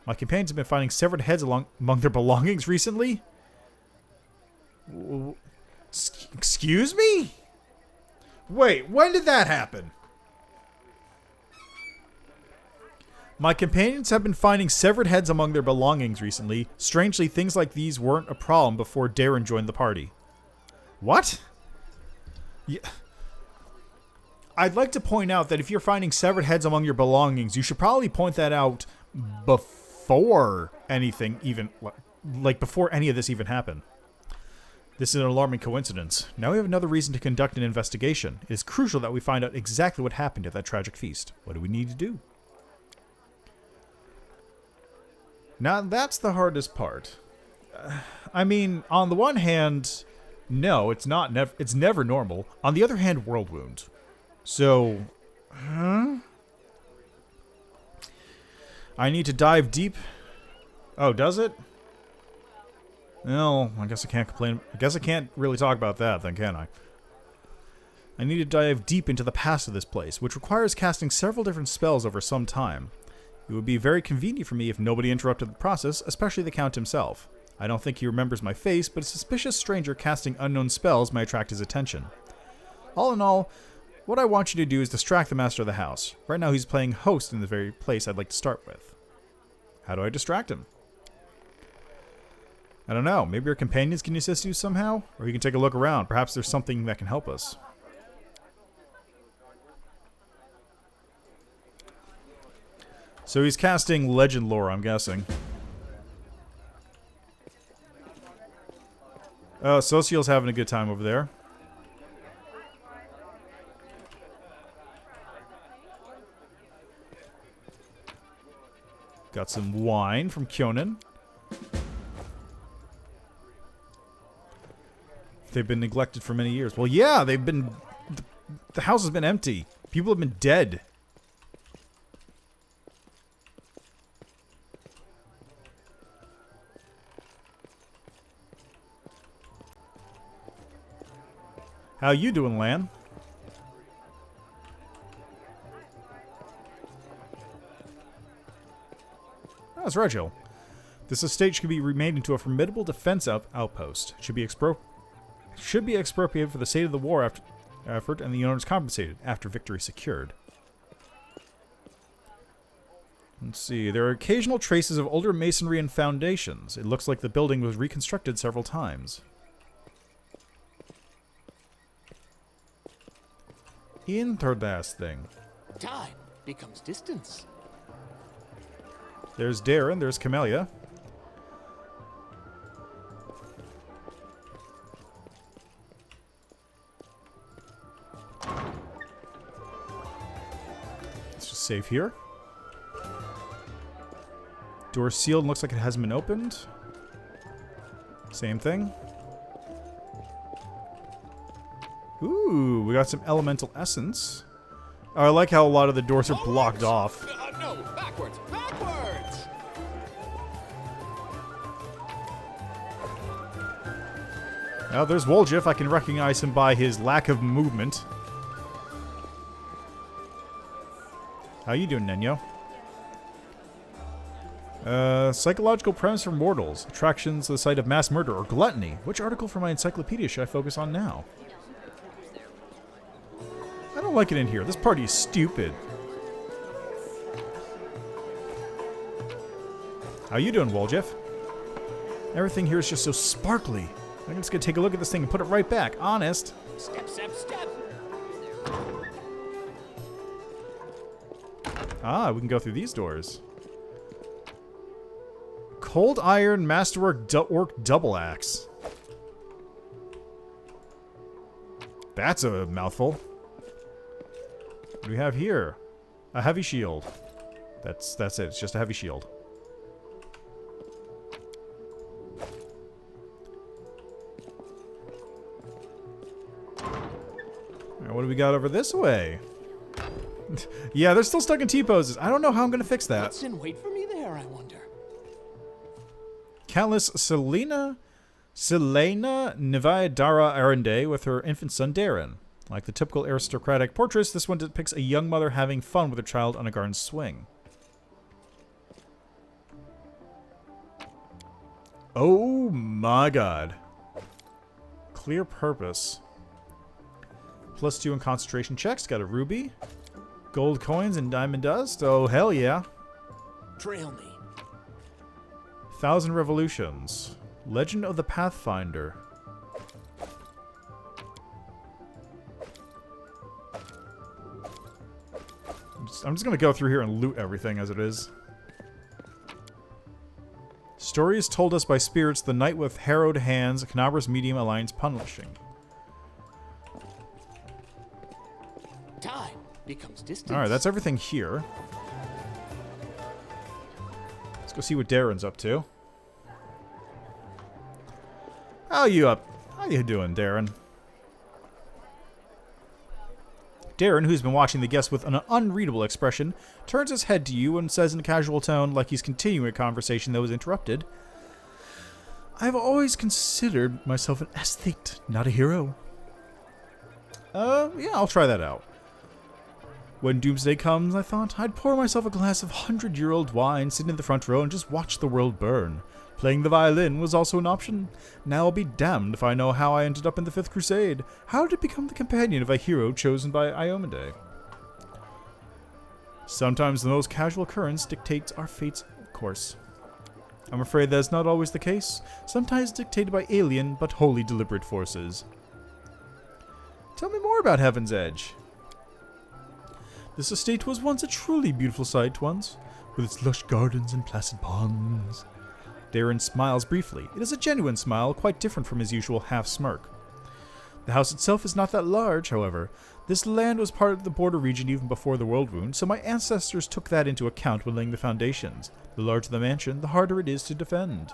My companions have been finding severed heads among their belongings recently? Excuse me? Wait, when did that happen? My companions have been finding severed heads among their belongings recently. Strangely, things like these weren't a problem before Darren joined the party. What? Yeah. I'd like to point out that if you're finding severed heads among your belongings, you should probably point that out before anything even, like before any of this even happened. This is an alarming coincidence. Now we have another reason to conduct an investigation. It is crucial that we find out exactly what happened at that tragic feast. What do we need to do? Now that's the hardest part. I mean, on the one hand, no, it's not. It's never normal. On the other hand, world wound. So, I need to dive deep. Oh, does it? Well, I guess I can't complain. I guess I can't really talk about that then, can I? I need to dive deep into the past of this place, which requires casting several different spells over some time. It would be very convenient for me if nobody interrupted the process, especially the Count himself. I don't think he remembers my face, but a suspicious stranger casting unknown spells may attract his attention. All in all, what I want you to do is distract the master of the house. Right now he's playing host in the very place I'd like to start with. How do I distract him? I don't know. Maybe your companions can assist you somehow? Or you can take a look around. Perhaps there's something that can help us. So he's casting legend lore, I'm guessing. Oh, Social's having a good time over there. Got some wine from Kyonin. They've been neglected for many years. Well, yeah, they've been... The house has been empty. People have been dead. How you doing, Lan? Oh, it's Regil. This estate should be remade into a formidable defense outpost. Should be expropriated for the sake of the war effort, and the owners compensated after victory secured. Let's see. There are occasional traces of older masonry and foundations. It looks like the building was reconstructed several times. Interesting. Time becomes distance. There's Darren. There's Camellia. Let's just save here. Door sealed and looks like it hasn't been opened. Same thing. Ooh, we got some elemental essence. Oh, I like how a lot of the doors are blocked off. No, backwards, backwards! Now there's Woljif. I can recognize him by his lack of movement. How you doing, Nenyo? Psychological premise for mortals. Attractions to the site of mass murder or gluttony. Which article from my encyclopedia should I focus on now? I don't like it in here. This party is stupid. How you doing, Woljif? Everything here is just so sparkly. I'm just gonna take a look at this thing and put it right back. Honest. Step, step, step! Ah, we can go through these doors. Cold Iron Masterwork Orc Double Axe. That's a mouthful. What do we have here? A heavy shield. That's it. It's just a heavy shield. Alright, what do we got over this way? Yeah, they're still stuck in T-poses. I don't know how I'm going to fix that. What's in wait for me there, I wonder? Countless Selena Nivaya Dara Arende with her infant son Darren. Like the typical aristocratic portraits, this one depicts a young mother having fun with her child on a garden swing. Oh my god. Clear purpose. +2 in concentration checks. Got a ruby. Gold coins and diamond dust. Oh, hell yeah. Trail me. 1,000 revolutions. Legend of the Pathfinder. I'm just going to go through here and loot everything as it is. Stories told us by spirits, the knight with harrowed hands, Canabra's medium alliance punishing. Time becomes distance. Alright, that's everything here. Let's go see what Darren's up to. How you doing, Darren? Darren, who's been watching the guest with an unreadable expression, turns his head to you and says in a casual tone, like he's continuing a conversation that was interrupted, I've always considered myself an aesthete, not a hero. Yeah, I'll try that out. When doomsday comes, I thought, I'd pour myself a glass of 100-year-old wine, sit in the front row, and just watch the world burn. Playing the violin was also an option. Now I'll be damned if I know how I ended up in the Fifth Crusade. How did I become the companion of a hero chosen by Iomade? Sometimes the most casual occurrence dictates our fate's course. I'm afraid that's not always the case. Sometimes dictated by alien but wholly deliberate forces. Tell me more about Heaven's Edge. This estate was once a truly beautiful sight once. with its lush gardens and placid ponds. Darren smiles briefly. It is a genuine smile, quite different from his usual half-smirk. The house itself is not that large, however. This land was part of the border region even before the world wound, so my ancestors took that into account when laying the foundations. The larger the mansion, the harder it is to defend.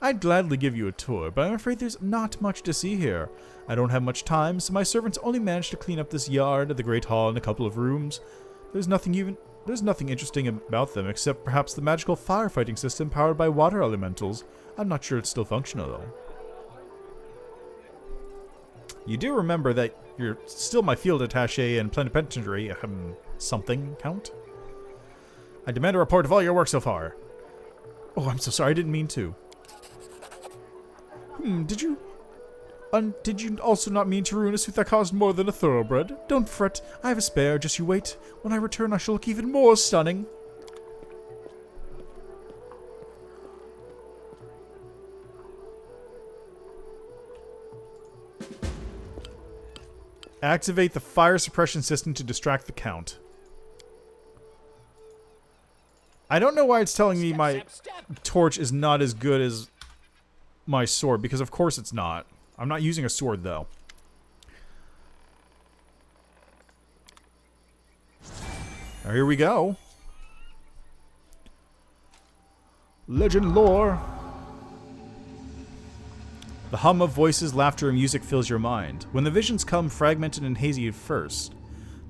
I'd gladly give you a tour, but I'm afraid there's not much to see here. I don't have much time, so my servants only managed to clean up this yard, the great hall, and a couple of rooms. There's nothing interesting about them, except perhaps the magical firefighting system powered by water elementals. I'm not sure it's still functional, though. You do remember that you're still my field attaché and plenipotentiary, something, Count? I demand a report of all your work so far. Oh, I'm so sorry, I didn't mean to. Did you also not mean to ruin a suit that cost more than a thoroughbred? Don't fret, I have a spare, just you wait. When I return, I shall look even more stunning. Activate the fire suppression system to distract the Count. I don't know why it's telling me my torch is not as good as my sword, because of course it's not. I'm not using a sword, though. Now, here we go. Legend lore. The hum of voices, laughter, and music fills your mind. When the visions come fragmented and hazy at first,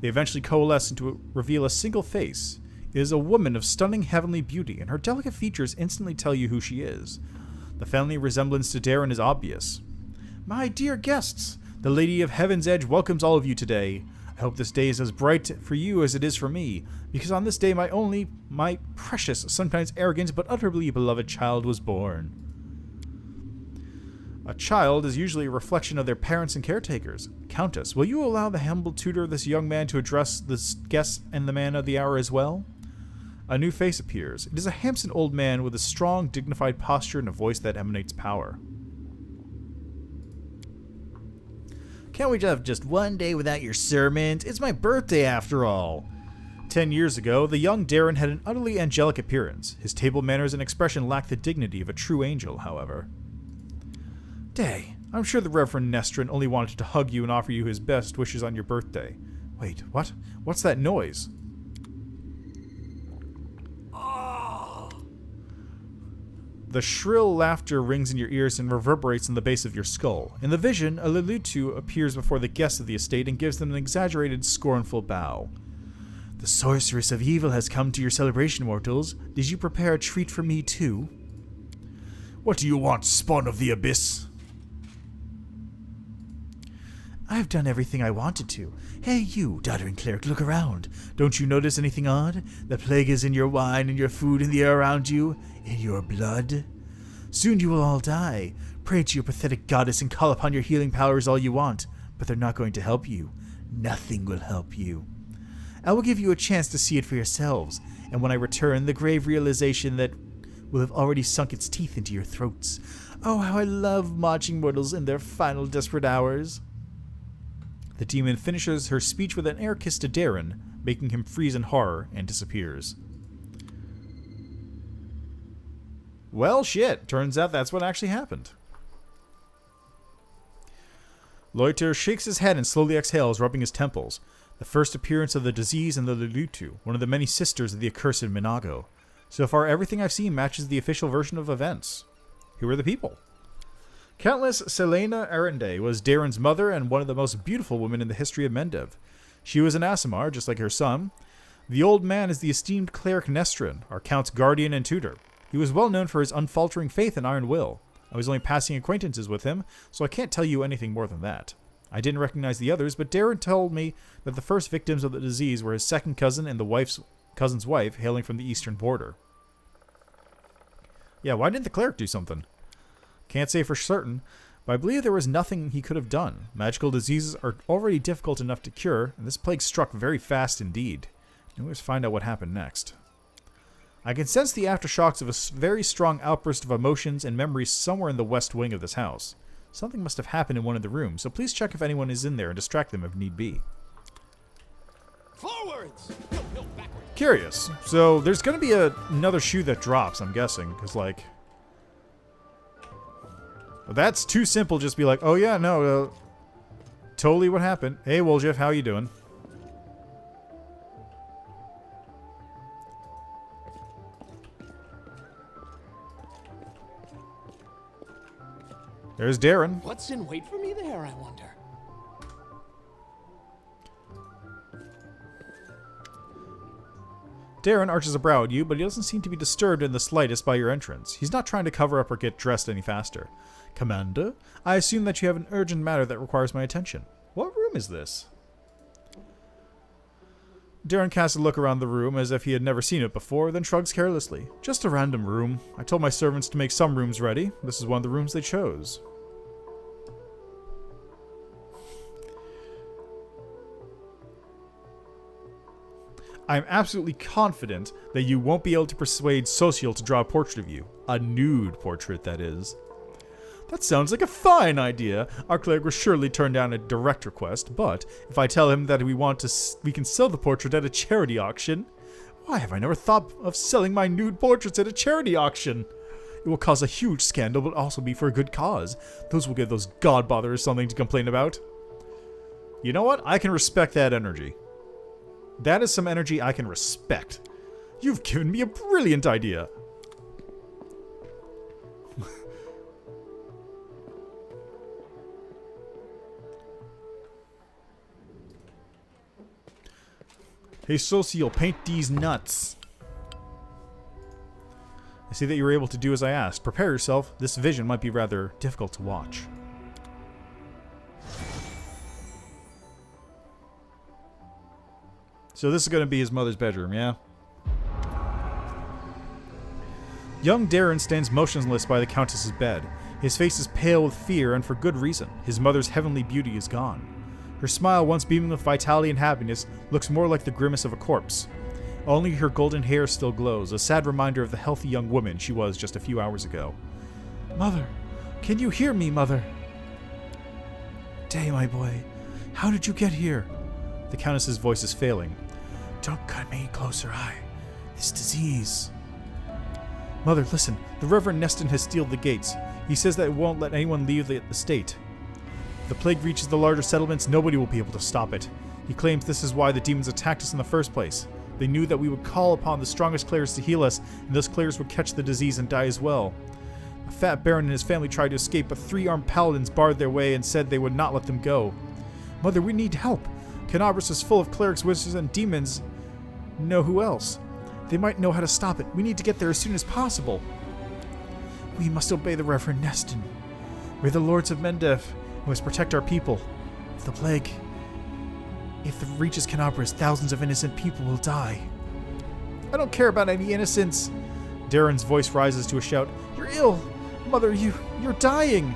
they eventually coalesce into reveal a single face. It is a woman of stunning heavenly beauty, and her delicate features instantly tell you who she is. The family resemblance to Darren is obvious. My dear guests, the Lady of Heaven's Edge welcomes all of you today. I hope this day is as bright for you as it is for me, because on this day my precious, sometimes arrogant, but utterly beloved child was born. A child is usually a reflection of their parents and caretakers. Countess, will you allow the humble tutor of this young man to address this guest and the man of the hour as well? A new face appears. It is a handsome old man with a strong, dignified posture and a voice that emanates power. Can't we have just one day without your sermons? It's my birthday after all. 10 years ago, the young Darren had an utterly angelic appearance. His table manners and expression lacked the dignity of a true angel, however. Day, I'm sure the Reverend Nestrin only wanted to hug you and offer you his best wishes on your birthday. Wait, what? What's that noise? The shrill laughter rings in your ears and reverberates in the base of your skull. In the vision, a Lelutu appears before the guests of the estate and gives them an exaggerated, scornful bow. The sorceress of evil has come to your celebration, mortals. Did you prepare a treat for me, too? What do you want, spawn of the abyss? I've done everything I wanted to. Hey, you, doddering cleric, look around. Don't you notice anything odd? The plague is in your wine and your food in the air around you, in your blood. Soon you will all die. Pray to your pathetic goddess and call upon your healing powers all you want, but they're not going to help you. Nothing will help you. I will give you a chance to see it for yourselves, and when I return, the grave realization that will have already sunk its teeth into your throats. Oh, how I love watching mortals in their final desperate hours. The demon finishes her speech with an air kiss to Darren, making him freeze in horror, and disappears. Well, shit. Turns out that's what actually happened. Loiter shakes his head and slowly exhales, rubbing his temples. The first appearance of the disease in the Lelutu, one of the many sisters of the accursed Minago. So far, everything I've seen matches the official version of events. Who are the people? Countess Selena Arende was Darren's mother and one of the most beautiful women in the history of Mendev. She was an Aasimar, just like her son. The old man is the esteemed cleric Nestrin, our Count's guardian and tutor. He was well known for his unfaltering faith and iron will. I was only passing acquaintances with him, so I can't tell you anything more than that. I didn't recognize the others, but Darren told me that the first victims of the disease were his second cousin and the cousin's wife, hailing from the eastern border. Yeah, why didn't the cleric do something? Can't say for certain, but I believe there was nothing he could have done. Magical diseases are already difficult enough to cure, and this plague struck very fast indeed. Now let's find out what happened next. I can sense the aftershocks of a very strong outburst of emotions and memories somewhere in the west wing of this house. Something must have happened in one of the rooms, so please check if anyone is in there and distract them if need be. Forwards! No, backwards. Curious. So there's going to be another shoe that drops, I'm guessing. Because, like... That's too simple. Just be like, oh yeah, no, totally what happened. Hey, Woljif, how you doing? There's Darren. What's in wait for me there, I wonder? Darren arches a brow at you, but he doesn't seem to be disturbed in the slightest by your entrance. He's not trying to cover up or get dressed any faster. Commander, I assume that you have an urgent matter that requires my attention. What room is this? Darren casts a look around the room as if he had never seen it before, then shrugs carelessly. Just a random room. I told my servants to make some rooms ready. This is one of the rooms they chose. I'm absolutely confident that you won't be able to persuade Social to draw a portrait of you. A nude portrait, that is. That sounds like a fine idea. Our cleric will surely turn down a direct request, but if I tell him that we can sell the portrait at a charity auction... Why have I never thought of selling my nude portraits at a charity auction? It will cause a huge scandal, but also be for a good cause. Those will give those godbotherers something to complain about. You know what? I can respect that energy. That is some energy I can respect. You've given me a brilliant idea. Hey, Social, paint these nuts. I see that you were able to do as I asked. Prepare yourself. This vision might be rather difficult to watch. So this is going to be his mother's bedroom, yeah? Young Darren stands motionless by the Countess's bed. His face is pale with fear, and for good reason. His mother's heavenly beauty is gone. Her smile, once beaming with vitality and happiness, looks more like the grimace of a corpse. Only her golden hair still glows, a sad reminder of the healthy young woman she was just a few hours ago. Mother, can you hear me, Mother? Day, my boy, how did you get here? The Countess's voice is failing. Don't cut me closer, this disease. Mother, listen. The Reverend Neston has sealed the gates. He says that it won't let anyone leave the estate. If the plague reaches the larger settlements, nobody will be able to stop it. He claims this is why the demons attacked us in the first place. They knew that we would call upon the strongest clerics to heal us, and those clerics would catch the disease and die as well. A fat baron and his family tried to escape, but 3 armed paladins barred their way and said they would not let them go. Mother, we need help. Canabras is full of clerics, wizards, and demons. Know who else? They might know how to stop it. We need to get there as soon as possible. We must obey the Reverend Neston. We're the Lords of Mendev. We must protect our people. If it reaches Canabras, thousands of innocent people will die. I don't care about any innocents. Darren's voice rises to a shout. You're ill. Mother, you're dying.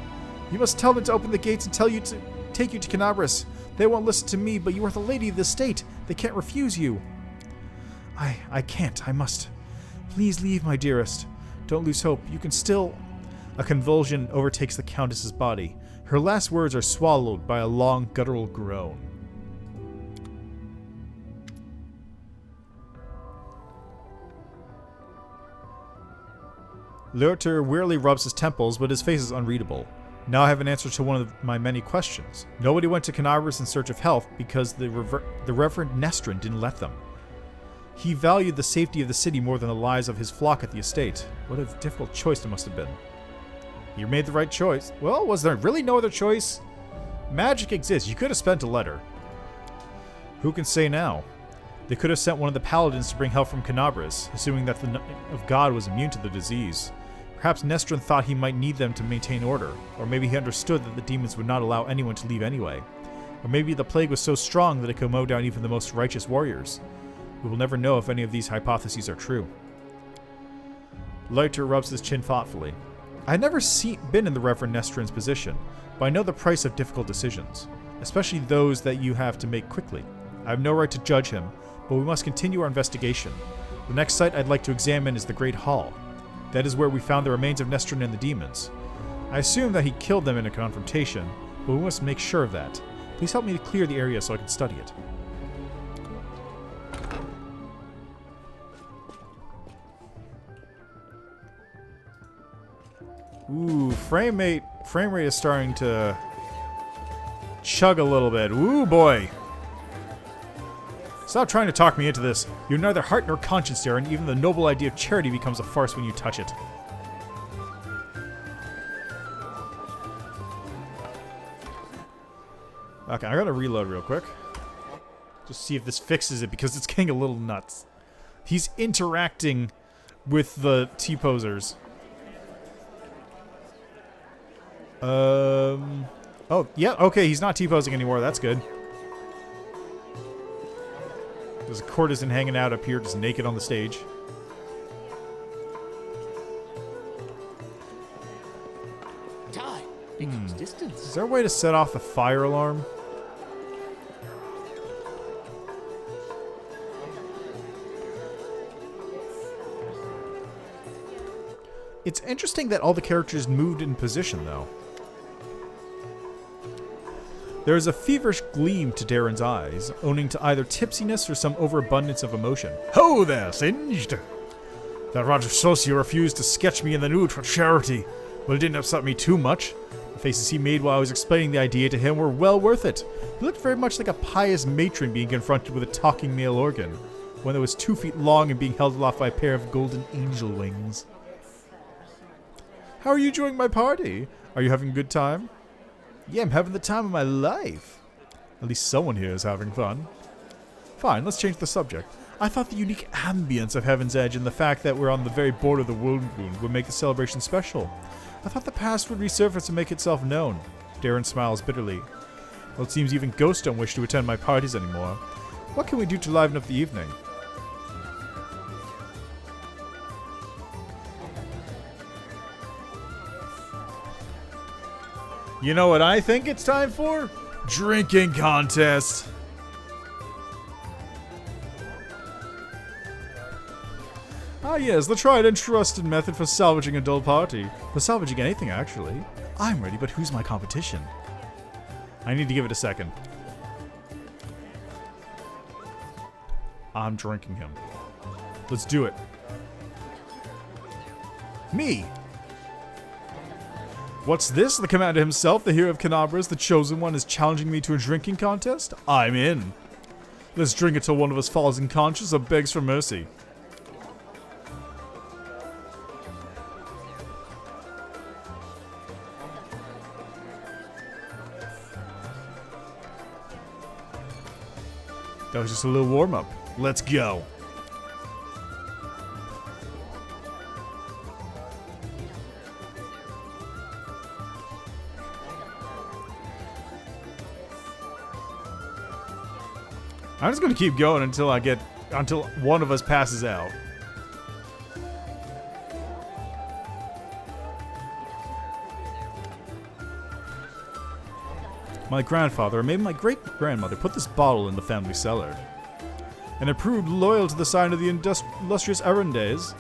You must tell them to open the gates and take you to Canabras. They won't listen to me, but you are the lady of the state. They can't refuse you. I can't. I must. Please leave, my dearest. Don't lose hope. You can still... A convulsion overtakes the Countess's body. Her last words are swallowed by a long, guttural groan. Lurter wearily rubs his temples, but his face is unreadable. Now I have an answer to one of my many questions. Nobody went to Canabras in search of health because the Reverend Nestrin didn't let them. He valued the safety of the city more than the lives of his flock at the estate. What a difficult choice it must have been. You made the right choice. Well, was there really no other choice? Magic exists. You could have spent a letter. Who can say now? They could have sent one of the paladins to bring help from Canabras, assuming that the Knight of God was immune to the disease. Perhaps Nestrin thought he might need them to maintain order, or maybe he understood that the demons would not allow anyone to leave anyway. Or maybe the plague was so strong that it could mow down even the most righteous warriors. We will never know if any of these hypotheses are true. Leiter rubs his chin thoughtfully. I had never been in the Reverend Nestrin's position, but I know the price of difficult decisions, especially those that you have to make quickly. I have no right to judge him, but we must continue our investigation. The next site I'd like to examine is the Great Hall. That is where we found the remains of Nestrin and the demons. I assume that he killed them in a confrontation, but we must make sure of that. Please help me to clear the area so I can study it. Ooh, frame rate is starting to chug a little bit. Ooh, boy. Stop trying to talk me into this. You're neither heart nor conscience, Darren. Even the noble idea of charity becomes a farce when you touch it. Okay, I gotta reload real quick. Just see if this fixes it, because it's getting a little nuts. He's interacting with the T-posers. Oh, yeah, okay, he's not T-posing anymore. That's good. There's a courtesan hanging out up here, just naked on the stage. Time becomes distance. Is there a way to set off the fire alarm? It's interesting that all the characters moved in position, though. There is a feverish gleam to Darren's eyes, owing to either tipsiness or some overabundance of emotion. Ho there, Singed! That Roger Socio refused to sketch me in the nude for charity. Well, it didn't upset me too much. The faces he made while I was explaining the idea to him were well worth it. He looked very much like a pious matron being confronted with a talking male organ, one that was 2 feet long and being held aloft by a pair of golden angel wings. How are you enjoying my party? Are you having a good time? Yeah, I'm having the time of my life. At least someone here is having fun. Fine, let's change the subject. I thought the unique ambience of Heaven's Edge and the fact that we're on the very border of the world wound would make the celebration special. I thought the past would resurface and make itself known. Darren smiles bitterly. Well, it seems even ghosts don't wish to attend my parties anymore. What can we do to liven up the evening? You know what I think it's time for? Drinking contest. Ah yes, the tried and trusted method for salvaging a dull party. For salvaging anything, actually. I'm ready, but who's my competition? I need to give it a second. I'm drinking him. Let's do it. Me! What's this? The commander himself, the hero of Canabras, the chosen one, is challenging me to a drinking contest? I'm in. Let's drink until one of us falls unconscious or begs for mercy. That was just a little warm-up. Let's go. I'm just gonna keep going until until one of us passes out. My grandfather, or maybe my great-grandmother, put this bottle in the family cellar. And it proved loyal to the sign of the illustrious Arendays.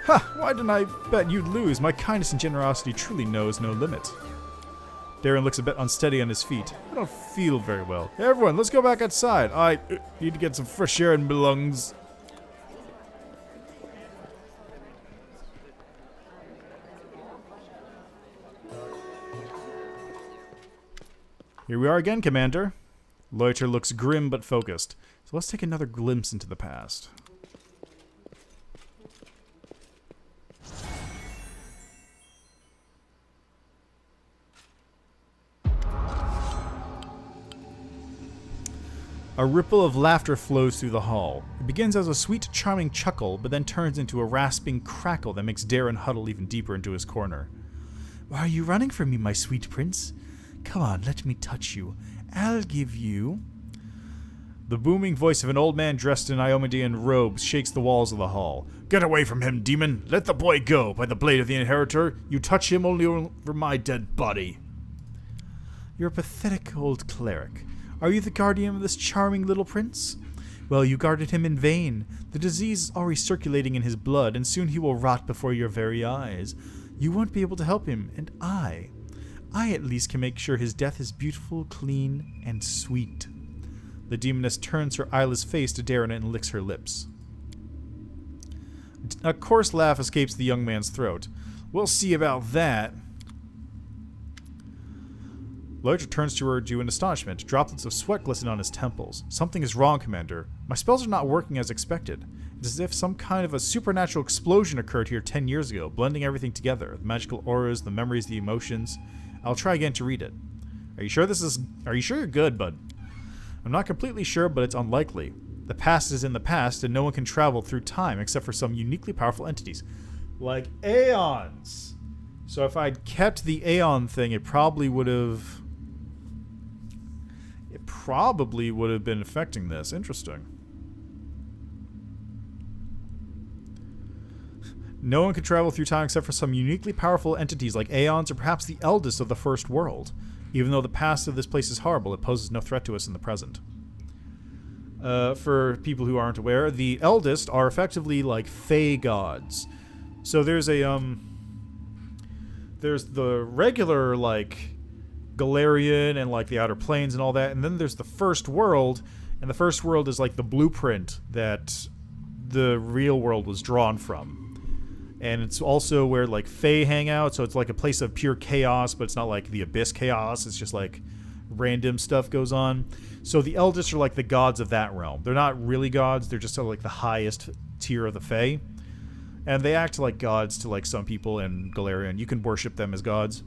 Ha! Why didn't I bet you'd lose? My kindness and generosity truly knows no limit. Darren looks a bit unsteady on his feet. I don't feel very well. Hey everyone, let's go back outside. I need to get some fresh air in my lungs. Here we are again, Commander. Loiter looks grim but focused. So let's take another glimpse into the past. A ripple of laughter flows through the hall. It begins as a sweet, charming chuckle, but then turns into a rasping crackle that makes Darren huddle even deeper into his corner. Why are you running from me, my sweet prince? Come on, let me touch you. I'll give you... The booming voice of an old man dressed in Iomedean robes shakes the walls of the hall. Get away from him, demon! Let the boy go! By the blade of the inheritor, you touch him only over my dead body. You're a pathetic old cleric. Are you the guardian of this charming little prince? Well, you guarded him in vain. The disease is already circulating in his blood, and soon he will rot before your very eyes. You won't be able to help him, and I at least can make sure his death is beautiful, clean, and sweet. The demoness turns her eyeless face to Darren and licks her lips. A coarse laugh escapes the young man's throat. We'll see about that. Loiter turns toward you in astonishment. Droplets of sweat glisten on his temples. Something is wrong, Commander. My spells are not working as expected. It's as if some kind of a supernatural explosion occurred here 10 years ago, blending everything together. The magical auras, the memories, the emotions. I'll try again to read it. Are you sure you're good, bud? I'm not completely sure, but it's unlikely. The past is in the past, and no one can travel through time except for some uniquely powerful entities. Like Aeons. So if I'd kept the Aeon thing, it probably would have been affecting this. Interesting. No one can travel through time except for some uniquely powerful entities like Aeons or perhaps the eldest of the first world. Even though the past of this place is horrible, it poses no threat to us in the present. For people who aren't aware, the eldest are effectively like Fey gods. So there's the regular like Galarian and like the Outer Planes and all that, and then there's the First World, and the First World is like the blueprint that the real world was drawn from. And it's also where like Fae hang out, so it's like a place of pure chaos, but it's not like the Abyss chaos, it's just like random stuff goes on. So the Eldest are like the gods of that realm. They're not really gods, they're just sort of like the highest tier of the Fae. And they act like gods to like some people in Galarian. You can worship them as gods.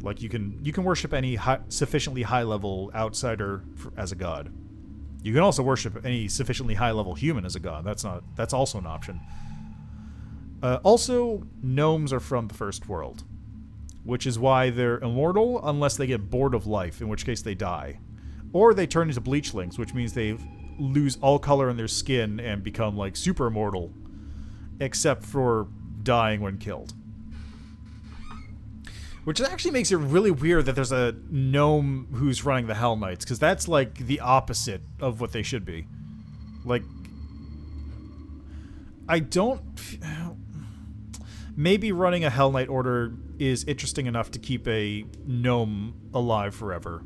Like you can worship any sufficiently high level outsider as a god. You can also worship any sufficiently high level human as a god. That's also an option. Also, gnomes are from the First World, which is why they're immortal unless they get bored of life, in which case they die. Or they turn into bleachlings, which means they lose all color in their skin and become like super immortal, except for dying when killed. Which actually makes it really weird that there's a gnome who's running the Hell Knights, because that's like the opposite of what they should be. Like, I don't... Maybe running a Hell Knight order is interesting enough to keep a gnome alive forever.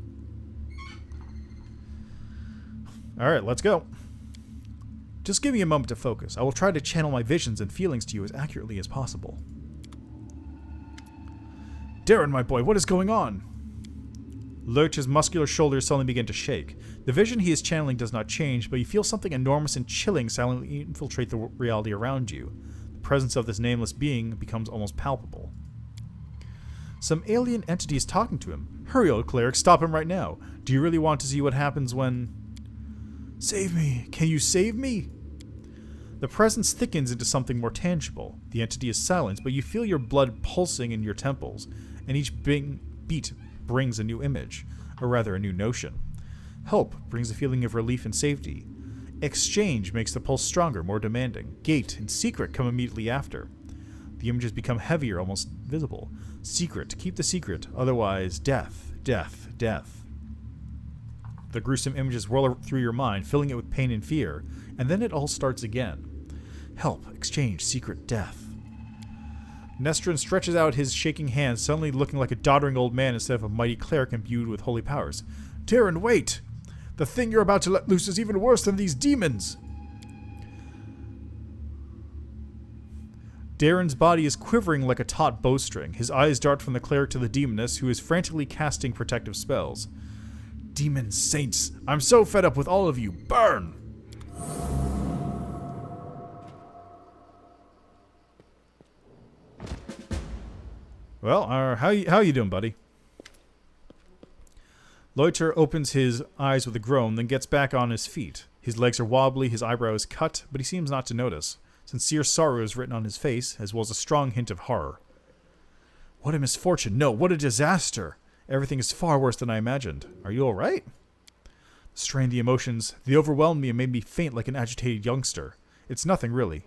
Alright, let's go. Just give me a moment to focus. I will try to channel my visions and feelings to you as accurately as possible. Darren, my boy, what is going on? Lurch's muscular shoulders suddenly begin to shake. The vision he is channeling does not change, but you feel something enormous and chilling silently infiltrate the reality around you. The presence of this nameless being becomes almost palpable. Some alien entity is talking to him. Hurry, old cleric, stop him right now. Do you really want to see what happens when... Save me. Can you save me? The presence thickens into something more tangible. The entity is silenced, but you feel your blood pulsing in your temples, and each beat brings a new image, or rather a new notion. Help brings a feeling of relief and safety. Exchange makes the pulse stronger, more demanding. Gate and secret come immediately after. The images become heavier, almost visible. Secret, keep the secret, otherwise death, death, death. The gruesome images whirl through your mind, filling it with pain and fear, and then it all starts again. Help, exchange, secret, death. Nestrin stretches out his shaking hands, suddenly looking like a doddering old man instead of a mighty cleric imbued with holy powers. Darren, wait! The thing you're about to let loose is even worse than these demons! Darren's body is quivering like a taut bowstring. His eyes dart from the cleric to the demoness, who is frantically casting protective spells. Demons, saints, I'm so fed up with all of you. Burn! Well, how you doing, buddy? Loiter opens his eyes with a groan, then gets back on his feet. His legs are wobbly, his eyebrow is cut, but he seems not to notice. Sincere sorrow is written on his face, as well as a strong hint of horror. What a misfortune! No, what a disaster! Everything is far worse than I imagined. Are you alright? Strained the emotions. They overwhelmed me and made me faint like an agitated youngster. It's nothing, really.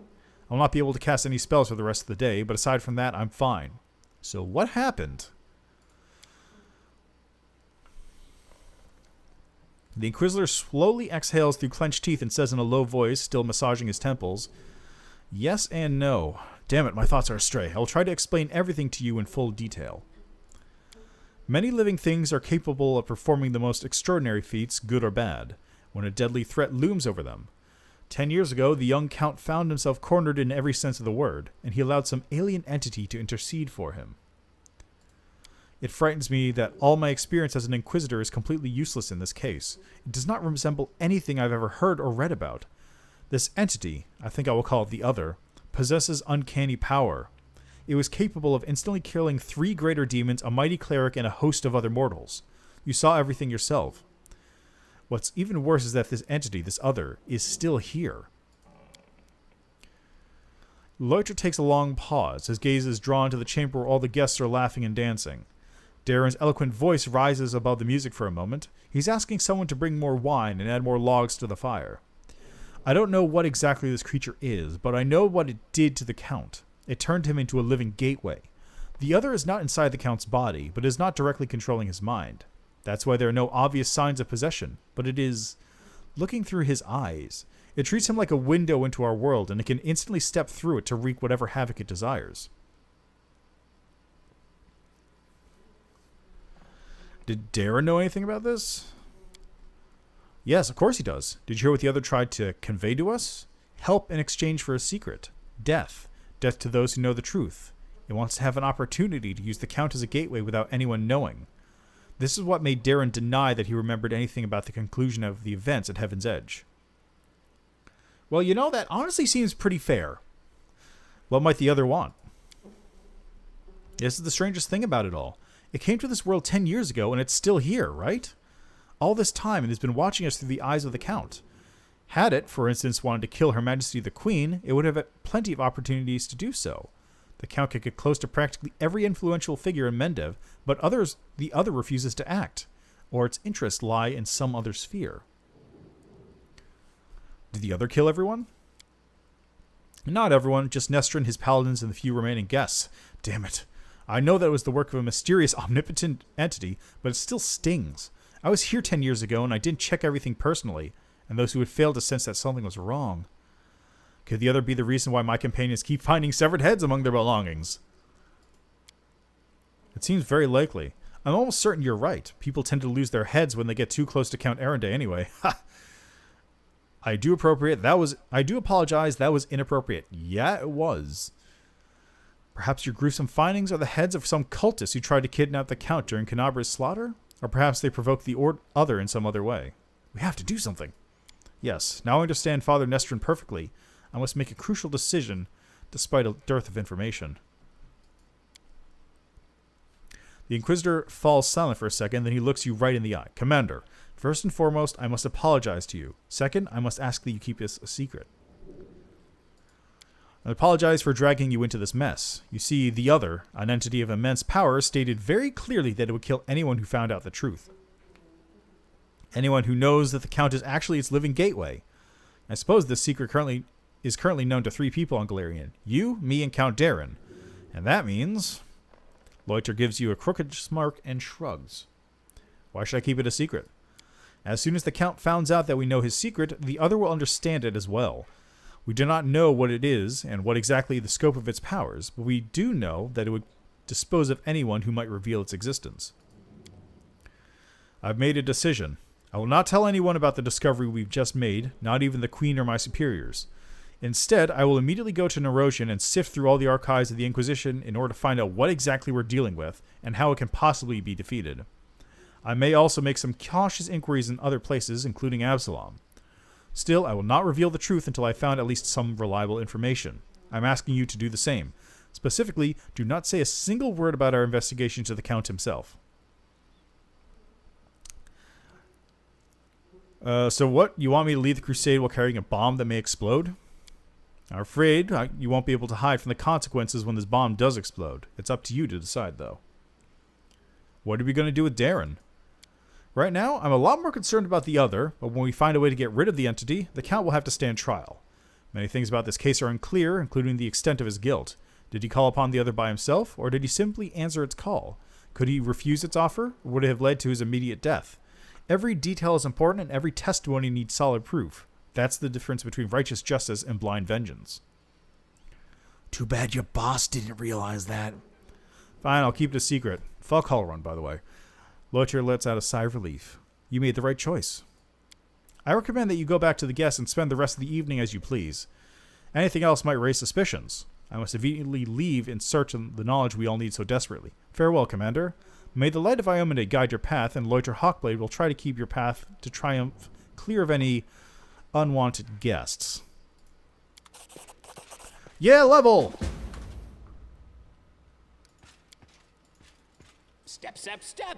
I'll not be able to cast any spells for the rest of the day, but aside from that, I'm fine. So what happened? The Inquisitor slowly exhales through clenched teeth and says in a low voice, still massaging his temples, Yes and no. Damn it, my thoughts are astray. I will try to explain everything to you in full detail. Many living things are capable of performing the most extraordinary feats, good or bad, when a deadly threat looms over them. 10 years ago, the young Count found himself cornered in every sense of the word, and he allowed some alien entity to intercede for him. It frightens me that all my experience as an Inquisitor is completely useless in this case. It does not resemble anything I've ever heard or read about. This entity, I think I will call it the Other, possesses uncanny power. It was capable of instantly killing 3 greater demons, a mighty cleric, and a host of other mortals. You saw everything yourself. What's even worse is that this entity, this Other, is still here. Loiter takes a long pause. His gaze is drawn to the chamber where all the guests are laughing and dancing. Darren's eloquent voice rises above the music for a moment. He's asking someone to bring more wine and add more logs to the fire. I don't know what exactly this creature is, but I know what it did to the Count. It turned him into a living gateway. The Other is not inside the Count's body, but is not directly controlling his mind. That's why there are no obvious signs of possession, but it is looking through his eyes. It treats him like a window into our world, and it can instantly step through it to wreak whatever havoc it desires. Did Darren know anything about this? Yes, of course he does. Did you hear what the Other tried to convey to us? Help in exchange for a secret. Death. Death to those who know the truth. It wants to have an opportunity to use the Count as a gateway without anyone knowing. This is what made Darren deny that he remembered anything about the conclusion of the events at Heaven's Edge. Well, you know, that honestly seems pretty fair. What might the Other want? This is the strangest thing about it all. It came to this world 10 years ago, and it's still here, right? All this time, it has been watching us through the eyes of the Count. Had it, for instance, wanted to kill Her Majesty the Queen, it would have had plenty of opportunities to do so. The Count could get close to practically every influential figure in Mendev, but the Other refuses to act, or its interests lie in some other sphere. Did the Other kill everyone? Not everyone, just Nestrin, his paladins, and the few remaining guests. Damn it. I know that it was the work of a mysterious, omnipotent entity, but it still stings. I was here 10 years ago, and I didn't check everything personally, and those who had failed to sense that something was wrong. Could the Other be the reason why my companions keep finding severed heads among their belongings? It seems very likely. I'm almost certain you're right. People tend to lose their heads when they get too close to Count Arenday anyway. Ha! I do apologize, that was inappropriate. Yeah, it was. Perhaps your gruesome findings are the heads of some cultists who tried to kidnap the Count during Canabra's slaughter? Or perhaps they provoked the Other in some other way. We have to do something. Yes, now I understand Father Nestrin perfectly. I must make a crucial decision, despite a dearth of information. The Inquisitor falls silent for a second, then he looks you right in the eye. Commander, first and foremost, I must apologize to you. Second, I must ask that you keep this a secret. I apologize for dragging you into this mess. You see, the Other, an entity of immense power, stated very clearly that it would kill anyone who found out the truth. Anyone who knows that the Count is actually its living gateway. I suppose this secret is currently known to 3 people on Galarian. You, me, and Count Darren. And that means... Loiter gives you a crooked smirk and shrugs. Why should I keep it a secret? As soon as the Count finds out that we know his secret, the Other will understand it as well. We do not know what it is and what exactly the scope of its powers, but we do know that it would dispose of anyone who might reveal its existence. I've made a decision. I will not tell anyone about the discovery we've just made, not even the Queen or my superiors. Instead, I will immediately go to Nerosian and sift through all the archives of the Inquisition in order to find out what exactly we're dealing with and how it can possibly be defeated. I may also make some cautious inquiries in other places, including Absalom. Still, I will not reveal the truth until I found at least some reliable information. I'm asking you to do the same. Specifically, do not say a single word about our investigation to the Count himself. So what? You want me to lead the crusade while carrying a bomb that may explode? I'm afraid you won't be able to hide from the consequences when this bomb does explode. It's up to you to decide, though. What are we going to do with Darren? Right now, I'm a lot more concerned about the Other, but when we find a way to get rid of the entity, the Count will have to stand trial. Many things about this case are unclear, including the extent of his guilt. Did he call upon the Other by himself, or did he simply answer its call? Could he refuse its offer, or would it have led to his immediate death? Every detail is important, and every testimony needs solid proof. That's the difference between righteous justice and blind vengeance. Too bad your boss didn't realize that. Fine, I'll keep it a secret. Fall call run, by the way. Loiter lets out a sigh of relief. You made the right choice. I recommend that you go back to the guests and spend the rest of the evening as you please. Anything else might raise suspicions. I must immediately leave in search of the knowledge we all need so desperately. Farewell, Commander. May the light of Iomade guide your path, and Loiter Hawkblade will try to keep your path to triumph clear of any unwanted guests. Yeah, level! Step, step, step.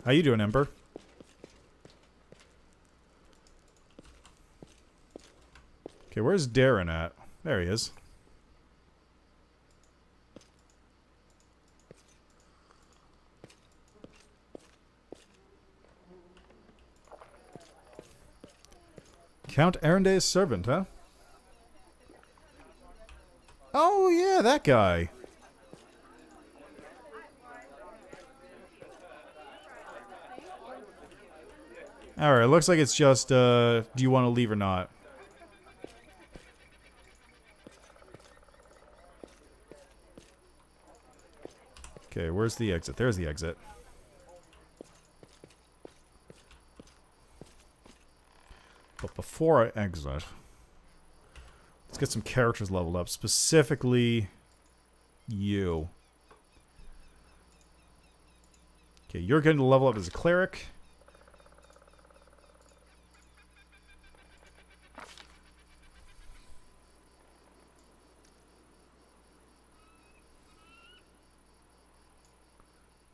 How you doing, Ember? Okay, where's Darren at? There he is. Count Arende's servant, huh? Oh, yeah, that guy. Alright, looks like it's just, do you want to leave or not? Okay, where's the exit? There's the exit. But before I exit, let's get some characters leveled up. Specifically, you. Okay, you're going to level up as a cleric.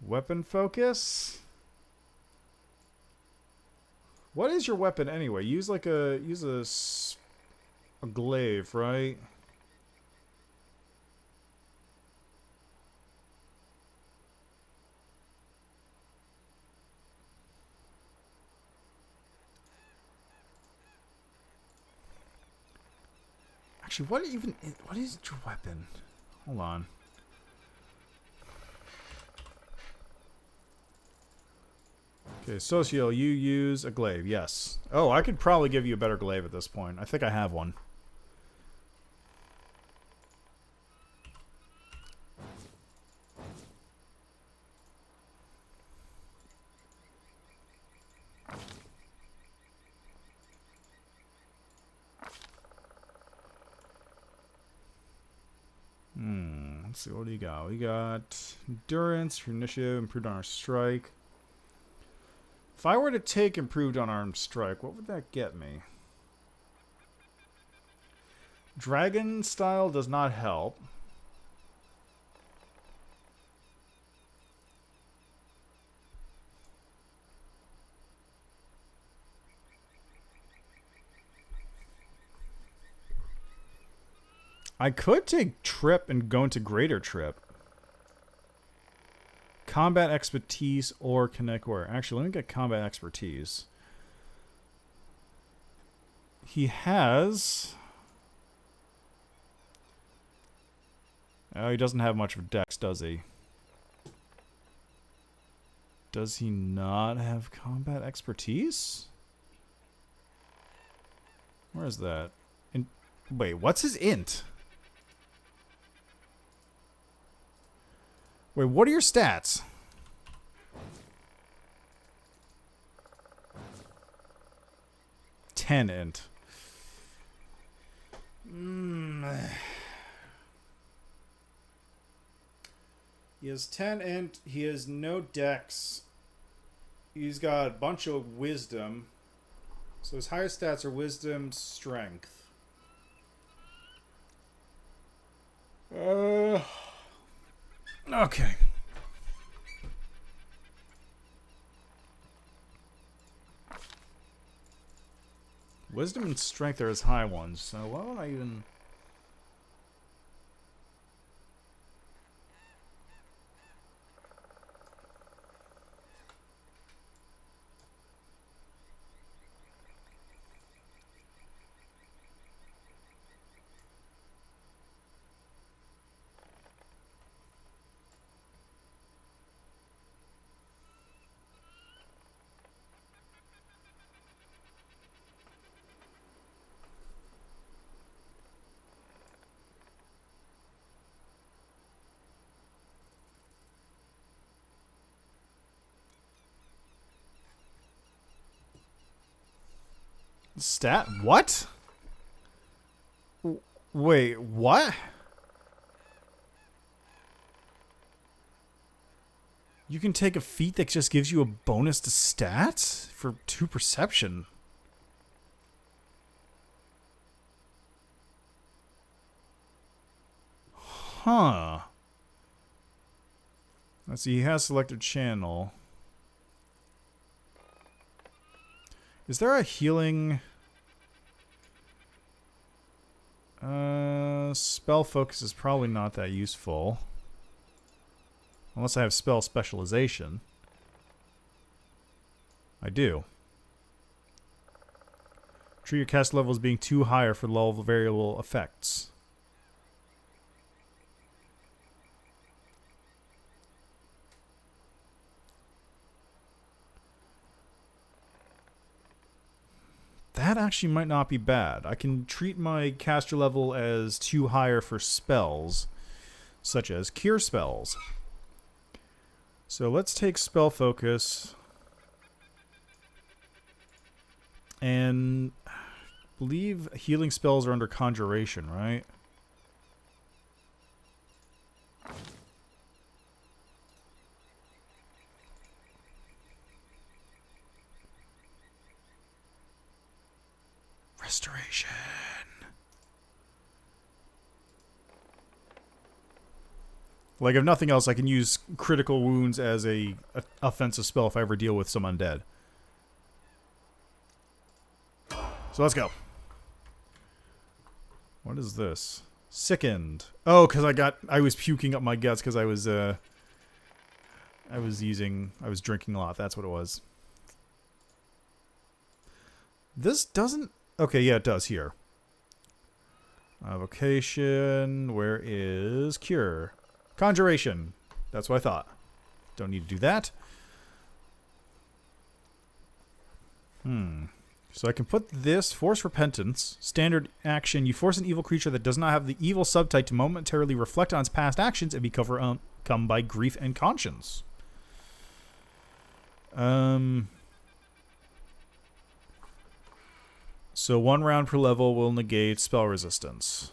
Weapon focus. What is your weapon anyway? Use like a glaive, right? Actually, what is your weapon? Hold on. Okay, Socio, you use a glaive, yes. Oh, I could probably give you a better glaive at this point. I think I have one. Let's see, what do you got? We got endurance for initiative, improved on our strike. If I were to take improved on armed strike, what would that get me? Dragon style does not help. I could take trip and go into greater trip. Combat expertise or connect where? Actually, let me get combat expertise. He has... Oh, he doesn't have much of dex, does he? Does he not have combat expertise? Where is that? Wait, what's his int? Wait, what are your stats? Ten int. He has 10 int. He has no dex. He's got a bunch of wisdom. So his highest stats are wisdom, strength. Okay. Wisdom and strength are his high ones, so why would I even... Stat? What? Wait, what? You can take a feat that just gives you a bonus to stats for 2 perception. Huh. Let's see, he has selected channel. Is there a healing... spell focus is probably not that useful. Unless I have spell specialization. I do. Treat your cast level as being too high for low variable effects. That actually might not be bad. I can treat my caster level as too higher for spells, such as cure spells. So let's take spell focus. And I believe healing spells are under conjuration, right? Restoration. Like, if nothing else, I can use critical wounds as a offensive spell if I ever deal with some undead. So let's go. What is this? Sickened. Oh, because I was puking up my guts because I was drinking a lot. That's what it was. This doesn't... Okay, yeah, it does here. Vocation. Where is cure? Conjuration. That's what I thought. Don't need to do that. So I can put this, Force Repentance, standard action. You force an evil creature that does not have the evil subtype to momentarily reflect on its past actions and be overcome by grief and conscience. So 1 round per level will negate spell resistance.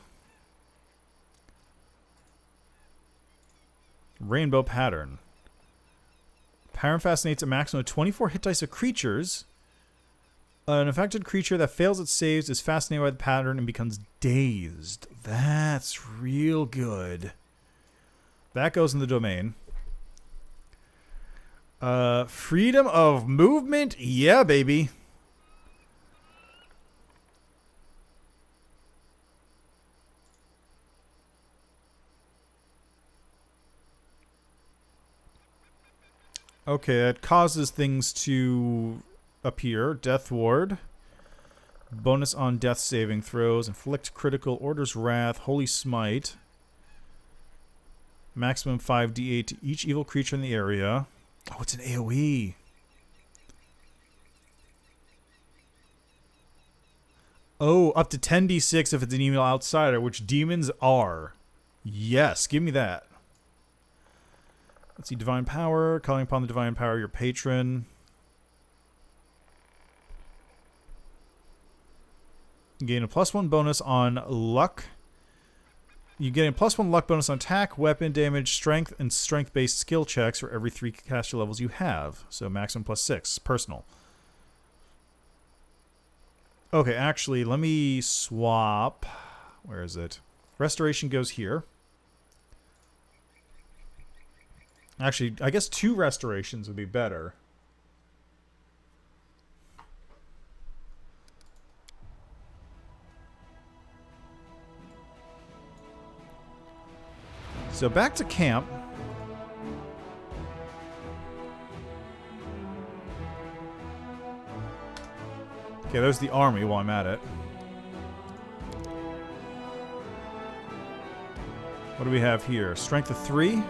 Rainbow Pattern. Pattern fascinates a maximum of 24 hit dice of creatures. An affected creature that fails its saves is fascinated by the pattern and becomes dazed. That's real good. That goes in the domain. Freedom of movement? Yeah, baby. Okay, it causes things to appear. Death Ward. Bonus on death saving throws. Inflict critical. Orders Wrath. Holy Smite. Maximum 5d8 to each evil creature in the area. Oh, it's an AoE. Oh, up to 10d6 if it's an evil outsider, which demons are. Yes, give me that. Let's see, Divine Power. Calling upon the Divine Power of your patron. Gain a +1 bonus on luck. You gain a +1 luck bonus on attack, weapon damage, strength, and strength-based skill checks for every 3 caster levels you have. So maximum +6. Personal. Okay, actually, let me swap. Where is it? Restoration goes here. Actually, I guess 2 restorations would be better. So back to camp. Okay, there's the army while I'm at it. What do we have here? Strength of 3.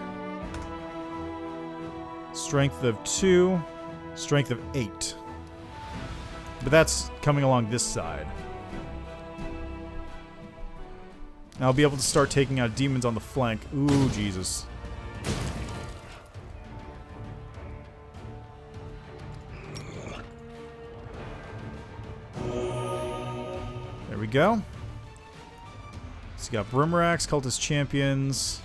Strength of 2. Strength of 8. But that's coming along this side. I'll be able to start taking out demons on the flank. Ooh, Jesus. we go. So you got Brimracks, Cultist Champions.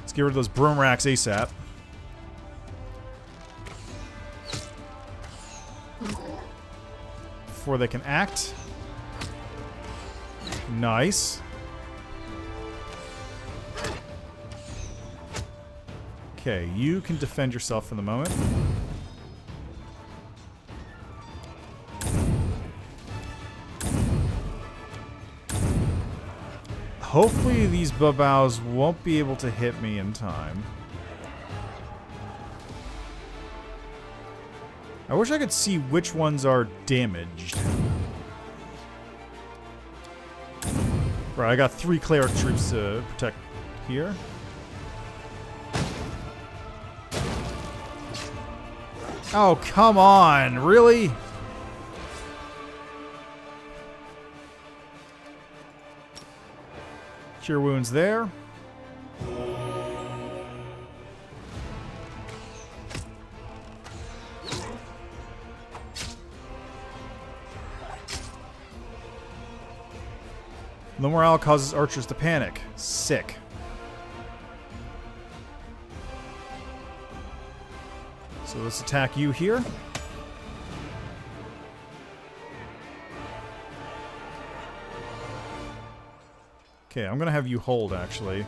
Let's get rid of those Brimracks ASAP. Before they can act. Nice. Okay, you can defend yourself for the moment. Hopefully these Babaos won't be able to hit me in time. I wish I could see which ones are damaged. Right, I got 3 cleric troops to protect here. Oh, come on. Really? Cure wounds there. Low morale causes archers to panic. Sick. So let's attack you here. Okay, I'm gonna have you hold, actually.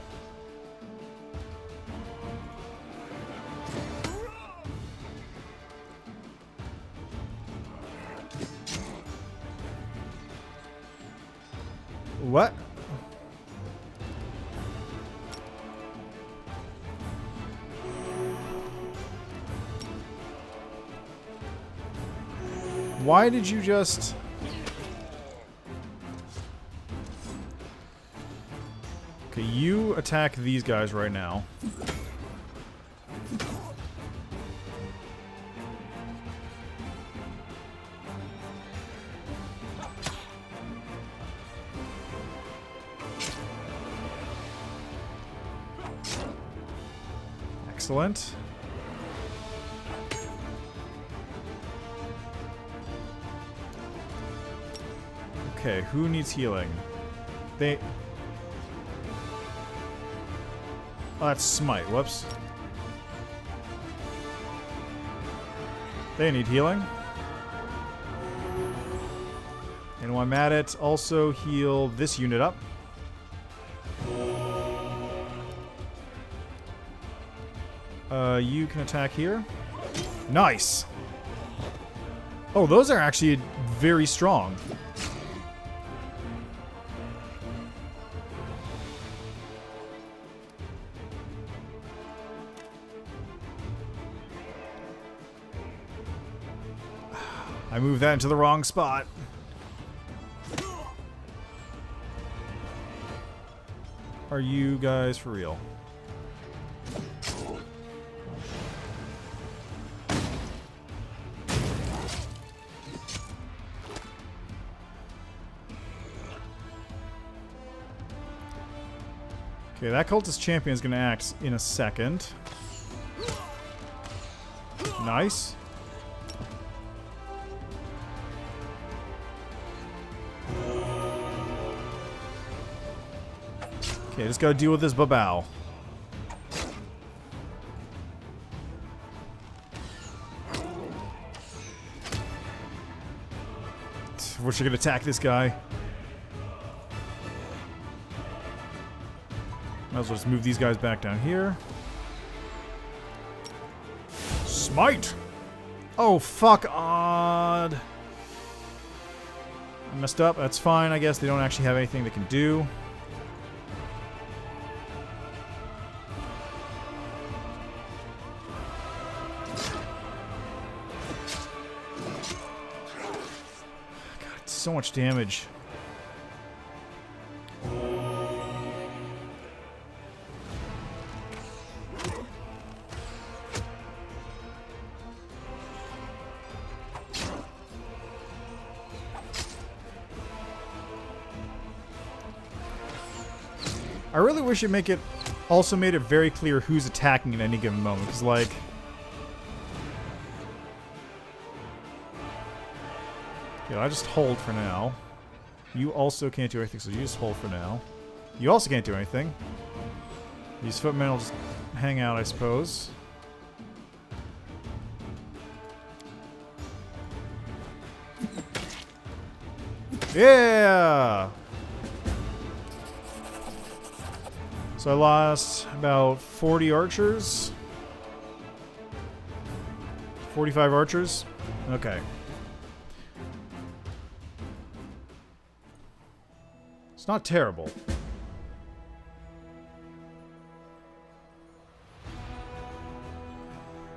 What? Why did you just... Okay, you attack these guys right now. Excellent. Okay, who needs healing? They... Oh, that's Smite. Whoops. They need healing. And while I'm at it, also heal this unit up. You can attack here. Nice! Oh, those are actually very strong. I moved that into the wrong spot. Are you guys for real? Okay, that cultist champion is going to act in a second. Nice. Okay, just gotta deal with this babao. Wish I could attack this guy. Might as well just move these guys back down here. Smite! Oh, fuck odd. I messed up. That's fine, I guess. They don't actually have anything they can do. God, so much damage. I really wish it also made it very clear who's attacking at any given moment, because like... Yeah, I just hold for now. You also can't do anything, so you just hold for now. You also can't do anything. These footmen will just hang out, I suppose. Yeah! So I lost about 40 archers. 45 archers? Okay. It's not terrible.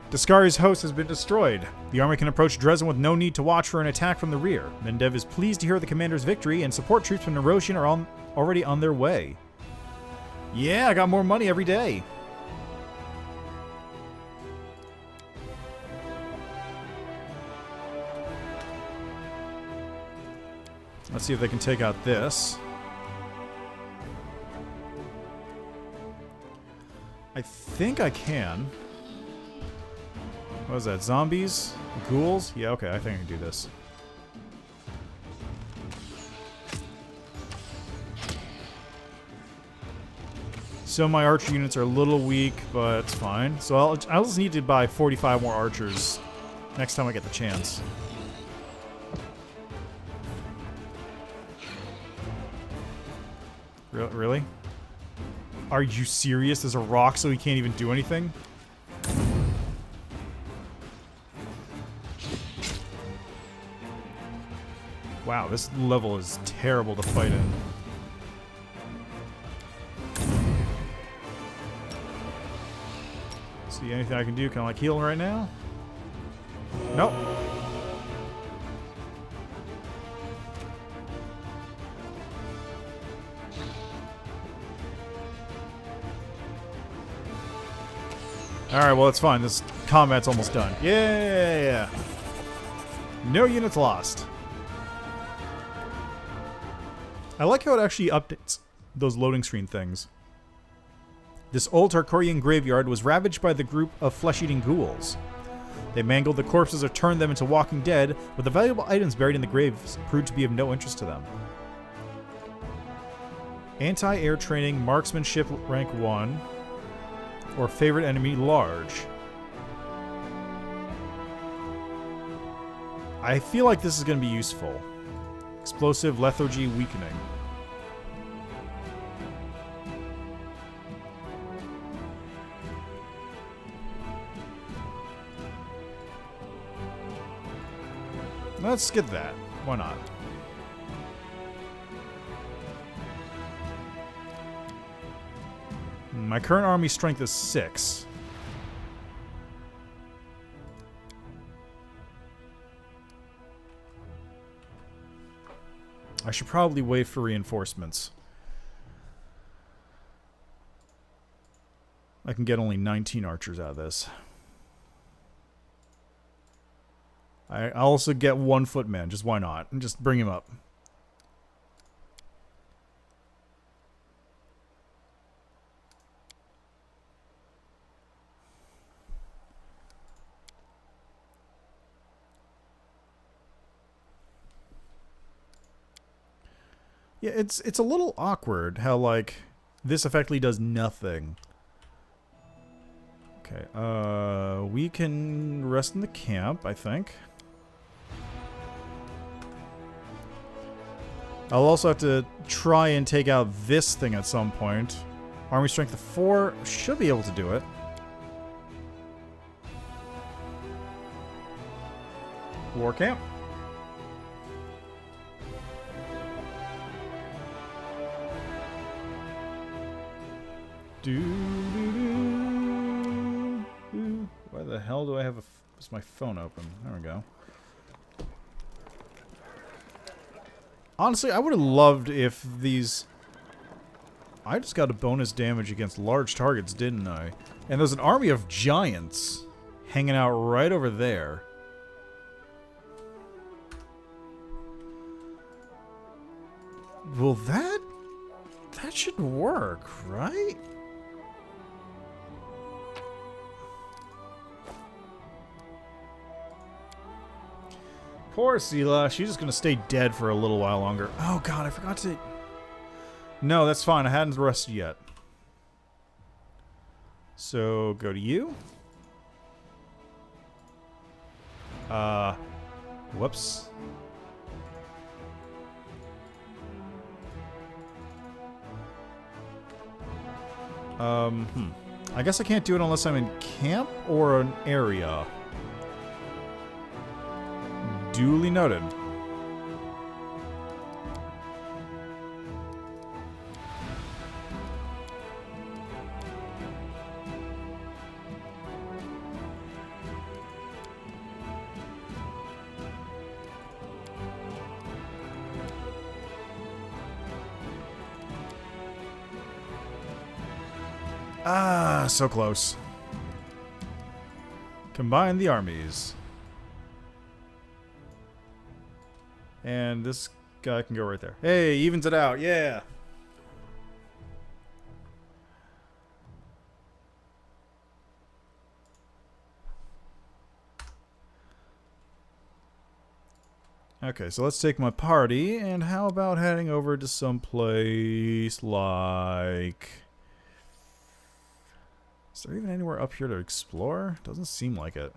Discari's host has been destroyed. The army can approach Dresden with no need to watch for an attack from the rear. Mendev is pleased to hear the commander's victory, and support troops from Neroshian are already on their way. Yeah, I got more money every day. Let's see if they can take out this. I think I can. What is that? Zombies? Ghouls? Yeah, okay, I think I can do this. So my archer units are a little weak, but it's fine. So I'll just need to buy 45 more archers next time I get the chance. Really? Are you serious? There's a rock so he can't even do anything? Wow, this level is terrible to fight in. See anything I can do? Can I like heal right now? Nope. Alright, well it's fine. This combat's almost done. Yeah! No units lost. I like how it actually updates those loading screen things. This old Tarkorian graveyard was ravaged by the group of flesh-eating ghouls. They mangled the corpses or turned them into walking dead, but the valuable items buried in the graves proved to be of no interest to them. Anti-air training, marksmanship rank 1, or favorite enemy large. I feel like this is going to be useful. Explosive lethargy weakening. Let's get that. Why not? My current army strength is 6. I should probably wait for reinforcements. I can get only 19 archers out of this. I also get 1 footman, just why not? And just bring him up. Yeah, it's a little awkward how, like, this effectively does nothing. Okay, we can rest in the camp, I think. I'll also have to try and take out this thing at some point. Army strength of 4 should be able to do it. War camp. Why the hell do I have is my phone open? There we go. Honestly, I would have loved if these... I just got a bonus damage against large targets, didn't I? And there's an army of giants hanging out right over there. Well, that should work, right? Poor Sela. She's just gonna stay dead for a little while longer. Oh god, I forgot to... No, that's fine. I hadn't rested yet. So, go to you. Whoops. I guess I can't do it unless I'm in camp or an area. Duly noted. Ah, so close. Combine the armies. And this guy can go right there. Hey, evens it out. Yeah. Okay, so let's take my party, and how about heading over to some place like... Is there even anywhere up here to explore? Doesn't seem like it.